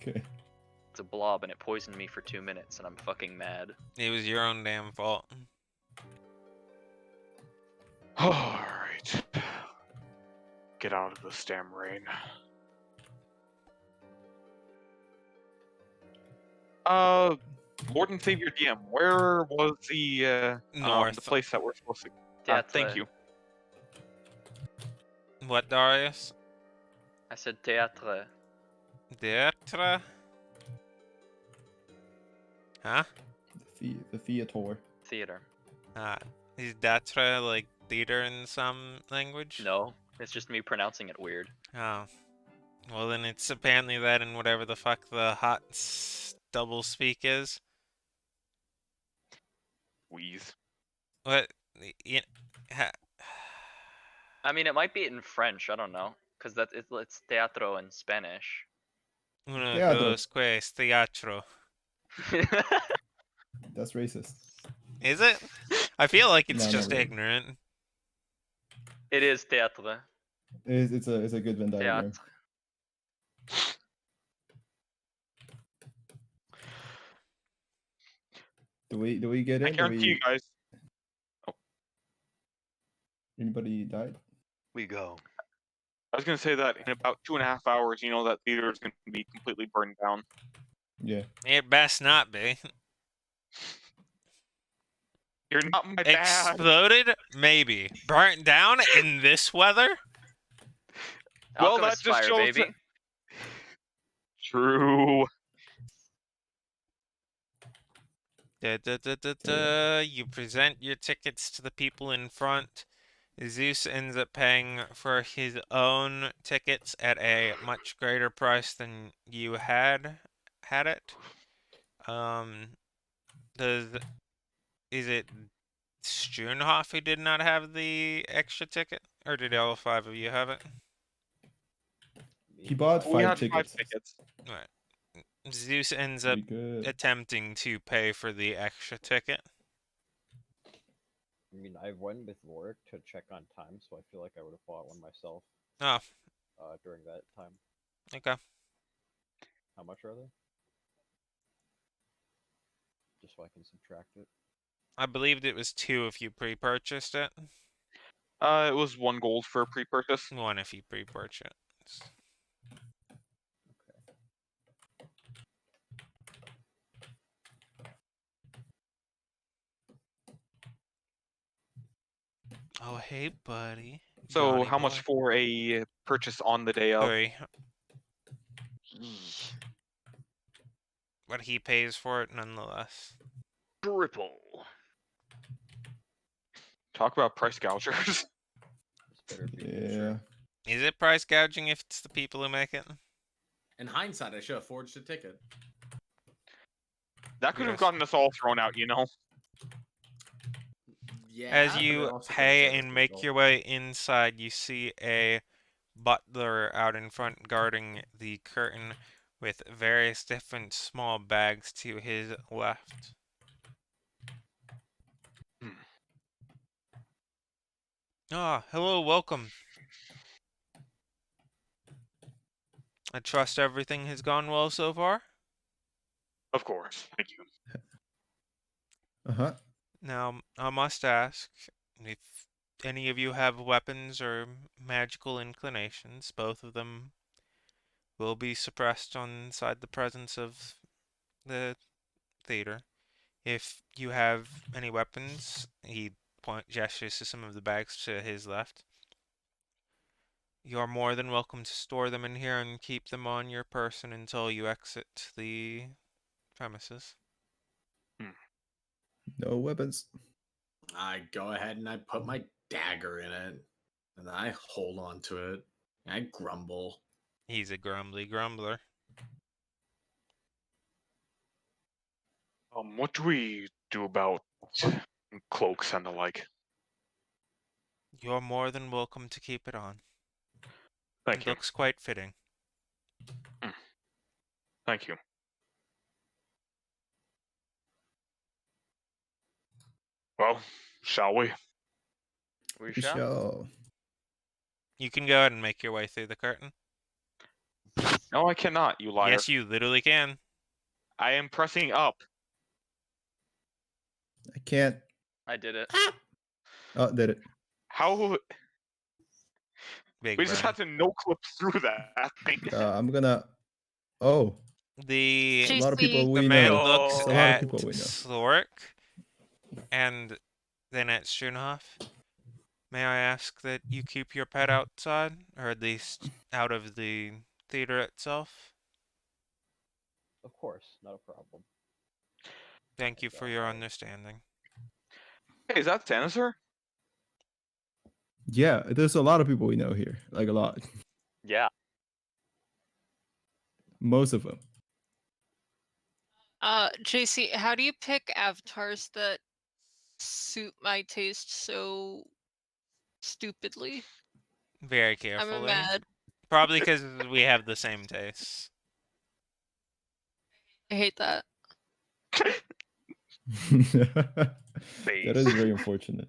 Okay. It's a blob and it poisoned me for 2 minutes and I'm fucking mad. It was your own damn fault. Alright. Get out of this damn rain. Lord and Savior DM, where was the North. place that we're supposed to? Thank Théâtre. you. What, Darius? I said théâtre. Theatre? Huh? The theater. Theater. Is d'être like theater in some language? No, it's just me pronouncing it weird. Oh. Well, then it's apparently that in whatever the fuck the hot double speak is. Wheeze. What? Y- ha- I mean, it might be in French. I don't know, because it's teatro in Spanish. Uno, Teatro. dos, tres, teatro. That's racist. Is it? I feel like it's No, not just really. ignorant. It is théâtre. It's a good Venn diagram. Théâtre. Do we get I in? guarantee you guys. Anybody died? We go. I was gonna say that in about 2.5 hours, you know that theater is gonna be completely burned down. Yeah. It best not be. You're not my dad. Exploded? Maybe. Burnt down in this weather? Well, Alchemist that just fire, shows baby. True. You present your tickets to the people in front. Zeus ends up paying for his own tickets at a much greater price than you had it. Is it Struenhoff who did not have the extra ticket, or did all 5 of you have it? He bought We 5 had tickets. 5 tickets. Right. Zeus ends up Pretty good. attempting to pay for the extra ticket. I mean, I went with work to check on time, so I feel like I would have bought one myself Oh, during that time. okay. How much are they? Just so I can subtract it. I believed it was 2 if you pre-purchased it. It was 1 gold for pre-purchase. 1 if you pre-purchased. Oh, hey, buddy. So, Johnny how much boy. for a purchase on the day of? 3. But he pays for it nonetheless. Triple. Talk about price gougers. This better be Yeah. bullshit. Is it price gouging if it's the people who make it? In hindsight, I should have forged a ticket. That could have Yes. gotten us all thrown out, you know. Yeah. As but it you also pay benefits and make people. your way inside, you see a butler out in front guarding the curtain with various different small bags to his left. Ah, hello, welcome. I trust everything has gone well so far. Of course. Thank you. Uh-huh. Now, I must ask, if any of you have weapons or magical inclinations, both of them will be suppressed inside the presence of the theater. If you have any weapons, he gestures to some of the bags to his left. You are more than welcome to store them in here and keep them on your person until you exit the premises. No weapons. I go ahead and I put my dagger in it, and I hold on to it. I grumble. He's a grumbly grumbler. What do we do about cloaks and the like? You're more than welcome to keep it on. Thank It you. looks quite fitting. Thank you. Well, shall we? We shall. Show. You can go ahead and make your way through the curtain. No, I cannot, you liar. Yes, you literally can. I am pressing up. I can't. I did it. Oh, did it. How? Big We just brain. had to no clip through that thing. I'm gonna. Oh. The A lot of people JC, the we man know. looks It's a lot of at people we know. Sloric and then at Schunhoff. May I ask that you keep your pet outside, or at least out of the theater itself? Of course, not a problem. Thank you And, for your I'll- understanding. Hey, is that Santa, sir? Yeah, there's a lot of people we know here. Like a lot. Yeah. Most of them. JC, how do you pick avatars that suit my taste so stupidly? Very I'm carefully. mad. Probably because we have the same tastes. I hate that. That Face. is very unfortunate.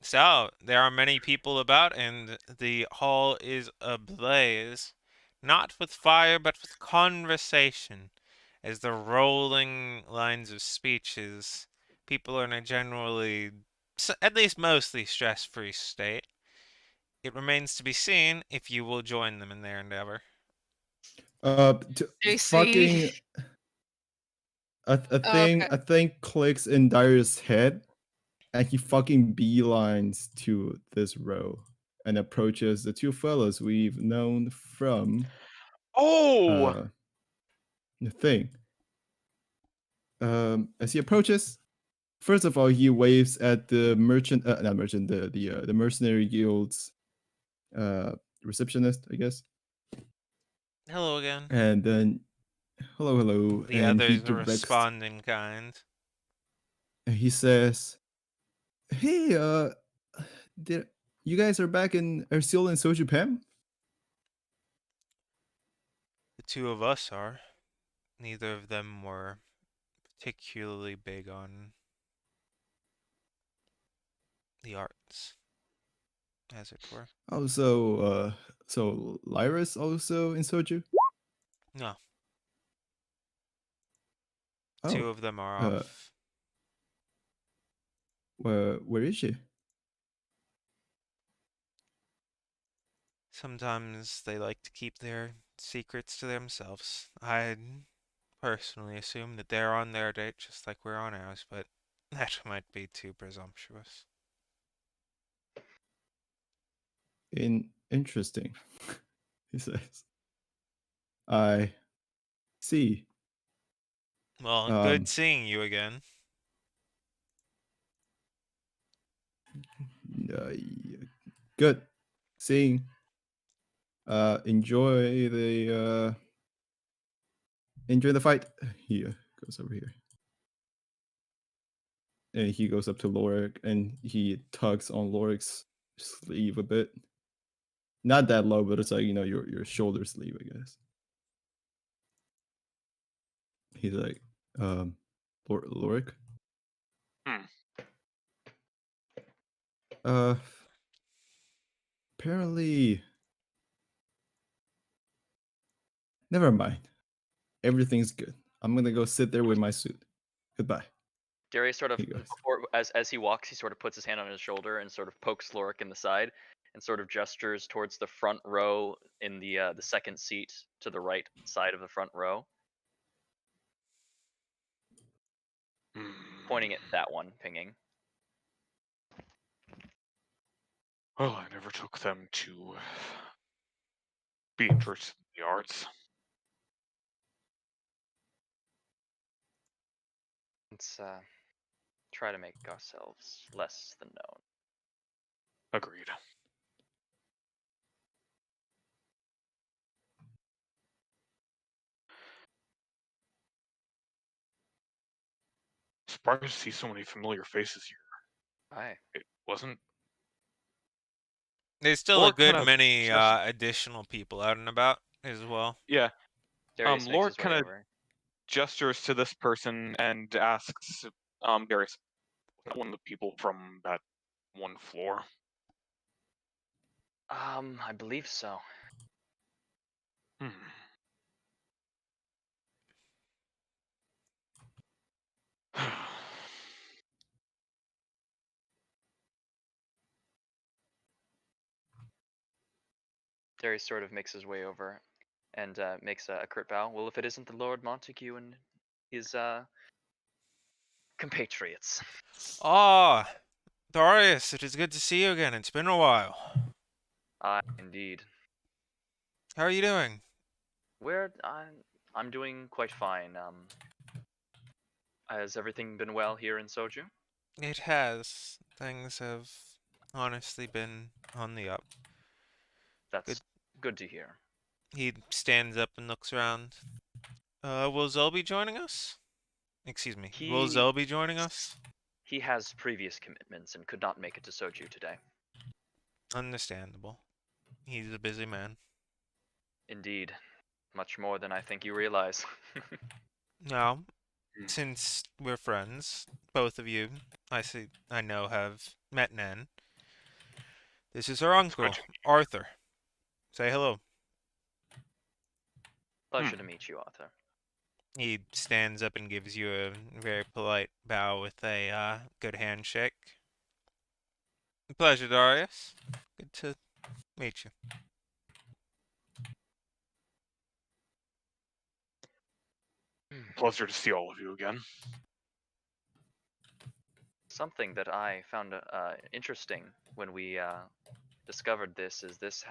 So, there are many people about, and the hall is ablaze. Not with fire, but with conversation. As the rolling lines of speeches, people are in a generally, at least mostly stress free state. It remains to be seen if you will join them in their endeavor. JC. Fucking a Oh, thing okay. a thing clicks in Dyer's head, and he fucking beelines to this row and approaches the two fellas we've known from Oh! the thing. As he approaches, first of all, he waves at the merchant, not merchant, the mercenary guild's receptionist, I guess, Hello again. and then hello, hello, The and he others are directs, responding kind. and he says, "Hey, did you guys are back in Ersil and Soju Pam?" The two of us are. Neither of them were particularly big on the arts, as it were. Also, so Lyra's also in Soju. No, two Oh, of them are uh, off. where is she? Sometimes they like to keep their secrets to themselves. I personally assume that they're on their date just like we're on ours, but that might be too presumptuous. Interesting, he says. I see. Well, good Um, seeing you again. good seeing. Enjoy the fight. He goes over here, and he goes up to Lorik, and he tugs on Lorik's sleeve a bit. Not that low, but it's like your shoulder sleeve, I guess. He's like, Lorik. Hmm. Uh, apparently, never mind. Everything's good. I'm gonna go sit there with my suit. Goodbye. Darius sort of He goes. before as he walks, he sort of puts his hand on his shoulder and sort of pokes Lorik in the side and sort of gestures towards the front row in the second seat to the right side of the front row, pointing at that one, pinging. Well, I never took them to be interested in the arts. Let's try to make ourselves less than known. Agreed. Surprised to see so many familiar faces here. Aye. It wasn't. There's still a Lord kind good of many just additional people out and about as well. yeah. Darius makes Lord his way kind of over. gestures to this person and asks, Darius, was that one of the people from that one floor? I believe so. Hmm. Darius sort of makes his way over. and makes a curt bow. Well, if it isn't the Lord Montague and his compatriots. Ah, Darius, it is good to see you again. It's been a while. Indeed. How are you doing? I'm doing quite fine. Has everything been well here in Soju? It has. Things have honestly been on the up. That's good to hear. He stands up and looks around. Will Zell be joining us? Excuse me. Will He Zell be joining us? he has previous commitments and could not make it to Soju today. Understandable. He's a busy man. Indeed, much more than I think you realize. Now, since we're friends, both of you, I know, have met Nan. This is her It's good uncle, to Arthur. Say hello. Pleasure to meet you, Arthur. He stands up and gives you a very polite bow with a good handshake. Pleasure, Darius. Good to meet you. Pleasure to see all of you again. Something that I found interesting when we discovered this is this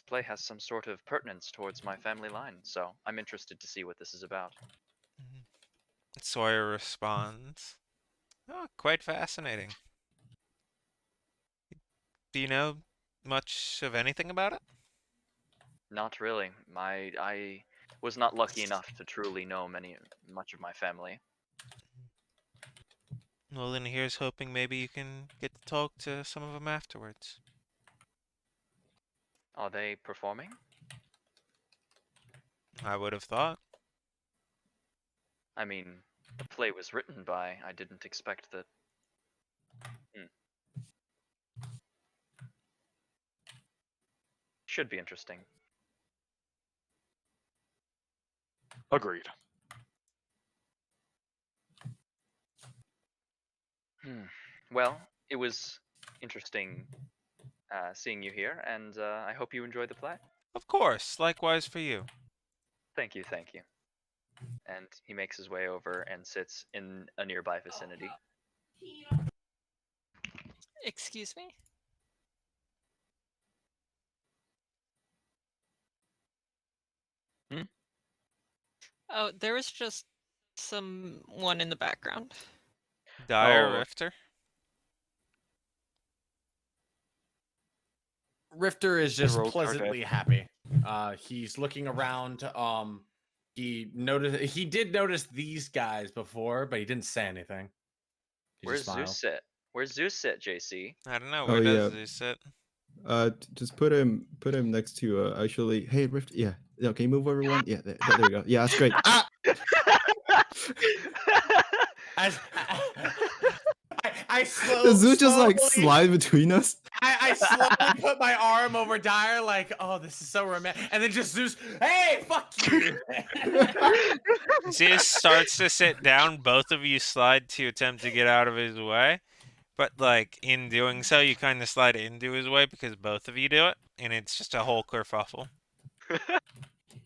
play has some sort of pertinence towards my family line. So I'm interested to see what this is about. Sawyer responds, "Oh, quite fascinating. Do you know much of anything about it?" Not really. I was not lucky enough to truly know much of my family. Well, then here's hoping maybe you can get to talk to some of them afterwards. Are they performing? I would have thought. I mean, the play was written by. I didn't expect that. Should be interesting. Agreed. Well, it was interesting seeing you here, and I hope you enjoy the play. Of course, likewise for you. Thank you, thank you. And he makes his way over and sits in a nearby vicinity. Excuse me? Oh, there was just someone in the background. Dire Oh. Rifter? Rifter is just rogues are dead. pleasantly happy. He's looking around. He did notice these guys before, but he didn't say anything. He Where's just Zeus smiled. sit? Where's Zeus sit, JC? I don't know. Oh, Where does yeah. he sit? Just put him next to actually. Hey, Rift. Yeah. Yeah. Can you move over one? Yeah. There we go. Yeah, that's great. Ah! I Does Zeus just like slowly- slide between us? I slowly put my arm over Dyer, like, oh, this is so romantic. And then just Zeus, hey, fuck you. Zeus starts to sit down. Both of you slide to attempt to get out of his way. But, like, in doing so, you kind of slide into his way because both of you do it. And it's just a whole kerfuffle.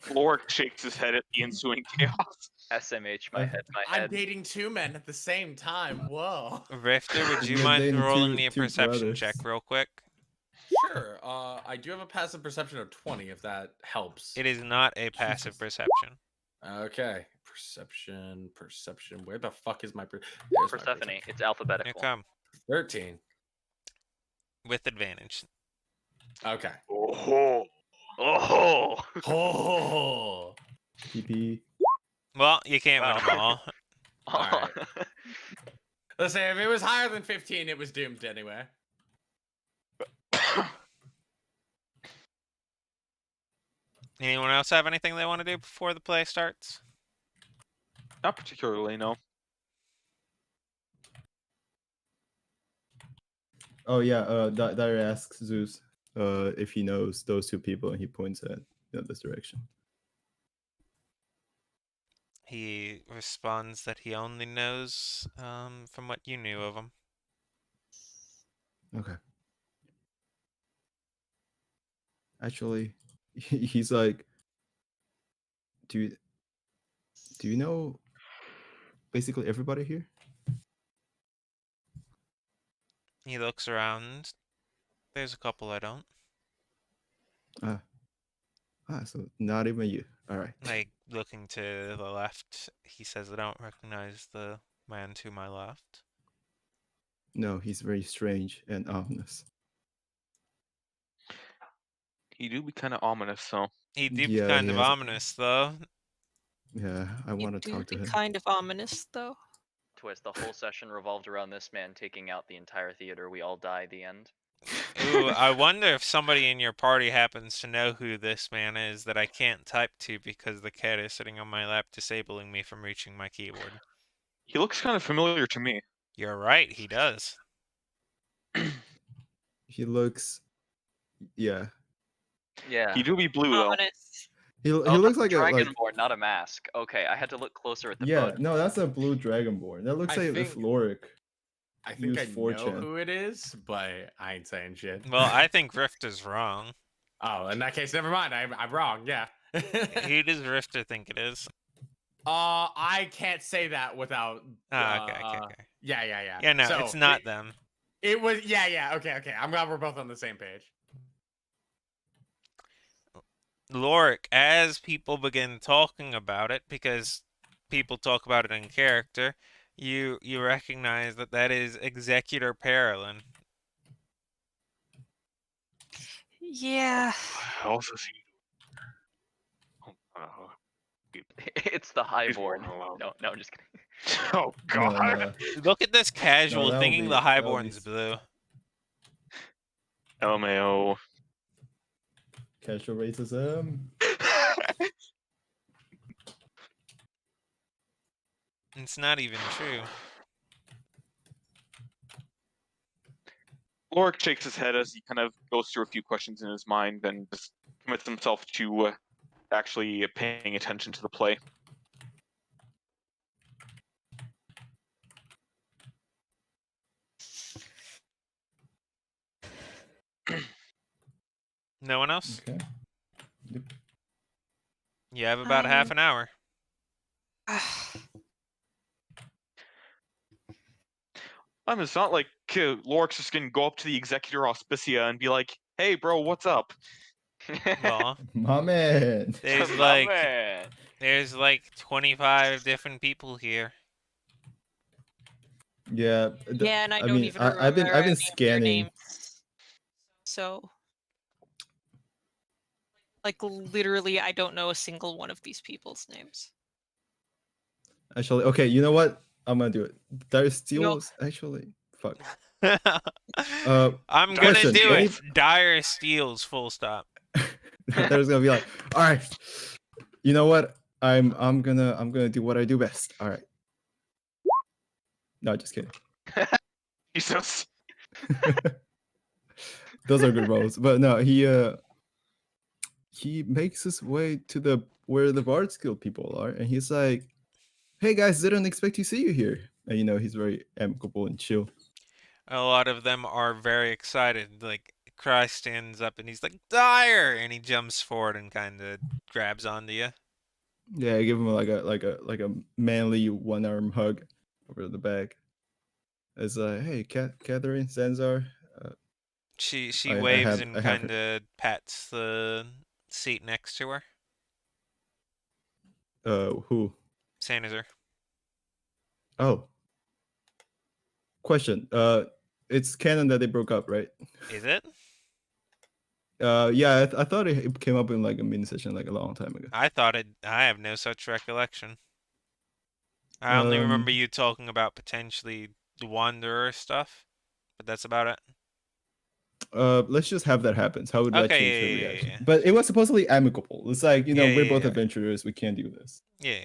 Lorik shakes his head at the ensuing chaos. SMH, my head. I'm dating two men at the same time. Whoa. Rifter, would you You're mind dating rolling me a two perception brothers. check real quick? Sure. I do have a passive perception of 20, if that helps. It is not a passive perception. Okay. Perception. Where the fuck is my Persephone. It's Here alphabetical. come. 13. With advantage. Okay. Oh, Oh! Oh. PP. Well, you can't win Wow. them all. Alright. Let's say if it was higher than 15, it was doomed anyway. Anyone else have anything they want to do before the play starts? not particularly, no. Oh yeah. Dyer asks Zeus if he knows those two people, and he points at this direction. He responds that he only knows from what you knew of him. Okay. Actually, he's like, do you know basically everybody here? He looks around. There's a couple I don't. So not even you. All right. Like, looking to the left, he says, I don't recognize the man to my left. No, he's very strange and ominous. He do be kind of ominous, though. He do be Yeah, kind he of has ominous, though. Yeah, I You want to do talk to be him. kind of ominous, though. Twist. The whole session revolved around this man taking out the entire theater. We all die. The end. Ooh, I wonder if somebody in your party happens to know who this man is that I can't type to because the cat is sitting on my lap, disabling me from reaching my keyboard. He looks kind of familiar to me. You're right, he does. He looks, yeah. Yeah. He do be blue, though. Ominous. He Oh, looks that's like a Dragonborn, not a mask. Okay, I had to look closer at the yeah. photo. No, that's a blue dragonborn. That looks I like if think- Lorik. I think Use I know 4chan. who it is, but I ain't saying shit. Well, I think Rift is wrong. Oh, in that case, never mind. I'm wrong. Yeah. Who does Rifter think it is? I can't say that without. Okay. Yeah. Yeah, no, So, it's not them. It was. Yeah. Okay. I'm glad we're both on the same page. Lorik, as people begin talking about it, because people talk about it in character, you recognize that is Executor Perilyn. Yeah. What else is he? It's the Highborn. more allowed. No, I'm just kidding. Oh No, God! no. Look at this casual that'll thinking be- the that'll be Highborn's s- blue. LMAO. Casual racism. It's not even true. Lorik shakes his head as he kind of goes through a few questions in his mind, then just commits himself to actually paying attention to the play. No one else? Okay. You have about half an hour. It's not like Lorik's just gonna go up to the Executor Auspicia and be like, "Hey, bro, what's up?" Well, My man. there's My like man. there's like 25 different people here. Yeah. Yeah, and I I don't mean, even I've remember been any of their scanning. names. So, like, literally, I don't know a single one of these people's names. Actually, okay. You know what? I'm gonna do it. There's still No. actually. Fuck. I'm gonna question, do any- it. Dire Steels, full stop. There's gonna be like, all right. You know what? I'm gonna do what I do best. All right. No, just kidding. Jesus. Those are good roles, but no, he makes his way to where the Bard's Guild people are, and he's like, "Hey guys, didn't expect to see you here." And he's very amicable and chill. A lot of them are very excited. Like, Cry stands up and he's like, Dire! And he jumps forward and kind of grabs onto you. Yeah, I give him like a manly one arm hug over the back. It's like, hey, Catherine, Zanzar. She I waves have- and I have kind of pats the seat next to her. Who? Sanizer. Oh. Question. It's canon that they broke up, right? Is it? Yeah, I thought it came up in like a mini session like a long time ago. I thought it. I have no such recollection. I only remember Um, you talking about potentially the Wanderer stuff, but that's about it. Let's just have that happen. How would that Okay, change her yeah, reaction? yeah. But it was supposedly amicable. It's like, Yeah, we're yeah, both yeah. adventurers. We can't do this. Yeah.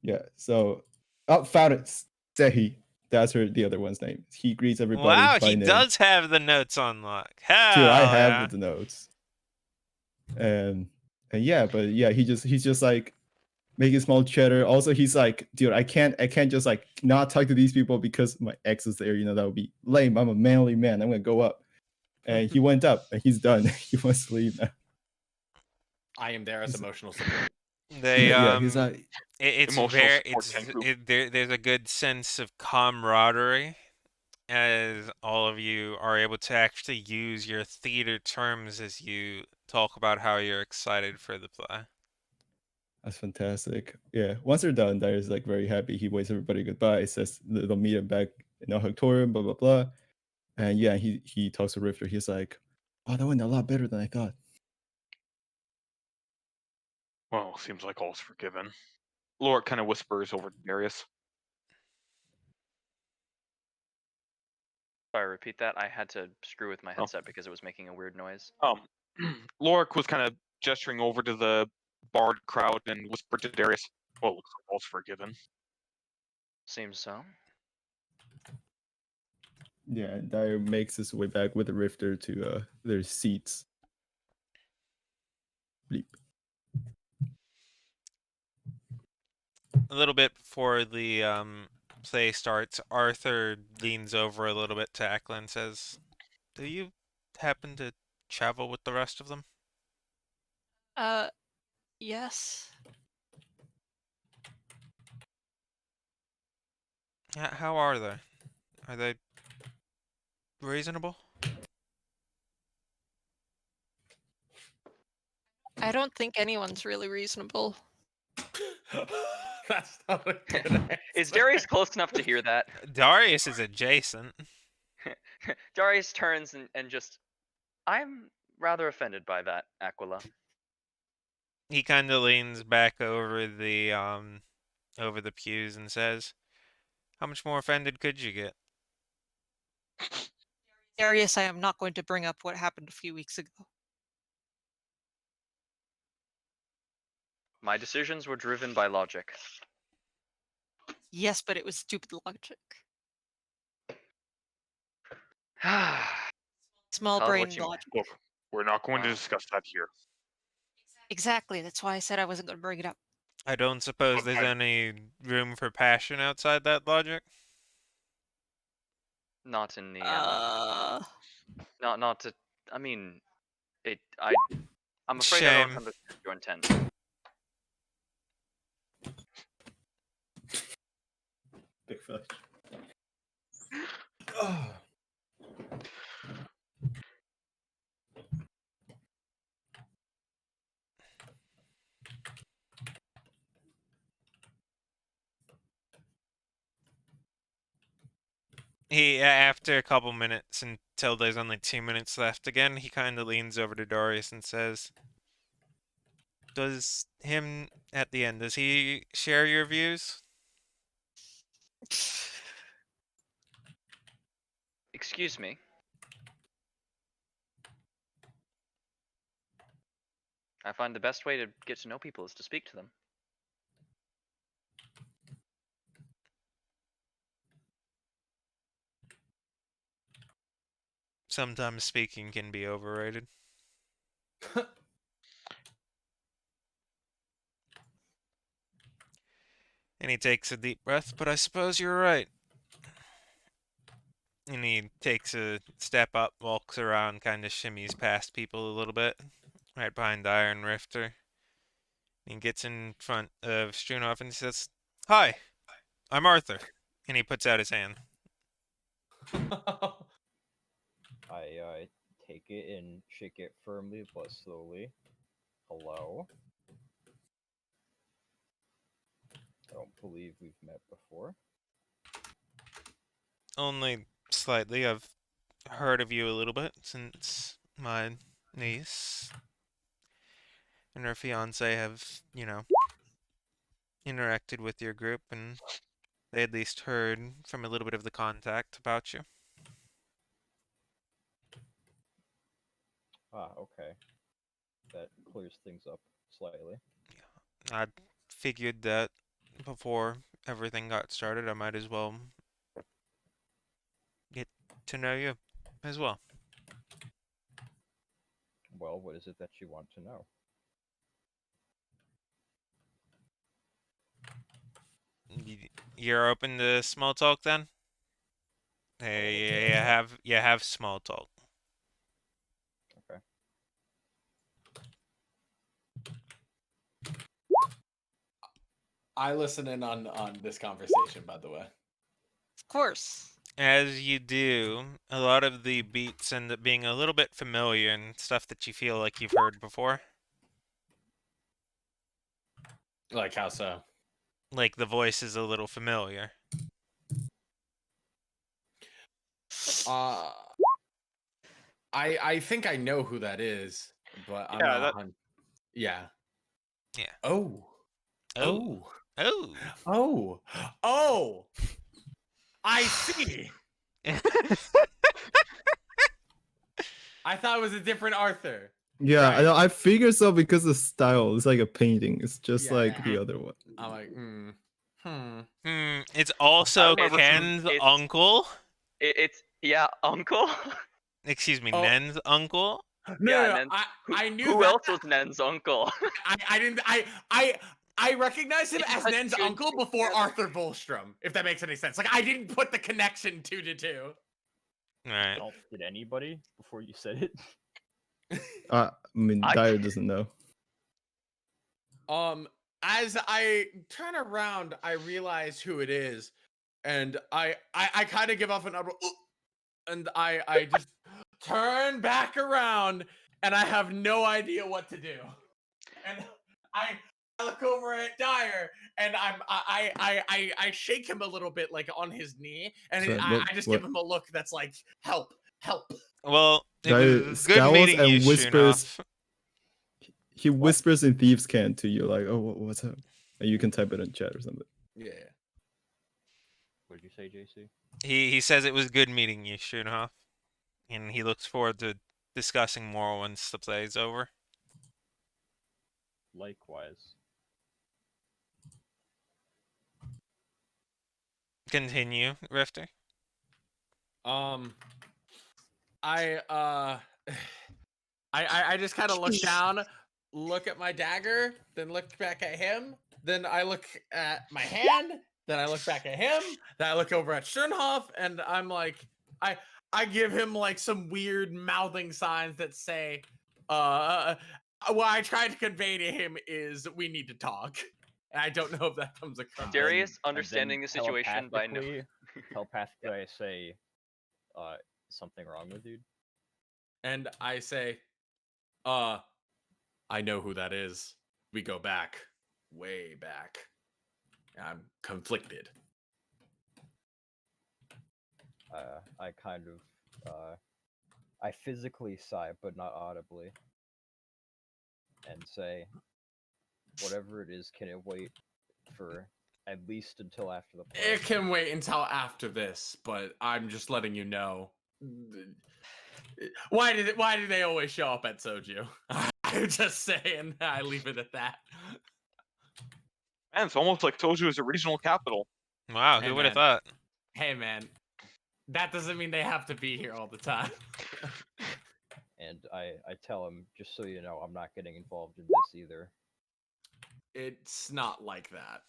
Yeah. So, found it. Sehi. That's the other one's name. He greets everybody Wow, by he name. does have the notes on lock. Hell Dude, I yeah. have the notes. And yeah, but yeah, he's just like making small chatter. Also, he's like, dude, I can't just like not talk to these people because my ex is there. That would be lame. I'm a manly man. I'm gonna go up. And he went up and he's done. He wants to leave now. I am there as emotional support. They Yeah, he's like, it's Emotional very support tank group. there's a good sense of camaraderie as all of you are able to actually use your theater terms as you talk about how you're excited for the play. that's fantastic. Yeah, once they're done, Dyer's like very happy. He waves everybody goodbye, says they'll meet him back in Hectorum, blah blah blah. And yeah, he talks to Rifter. He's like, "Oh, that went a lot better than I thought." Well, seems like all's forgiven. Lord kind of whispers over to Darius. Sorry, repeat that. I had to screw with my Oh. headset because it was making a weird noise. Lorik was kind of gesturing over to the barred crowd and whispered to Darius, "Well, looks like all's forgiven." Seems so. Yeah, Dyer makes his way back with the Rifter to their seats. Bleep. A little bit before the play starts, Arthur leans over a little bit to Ekla and says, "Do you happen to travel with the rest of them? Yes. How are they? Are they reasonable?" I don't think anyone's really reasonable. That's not a good Is answer. Darius close enough to hear that? Darius is adjacent. Darius turns and just, I'm rather offended by that, Aquila. He kind of leans back over the pews and says, "How much more offended could you get?" Darius, I am not going to bring up what happened a few weeks ago. My decisions were driven by logic. Yes, but it was stupid logic. Small Call it brain what you logic. Look, we're not going to Wow. discuss that here. Exactly. That's why I said I wasn't going to bring it up. I don't suppose there's any room for passion outside that logic. Not in the not to. I mean, it. I'm afraid I don't Shame. understand your intent. Big fudge. Oh. After a couple minutes until there's only 2 minutes left again, he kind of leans over to Darius and says, "Does him at the end, does he share your views?" Excuse me. I find the best way to get to know people is to speak to them. Sometimes speaking can be overrated. And he takes a deep breath, "But I suppose you're right." And he takes a step up, walks around, kind of shimmies past people a little bit, right behind Iron Rifter. And gets in front of Strunov and he says, "Hi, I'm Arthur." And he puts out his hand. I take it and shake it firmly but slowly. Hello. I don't believe we've met before. Only slightly. I've heard of you a little bit since my niece and her fiance have, interacted with your group, and they at least heard from a little bit of the contact about you. Ah, okay. That clears things up slightly. I figured that before everything got started, I might as well get to know you as well. Well, what is it that you want to know? You're open to small talk then? Hey, you have small talk. Okay. I listen in on this conversation, by the way. Of course. As you do, a lot of the beats end up being a little bit familiar and stuff that you feel like you've heard before. Like how so? Like the voice is a little familiar. Uh, I think I know who that is, but I'm Yeah, not. that- Yeah. Yeah. Oh. Oh. Oh. Oh. Oh. Oh. I see. I thought it was a different Arthur. Yeah, Right. I figured so because the style is like a painting. It's just Yeah, like yeah. the other one. I'm like, It's also remember Ken's it's- uncle. It's yeah, uncle. Excuse me, Oh. Nen's uncle. No, Yeah, no, no, Nen- I knew Who that. else was Nen's uncle? I didn't. I recognized him It's as a Nen's good uncle before together. Arthur Volstrom, if that makes any sense. Like I didn't put the connection 2 to 2. Right. Well, did anybody before you said it? I mean, I- Dyer doesn't know. As I turn around, I realize who it is, and I kind of give off an upper, and I just turn back around, and I have no idea what to do, and I look over at Dyer, and I shake him a little bit, like on his knee, and Sorry, I just give him a look that's like, help, help. Well, it Dyer was good scowls meeting you, and whispers. Shunoff. He whispers in thieves' cant to you, like, "Oh, what's up?" And you can type it in chat or something. Yeah. What did you say, JC? He says it was good meeting you, Shunoff, and he looks forward to discussing more once the play's over. Likewise. Continue, Rifter. I I just kind of look down, look at my dagger, then look back at him, then I look at my hand, then I look back at him, then I look over at Schönhoff, and I'm like, I give him like some weird mouthing signs that say, what I tried to convey to him is we need to talk. And I don't know if that comes across. Darius, And then understanding the situation by no. telepathically I say, something wrong with you? And I say, I know who that is. We go back, way back. I'm conflicted. I kind of, I physically sigh, but not audibly, and say, whatever it is, can it wait for at least until after the play? It can wait until after this, but I'm just letting you know. Why did they always show up at Soju? I'm just saying. I leave it at that. Man, it's almost like Toju is a regional capital. Wow, Hey, who would have man. thought? Hey man, that doesn't mean they have to be here all the time. And I tell him, just so you know, I'm not getting involved in this either. It's not like that.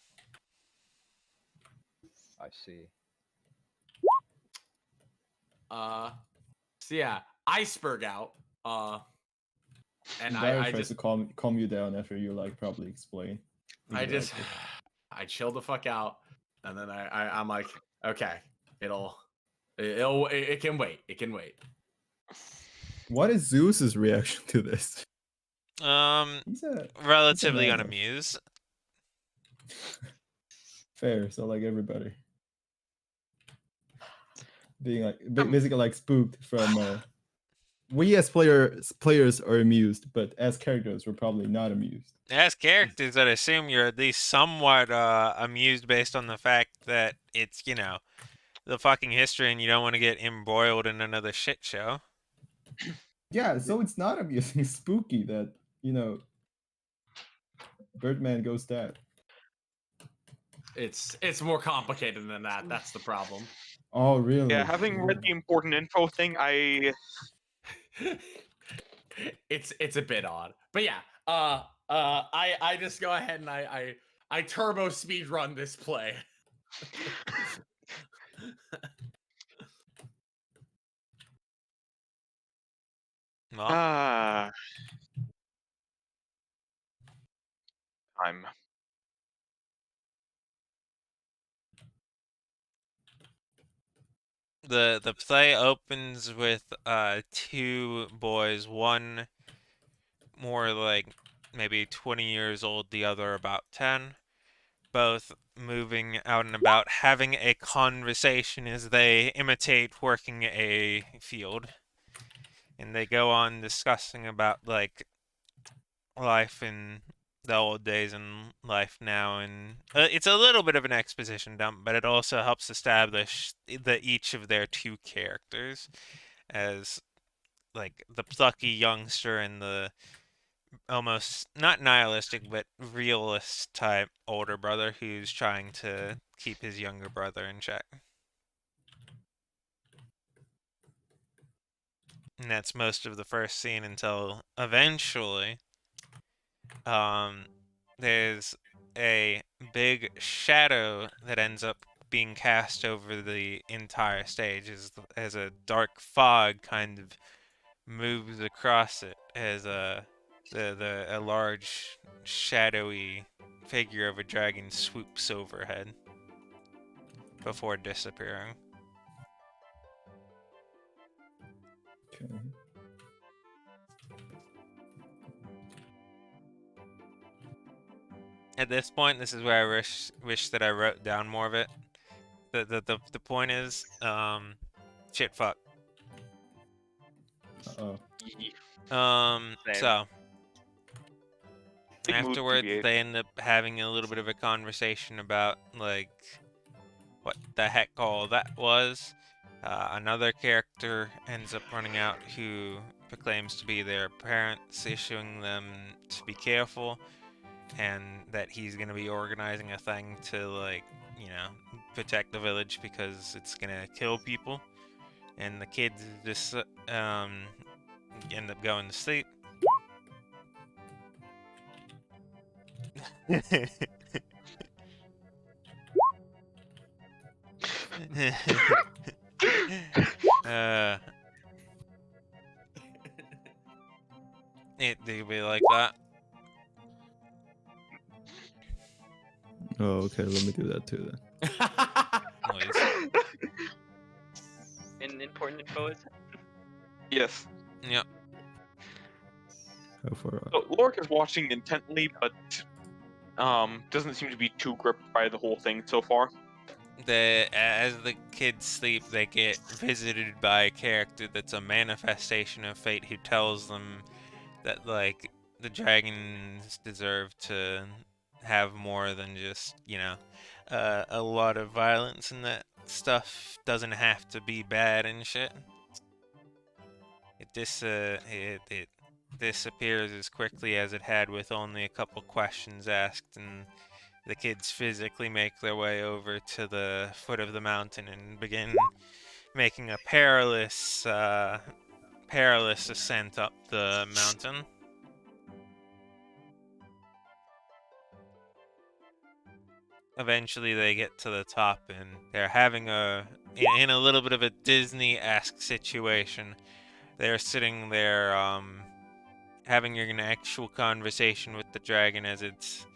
I see. So yeah, iceberg out. And Dyer I tries just to calm you down after you like probably explain. I just indirectly. I chill the fuck out, and then I'm like, okay, it can wait. It can wait. What is Zeus's reaction to this? He's Relatively man. unamused. fair, so like everybody. Being like basically like spooked from we as players are amused, but as characters we're probably not amused. As characters, I'd assume you're at least somewhat amused based on the fact that it's, you know, the fucking history and you don't want to get embroiled in another shit show. Yeah, so it's not amusing, it's spooky that, you know, Birdman goes dead. It's more complicated than that. That's the problem. Oh really? Yeah, having read the important info thing, It's a bit odd, but yeah. I just go ahead and I turbo speed run this play. Well, time. the play opens with two boys, one more like maybe 20 years old, the other about 10, both moving out and about, having a conversation as they imitate working a field. And they go on discussing about like life in the old days and life now, and it's a little bit of an exposition dump, but it also helps establish each of their two characters as like the plucky youngster and the almost not nihilistic but realist type older brother who's trying to keep his younger brother in check. And that's most of the first scene until eventually there's a big shadow that ends up being cast over the entire stage as a dark fog kind of moves across it as a large shadowy figure of a dragon swoops overhead before disappearing. Okay. At this point, this is where I wish that I wrote down more of it. The point is, shit fuck. Oh. Same. So Big mood, afterwards, TBH. they end up having a little bit of a conversation about like what the heck all that was. Another character ends up running out who proclaims to be their parents, issuing them to be careful, and that he's going to be organizing a thing to like, you know, protect the village because it's going to kill people. And the kids just end up going to sleep. uh, do we like that? Oh, okay. Let me do that too then. Please. Important info is Yes. Yep. How far up? So Lorik is watching intently, but doesn't seem to be too gripped by the whole thing so far. As the kids sleep, they get visited by a character that's a manifestation of fate who tells them that like the dragons deserve to have more than just, you know, a lot of violence, and that stuff doesn't have to be bad and shit. It disappears as quickly as it had, with only a couple questions asked, and the kids physically make their way over to the foot of the mountain and begin making a perilous ascent up the mountain. Eventually they get to the top, and they're having in a little bit of a Disney-esque situation. They're sitting there having an actual conversation with the dragon as it's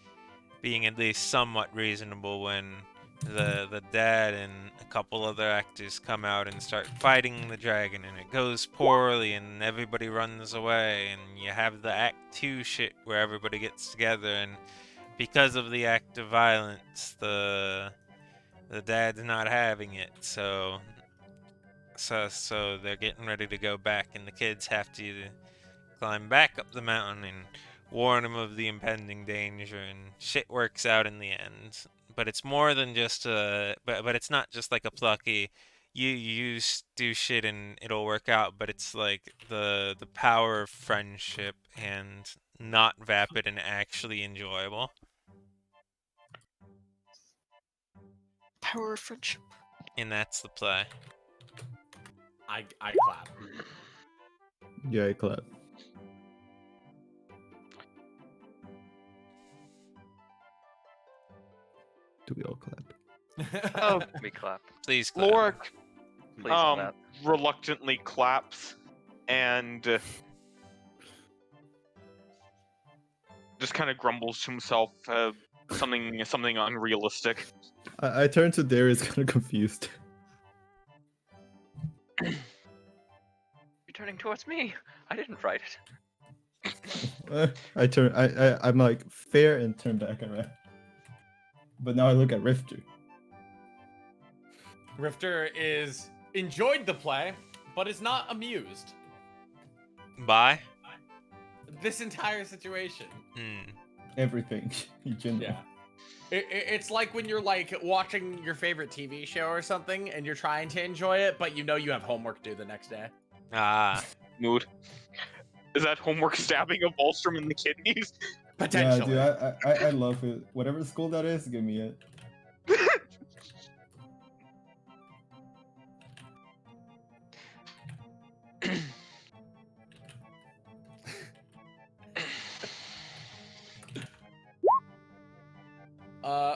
being at least somewhat reasonable, when the dad and a couple other actors come out and start fighting the dragon, and it goes poorly and everybody runs away, and you have the Act 2 shit where everybody gets together, and because of the act of violence, the dad's not having it, so they're getting ready to go back, and the kids have to climb back up the mountain and warn him of the impending danger, and shit works out in the end. But it's more than just but it's not just like a plucky you do shit and it'll work out, but it's like the power of friendship, and not vapid and actually enjoyable. Power of friendship. And that's the play. I clap. Yeah, I clap. Do we all clap? Oh, we clap. Please clap. Lorik Please clap. reluctantly claps and just kind of grumbles to himself something unrealistic. I turned to Darius kind of confused. turning towards me? I didn't write it. I'm like fair and turn back around. But now I look at Rifter. Rifter is enjoyed the play, but is not amused. Bye. This entire situation. Hmm. Everything in general. Yeah. It's like when you're like watching your favorite TV show or something and you're trying to enjoy it, but you know you have homework due the next day. Ah. Mood. Is that homework stabbing a Volstrom in the kidneys? Yeah, Potentially. dude, I love it. Whatever school that is, give me it.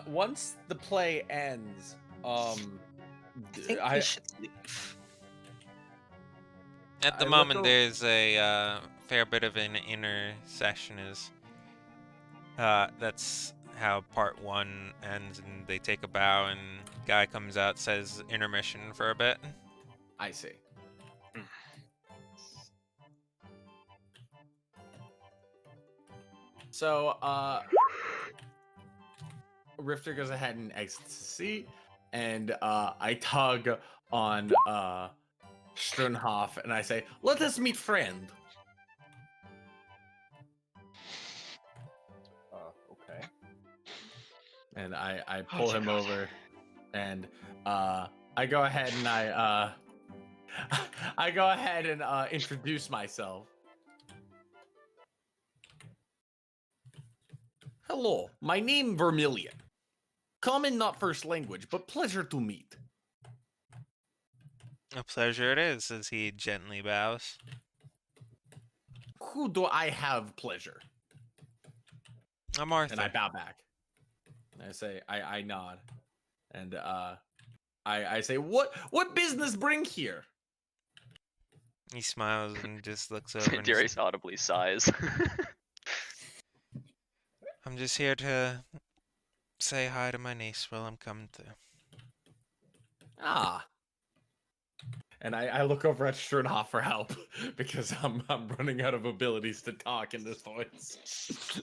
Once the play ends, I think we should leave. At the I look moment, o- there's a fair bit of an inner session. That's how part 1 ends, and they take a bow, and guy comes out, says intermission for a bit. I see. So, Rifter goes ahead and exits the seat, and I tug on Strunhoff, and I say, "Let us meet friend." Okay. And I Oh, pull dear him God. over, and I go ahead and I go ahead and introduce myself. Hello, my name Vermilion. Common, not first language, but pleasure to meet. A pleasure it is, as he gently bows. Who do I have pleasure? I'm Arthur. And I bow back. And I say, I nod, and I say, what business bring here? He smiles and just looks over and Darius audibly sighs. I'm just here to say hi to my niece while I'm coming through. Ah. And I look over at Strunhoff for help because I'm running out of abilities to talk in this voice.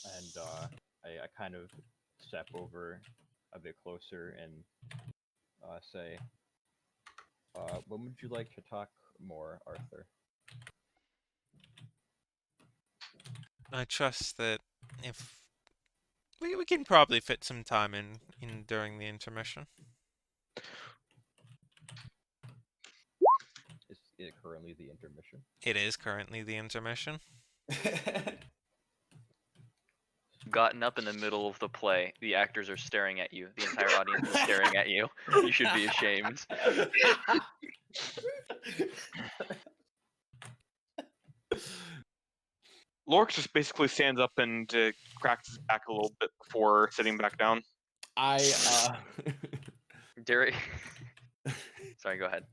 And I kind of step over a bit closer and say, when would you like to talk more, Arthur? I trust that if we can probably fit some time in during the intermission. Is it currently the intermission? It is currently the intermission. Gotten up in the middle of the play. The actors are staring at you. The entire audience is staring at you. You should be ashamed. Lork just basically stands up and cracks his back a little bit before sitting back down. Darius. Sorry, go ahead.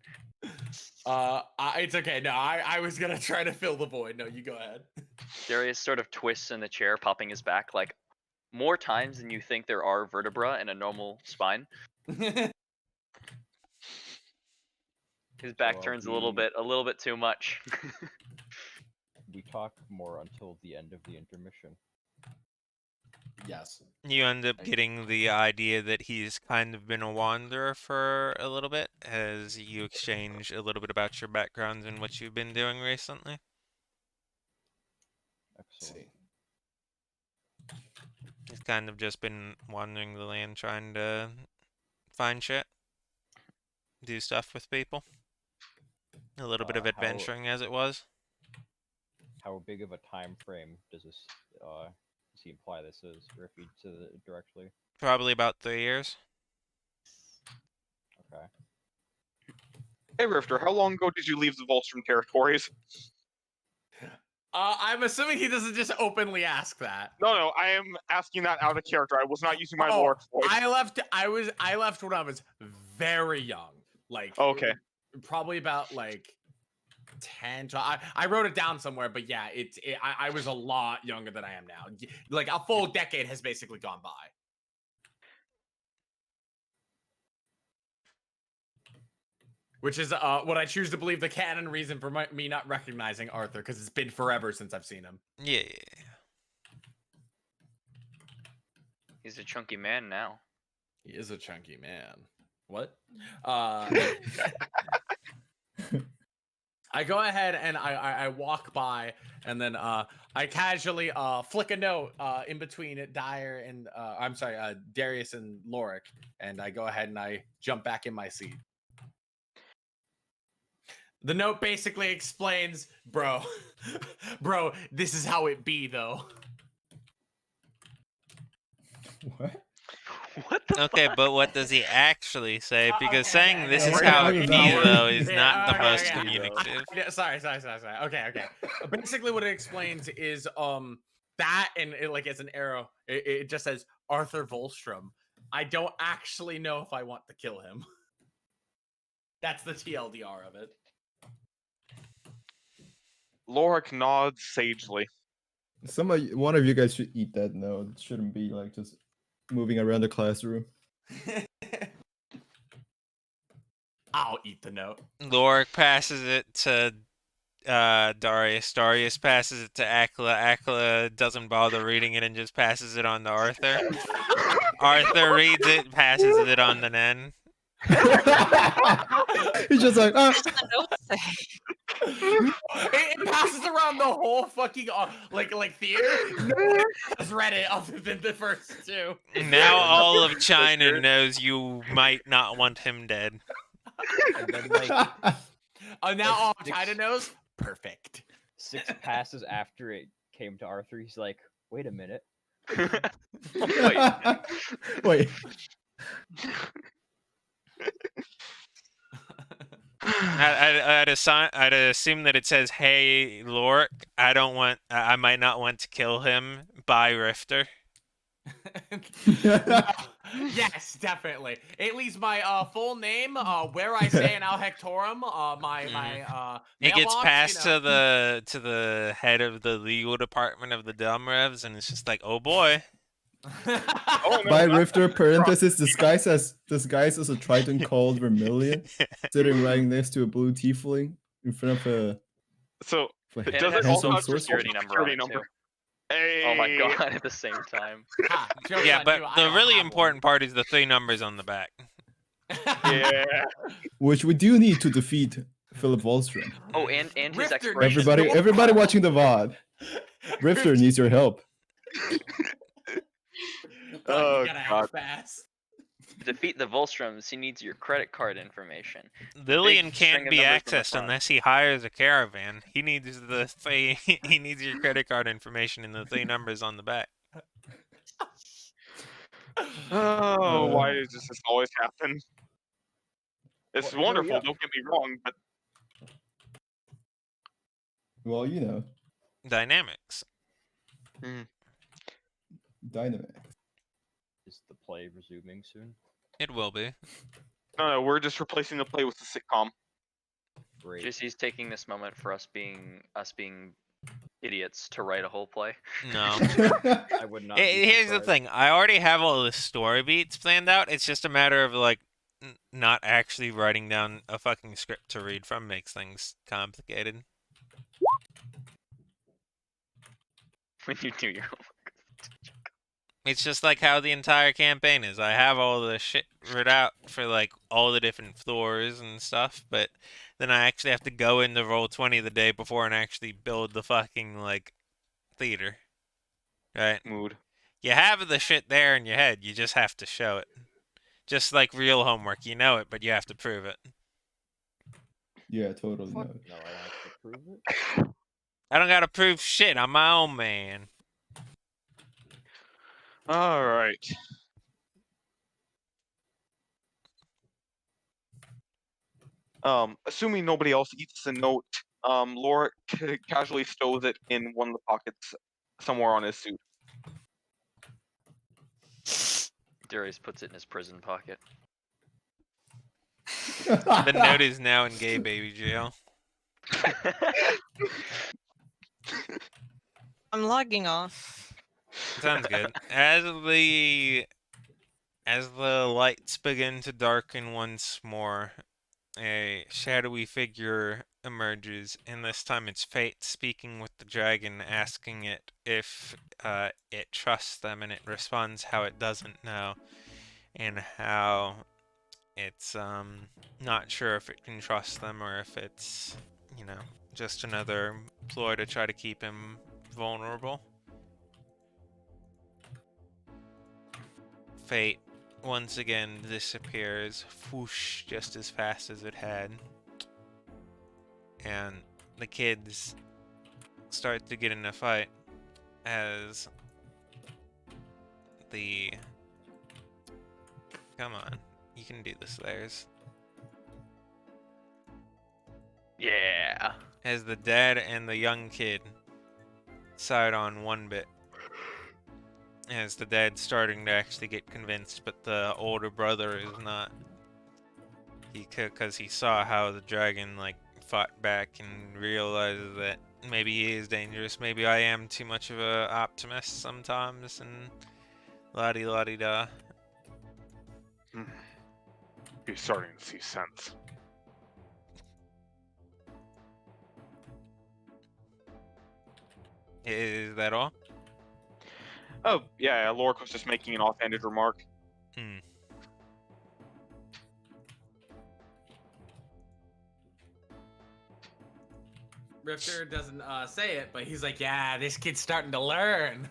It's okay. No, I was gonna try to fill the void. No, you go ahead. Darius sort of twists in the chair, popping his back like more times than you think there are vertebra in a normal spine. His back So, turns a little bit too much. We talk more until the end of the intermission. Yes. You end up getting the idea that he's kind of been a wanderer for a little bit as you exchange a little bit about your backgrounds and what you've been doing recently. Excellent. He's kind of just been wandering the land trying to find shit, do stuff with people. A little bit of adventuring as it was. How big of a time frame does this does he imply this is, or if he says it directly? Probably about 3 years. Okay. Hey, Rifter, how long ago did you leave the Volstrom territories? I'm assuming he doesn't just openly ask that. No, I am asking that out of character. I was not using my Lork voice. I left when I was very young. Like Okay. Probably about like 10. I wrote it down somewhere, but yeah, I was a lot younger than I am now. Like a full decade has basically gone by. Which is what I choose to believe the canon reason for me not recognizing Arthur, because it's been forever since I've seen him. Yeah. He's a chunky man now. He is a chunky man. What? I go ahead and I walk by, and then I casually flick a note in between Dyer and I'm sorry, Darius and Lorik, and I go ahead and I jump back in my seat. The note basically explains, bro, bro, this is how it be though. What? What the Okay, fuck? but what does he actually say? Because Okay, saying okay, this okay, is okay, how okay, it okay, be, okay. though, is Yeah, not the okay, most okay. communicative. Sorry. Okay. Basically, what it explains is that, and it, like as an arrow, it just says Arthur Volstrom. I don't actually know if I want to kill him. That's the TLDR of it. Lorik nods sagely. One of you guys should eat that note. It shouldn't be like just moving around the classroom. I'll eat the note. Lorik passes it to Darius. Darius passes it to Akla. Akla doesn't bother reading it and just passes it on to Arthur. Arthur reads it, passes it on to Nen. He's just like, What does the note say? It passes around the whole fucking like theater. No one has read it other than the first two. Now all of China knows you might not want him dead. And then like Now all six- China knows. Perfect. 6 passes after it came to Arthur, he's like, wait a minute. Wait. I'd assume that it says, "Hey, Lorik, I might not want to kill him." By Rifter. Yes, definitely. It leaves my full name, where I stay in Hectorum, my It gets mailbox, passed you know. to the head of the legal department of the Dumb Revs, and it's just like, oh boy. Oh, no, By that's- Rifter, parenthesis, disguised as a Triton called Vermilion, sitting right next to a blue tiefling in front of a So like, And does it it has also a have sorcerer. security number on it too. Hey. Oh my god! At the same time. Ha, joke's Yeah, on but you, I the don't really have important part is the 3 numbers on the back. one. Yeah. which we do need to defeat Philip Wallstrom. Oh, and his Rifter expiration. needs Everybody, your everybody help. watching the VOD, Rifter needs your help. God, Oh, you gotta God. act fast. To defeat the Volstroms, he needs your credit card information. Lillian big string can't of be numbers on the accessed front. unless he hires a caravan. He needs he needs your credit card information and the 3 numbers on the back. Oh, why does this always happen? It's Hurry wonderful, up. don't get me wrong, but Well, you know, Dynamics. dynamic. Is the play resuming soon? It will be. no, we're just replacing the play with the sitcom. Great. JC's taking this moment for us being idiots to write a whole play. No. I would not. Be Here's the surprised. thing. I already have all the story beats planned out. It's just a matter of like not actually writing down a fucking script to read from makes things complicated. When you do your It's just like how the entire campaign is. I have all the shit writ out for like all the different floors and stuff, but then I actually have to go into Roll20 the day before and actually build the fucking like theater. Right? Mood. You have the shit there in your head, you just have to show it. Just like real homework, you know it, but you have to prove it. Yeah, totally. Fuck No. no, I don't have to prove it. I don't gotta prove shit, I'm my own man. All right. Assuming nobody else eats the note, Lorik casually stows it in one of the pockets somewhere on his suit. Darius puts it in his prison pocket. The note is now in gay baby jail. I'm logging off. Sounds good. As the lights begin to darken once more, a shadowy figure emerges, and this time it's Fate speaking with the dragon, asking it if it trusts them, and it responds how it doesn't know, and how it's not sure if it can trust them or if it's, you know, just another ploy to try to keep him vulnerable. Fate once again disappears, whoosh, just as fast as it had. And the kids start to get in a fight as the... Come on, you can do this, Lairs. Yeah. As the dad and the young kid side on one bit. As the dad's starting to actually get convinced, but the older brother is not. Because he saw how the dragon, like, fought back and realizes that maybe he is dangerous. Maybe I am too much of a optimist sometimes, and la-di-la-di-da. He's starting to see sense. Is that all? Oh, yeah, Lorik was just making an offhanded remark. Hmm. Rifter doesn't say it, but he's like, yeah, this kid's starting to learn.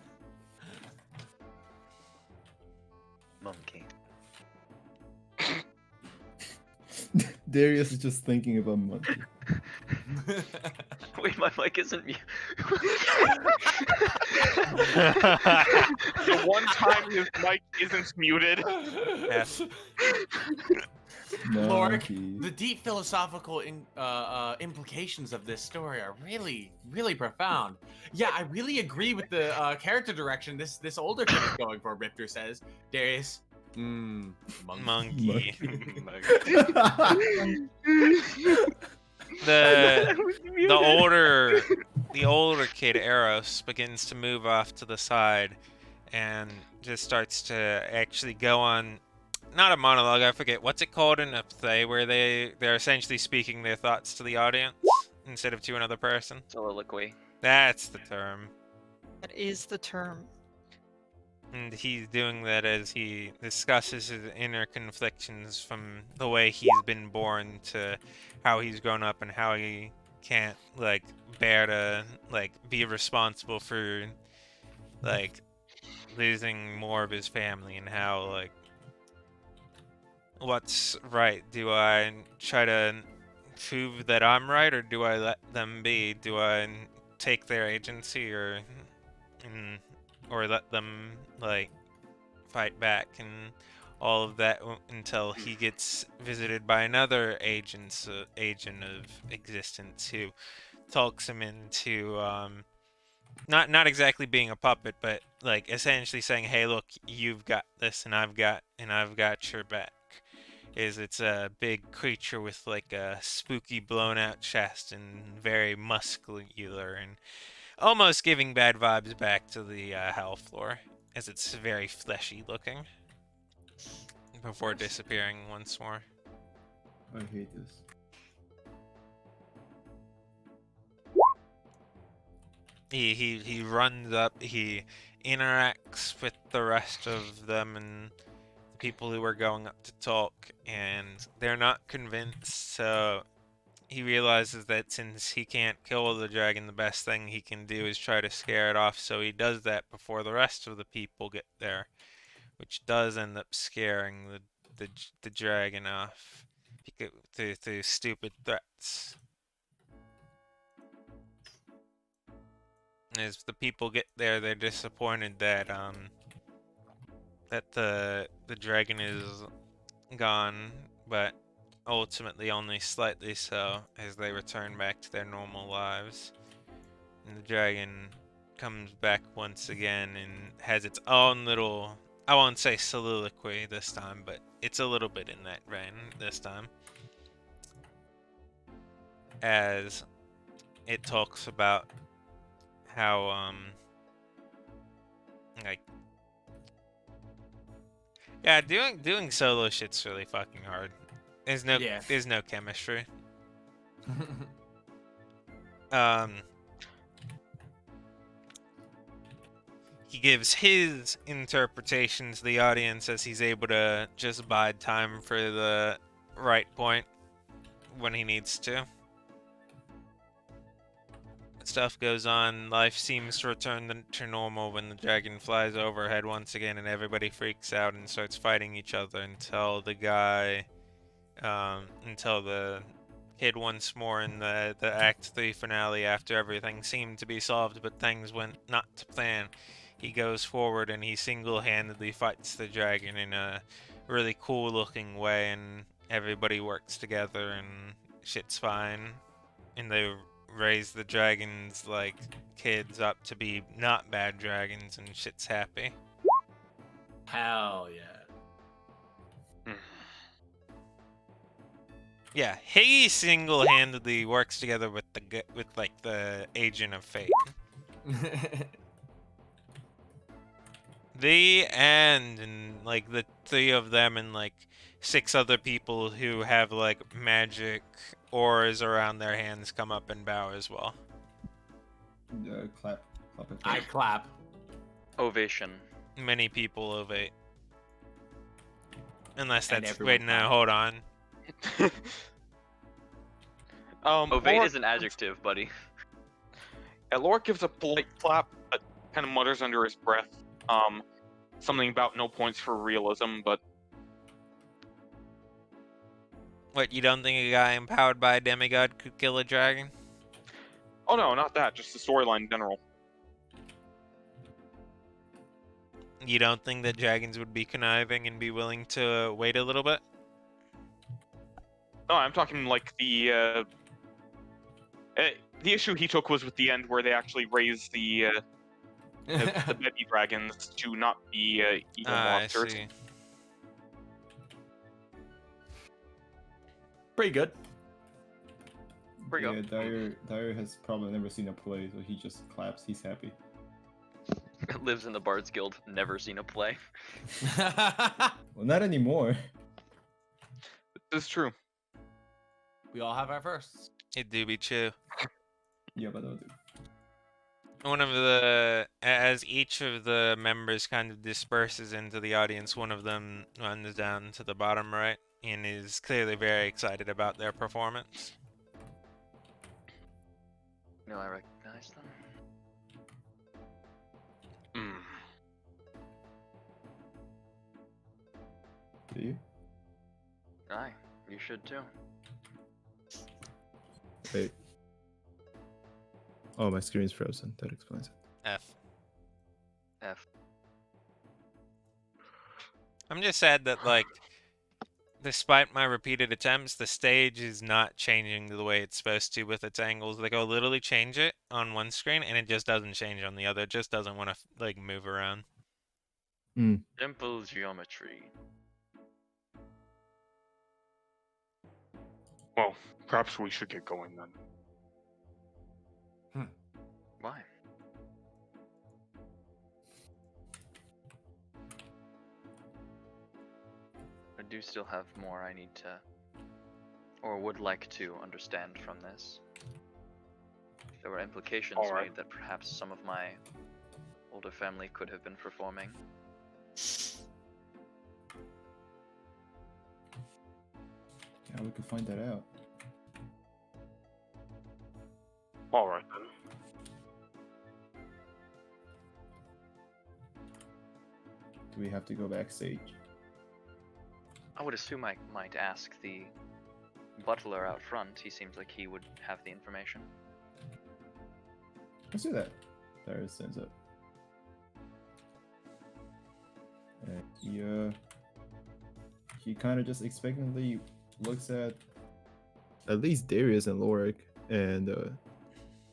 Monkey. Darius is just thinking about monkey. Wait, my mic isn't mute. The one time his mic isn't muted. Yes. Lorik, the deep philosophical implications of this story are really, really profound. Yeah, I really agree with the character direction this older kid is going for. Rifter says, Darius, Monkey. The older kid, Eros, begins to move off to the side and just starts to actually go on, not a monologue, I forget, what's it called in a play where they're essentially speaking their thoughts to the audience instead of to another person? Soliloquy. That's the term. That is the term. And he's doing that as he discusses his inner conflictions from the way he's been born to how he's grown up and how he can't, like, bear to, like, be responsible for, like, losing more of his family, and how, like, what's right? Do I try to prove that I'm right, or do I let them be? Do I take their agency, or let them, like, fight back and all of that until he gets visited by another agent of existence who talks him into not exactly being a puppet, but, like, essentially saying, "Hey, look, you've got this, and I've got your back." It's a big creature with, like, a spooky, blown-out chest and very muscular, and almost giving bad vibes back to the Hell Floor, as it's very fleshy looking before disappearing once more. I hate this. He runs up, he interacts with the rest of them and the people who are going up to talk, and they're not convinced, so he realizes that since he can't kill the dragon, the best thing he can do is try to scare it off, so he does that before the rest of the people get there, which does end up scaring the dragon off through stupid threats. As the people get there, they're disappointed that the dragon is gone, but ultimately only slightly so, as they return back to their normal lives. And the dragon comes back once again and has its own little, I won't say soliloquy this time, but it's a little bit in that vein this time, as it talks about how like, yeah, doing solo shit's really fucking hard. There's no Yeah. there's no chemistry. Um, he gives his interpretation to the audience as he's able to just bide time for the right point when he needs to. Stuff goes on. Life seems to return to normal when the dragon flies overhead once again, and everybody freaks out and starts fighting each other until the kid once more in the Act 3 finale, after everything seemed to be solved but things went not to plan. He goes forward and he single-handedly fights the dragon in a really cool-looking way, and everybody works together and shit's fine. And they raise the dragons like kids up to be not bad dragons, and shit's happy. Hell yeah. Yeah, he single-handedly works together with the agent of fate. The end, and like the three of them and like 6 other people who have like magic auras around their hands come up and bow as well. Clap. Clap. I clap. Ovation. Many people ovate. Unless And that's everyone wait, no, claps. hold on. Ovate Lork- is an adjective, buddy. Yeah, Lork gives a polite clap, but kind of mutters under his breath. Something about no points for realism, but What, you don't think a guy empowered by a demigod could kill a dragon? oh no, not that. Just the storyline in general. You don't think that dragons would be conniving and be willing to wait a little bit? No, I'm talking like the issue he took was with the end where they actually raised the baby dragons to not be evil I monsters. see. Pretty good. Pretty Yeah, good. Dyer has probably never seen a play, so he just claps. He's happy. Lives in the Bards Guild. Never seen a play. Well, not anymore. This is true. We all have our firsts. It do be true. Yeah, but As each of the members kind of disperses into the audience, one of them runs down to the bottom right and is clearly very excited about their performance. No, I recognize them. Mm. do you? Aye, you should too. Wait. Oh, my screen's frozen. That explains it. F. F. I'm just sad that, like, despite my repeated attempts, the stage is not changing the way it's supposed to with its angles. Like, I'll literally change it on one screen, and it just doesn't change on the other. It just doesn't want to, like, move around. Simple geometry. Well, perhaps we should get going then. Why? I do still have more I need to, or would like to understand from this. There were implications Alright. made that perhaps some of my older family could have been performing. Yeah, we could find that out. All right then. Do we have to go backstage? I would assume I might ask the butler out front. He seems like he would have the information. Let's do that. Dyer stands up. And he kind of just expectantly looks at least Darius and Lorik, and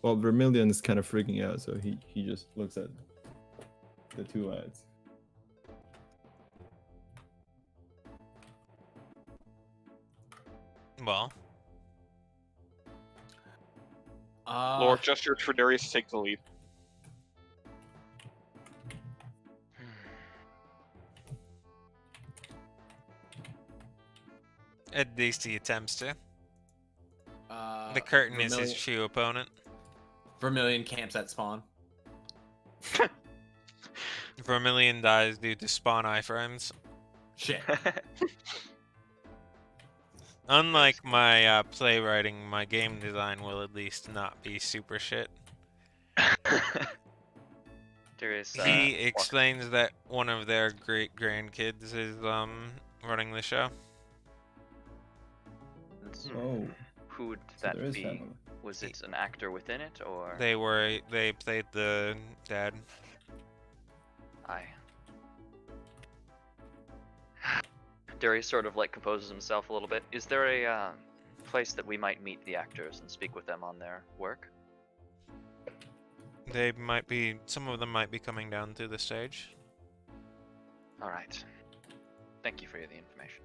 well, Vermilion is kind of freaking out, so he just looks at the 2 lads. Well, Lord gestures for Darius to take the lead. At least he attempts to. Uh, The curtain is his Vermilion, true opponent. Vermilion camps at spawn. Vermilion dies due to spawn iframes. Shit. Unlike my playwriting, my game design will at least not be super shit. Darius, He walks- explains that one of their great grandkids is running the show. Oh, Who would so that there is be? family. Was it an actor within it, or They played the dad. I? Darius sort of like composes himself a little bit. Is there a place that we might meet the actors and speak with them on their work? They might be, some of them might be coming down to the stage. All right. Thank you for the information.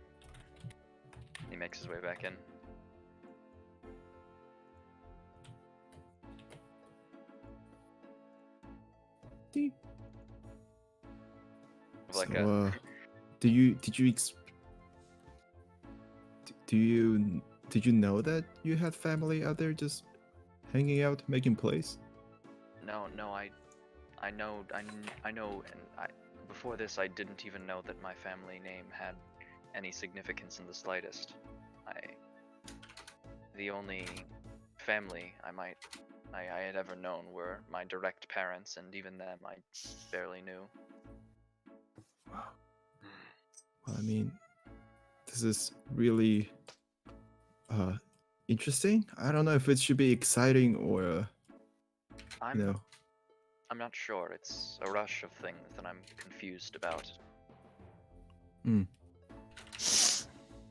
He makes his way back in. Deep. Like So, a, did you know that you had family out there just hanging out, making plays? no, I know, and before this, I didn't even know that my family name had any significance in the slightest. The only family I had ever known were my direct parents, and even them I barely knew. Wow. Well, I mean, this is really interesting. I don't know if it should be exciting or I'm not sure. It's a rush of things that I'm confused about.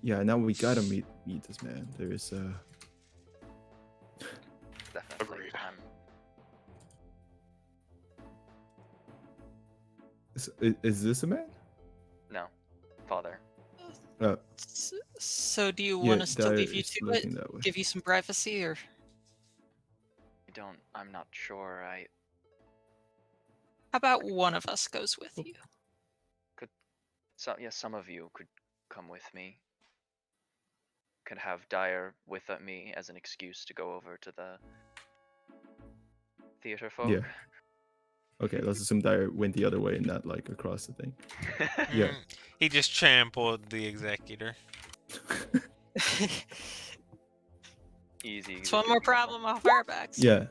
Yeah, now we gotta meet this man. There is Definitely. Agreed. is this a man? No, father. So do you Yeah, want us to Dyer leave you is to it? looking that way. Give you some privacy, or I'm not sure. how about one of us goes with you? So yes, some of you could come with me. Could have Dyer with me as an excuse to go over to the theater folk. Yeah. Okay, let's assume Dyer went the other way and not like across the thing. Yeah. He just trampled the executor. Easy. It's one more problem off our backs. Yeah.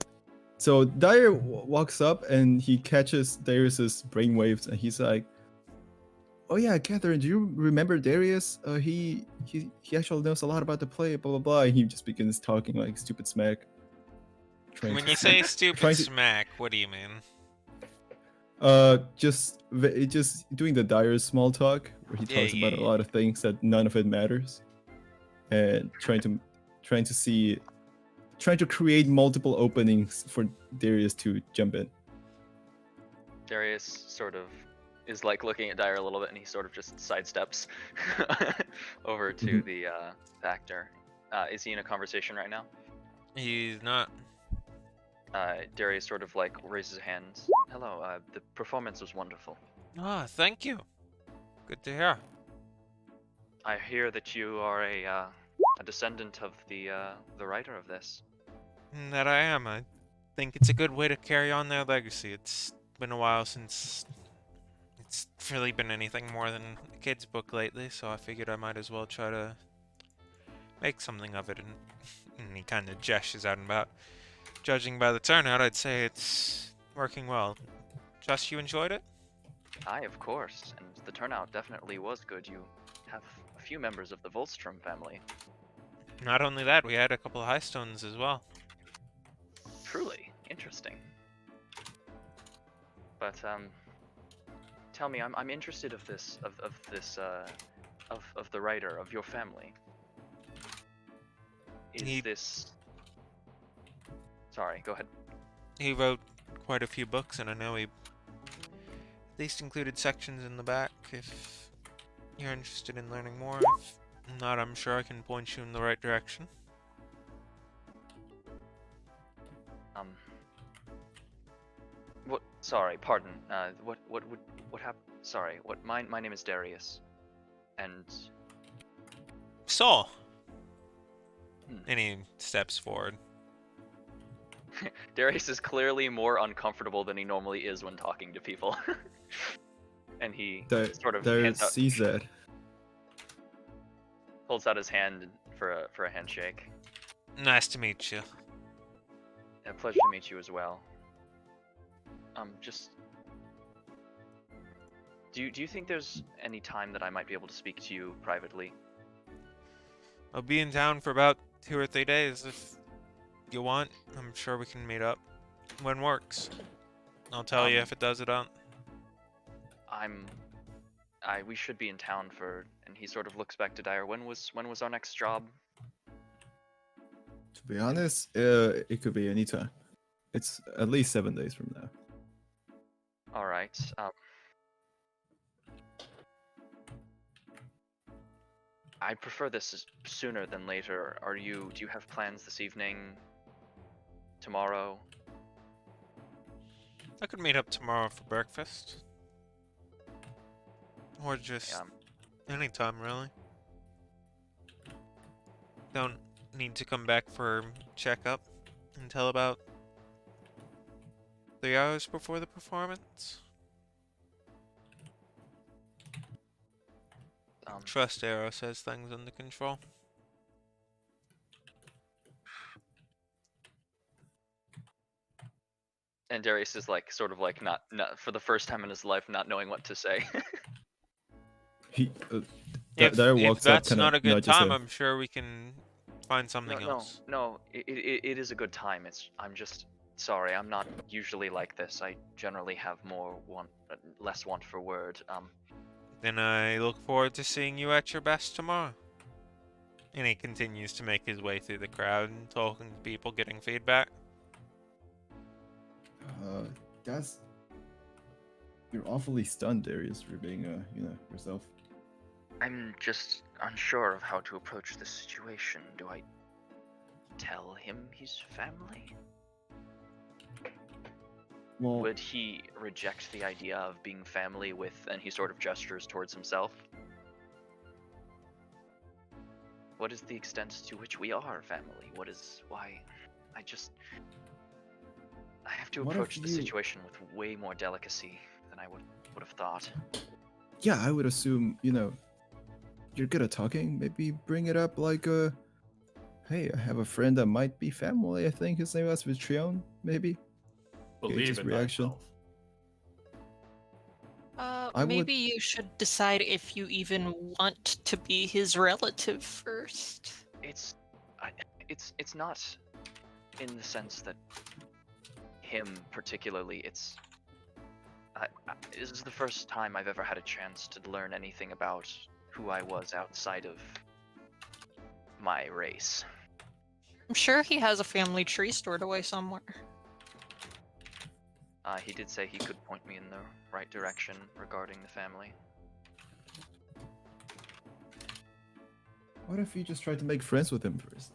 So Dyer walks up and he catches Darius's brainwaves and he's like, "Oh yeah, Catherine, do you remember Darius? He actually knows a lot about the play, blah blah blah." And he just begins talking like stupid smack. When you say stupid trying to- smack, what do you mean? just doing the Dyer small talk where he Yeah, talks about yeah, a lot of things that none of it matters, and trying to create multiple openings for Darius to jump in. Darius sort of is like looking at Dyer a little bit, and he sort of just sidesteps over to the actor. Is he in a conversation right now? He's not. Darius sort of like raises his hands. Hello, the performance was wonderful. Ah, thank you. Good to hear. I hear that you are a descendant of the writer of this. That I am. I think it's a good way to carry on their legacy. It's been a while since it's really been anything more than a kid's book lately, so I figured I might as well try to make something of it. And he kind of gestures out and about. Judging by the turnout, I'd say it's working well. Just you enjoyed it? Aye, of course, and the turnout definitely was good. You have a few members of the Volstrom family. Not only that, we had a couple of high stones as well. Truly interesting. But tell me, I'm interested of the writer of your family. Is this? Sorry, go ahead. He wrote quite a few books, and I know he at least included sections in the back. If you're interested in learning more, if not, I'm sure I can point you in the right direction. What? Sorry, pardon. What happened? Sorry. What? My name is Darius, and Saul, And he steps forward. Darius is clearly more uncomfortable than he normally is when talking to people. And he sort of Darius sees that. holds out his hand for a handshake. Nice to meet you. A pleasure to meet you as well. Just do you think there's any time that I might be able to speak to you privately? I'll be in town for about 2 or 3 days if you want. I'm sure we can meet up when works. I'll tell you if it does or don't. We should be in town for, and he sort of looks back to Dyer. When was our next job? To be honest, it could be any time. It's at least 7 days from now. All right. I prefer this sooner than later. Do you have plans this evening? Tomorrow? I could meet up tomorrow for breakfast. Or just anytime, really. Don't need to come back for checkup until about 3 hours before the performance. Trust Arrow says things under control. And Darius is like, sort of like not for the first time in his life, not knowing what to say. He If Dyer walks up, that's kind not a of good nudges time, him. I'm sure we can find something else. No, it is a good time. I'm just sorry. I'm not usually like this. I generally have less want for word. Then I look forward to seeing you at your best tomorrow. And he continues to make his way through the crowd and talking to people, getting feedback. That's... You're awfully stunned, Darius, for being, yourself. I'm just unsure of how to approach this situation. Do I tell him he's family? Well, Would he reject the idea of being family with, and he sort of gestures towards himself? What is the extent to which we are family? Why? I have to What if approach the you- situation with way more delicacy than I would have thought. yeah, I would assume, you're good at talking. Maybe bring it up like, hey, I have a friend that might be family. I think his name was Vitrion, maybe. Believe his in reaction. thyself. I would- Maybe you should decide if you even want to be his relative first. It's not in the sense that him particularly. This is the first time I've ever had a chance to learn anything about who I was outside of my race. I'm sure he has a family tree stored away somewhere. He did say he could point me in the right direction regarding the family. What if you just tried to make friends with him first?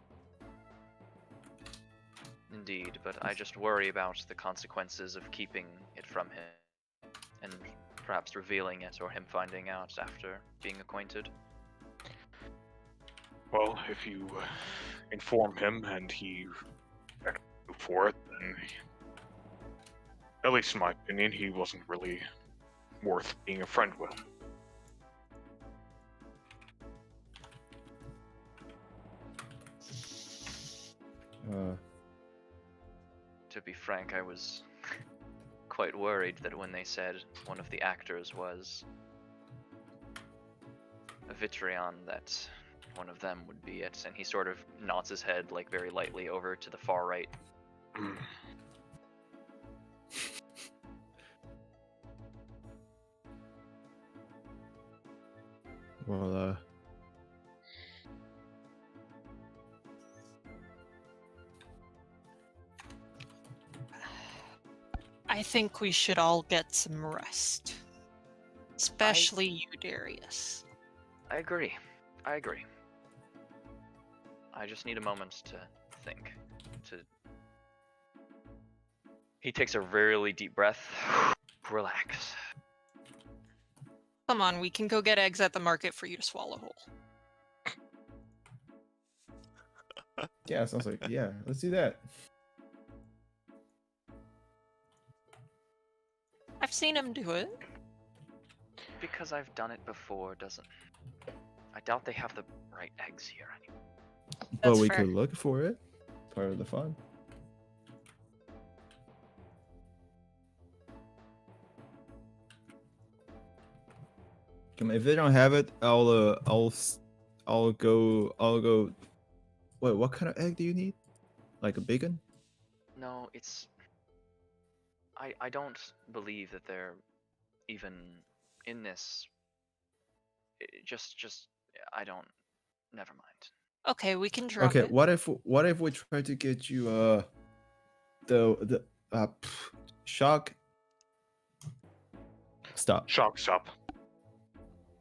Indeed, but I just worry about the consequences of keeping it from him and perhaps revealing it or him finding out after being acquainted. Well, if you inform him and he rejects you for it, then, at least in my opinion, he wasn't really worth being a friend with. To be frank, I was quite worried that when they said one of the actors was a Vitrion, that one of them would be it, and he sort of nods his head like very lightly over to the far right. Well, I think we should all get some rest. Especially you, Darius. I agree. I just need a moment to think. He takes a really deep breath. Relax. Come on, we can go get eggs at the market for you to swallow whole. Yeah, sounds like yeah. Let's do that. I've seen him do it. Because I've done it before doesn't. I doubt they have the right eggs here anymore. But That's we fair. could look for it. Part of the fun. Come on, if they don't have it, I'll go. Wait, what kind of egg do you need? Like a bacon? No, it's. I don't believe that they're even in this. Just I don't. Never mind. Okay, we can drop Okay, it. what if we try to get you the shock? Stop Shock stop.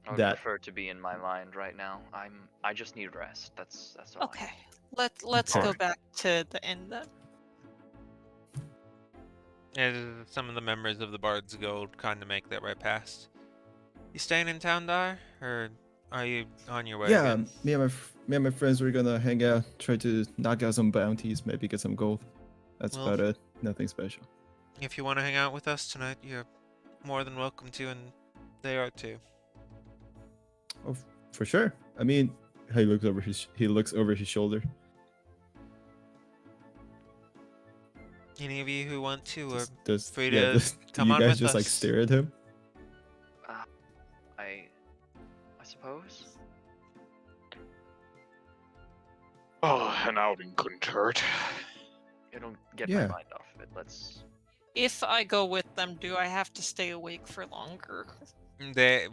I would that. prefer to be in my mind right now. I just need rest. That's all. Okay, let's Okay. go back to the end then. As some of the members of the Bard's Guild kind of make their way past. You staying in town, Dar, or are you on your way? Yeah, again? me and my friends were gonna hang out, try to knock out some bounties, maybe get some gold. That's Well, about it. Nothing special. If you want to hang out with us tonight, you're more than welcome to, and they are too. Oh, for sure. I mean, he looks over his shoulder. Any of you who want to, are Does free yeah? to Does, do come you on guys with just like us. stare at him? I suppose. Oh, an outing couldn't hurt. It'll get Yeah. my mind off of it. Let's. If I go with them, do I have to stay awake for longer?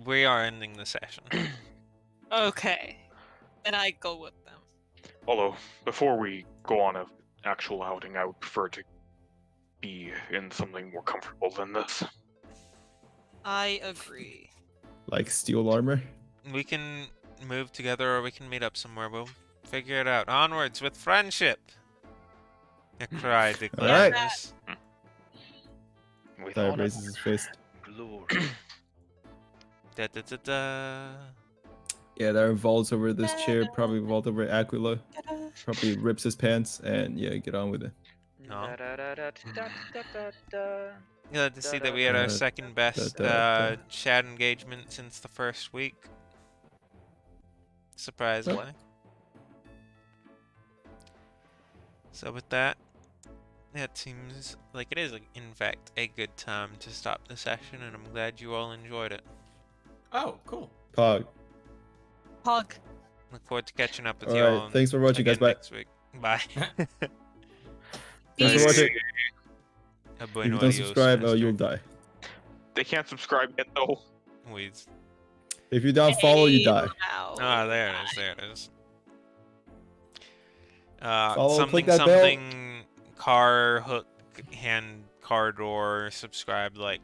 We are ending the session. Okay, then I go with them. Although, before we go on an actual outing, I would prefer to be in something more comfortable than this. I agree. Like steel armor? We can move together, or we can meet up somewhere. We'll figure it out. Onwards with friendship! A cry declares. With Dyer honor raises his fist. and glory. Da da da da. Yeah, Dyer vaults over this chair, probably vault over Aquila, Ta-da. probably rips his pants, and yeah, get on with it. No. Da-da-da-da-da-da-da-da. Glad to see that we had our Da- second best da- chat engagement since the first week. Surprisingly. So with that, it seems like it is, in fact, a good time to stop the session, and I'm glad you all enjoyed it. Oh, cool. Pog. Hug. Look forward to catching up with All you right, all thanks for watching, guys. again Bye. next week. Bye. Thanks Peace. for watching. A If buen you don't adios, subscribe, mister. you'll die. They can't subscribe yet, though. Weeds. If you don't follow, you die. Ah, there it is. There it is. Follow, Something, click that bell. something, car hook, hand, car door, subscribe, like,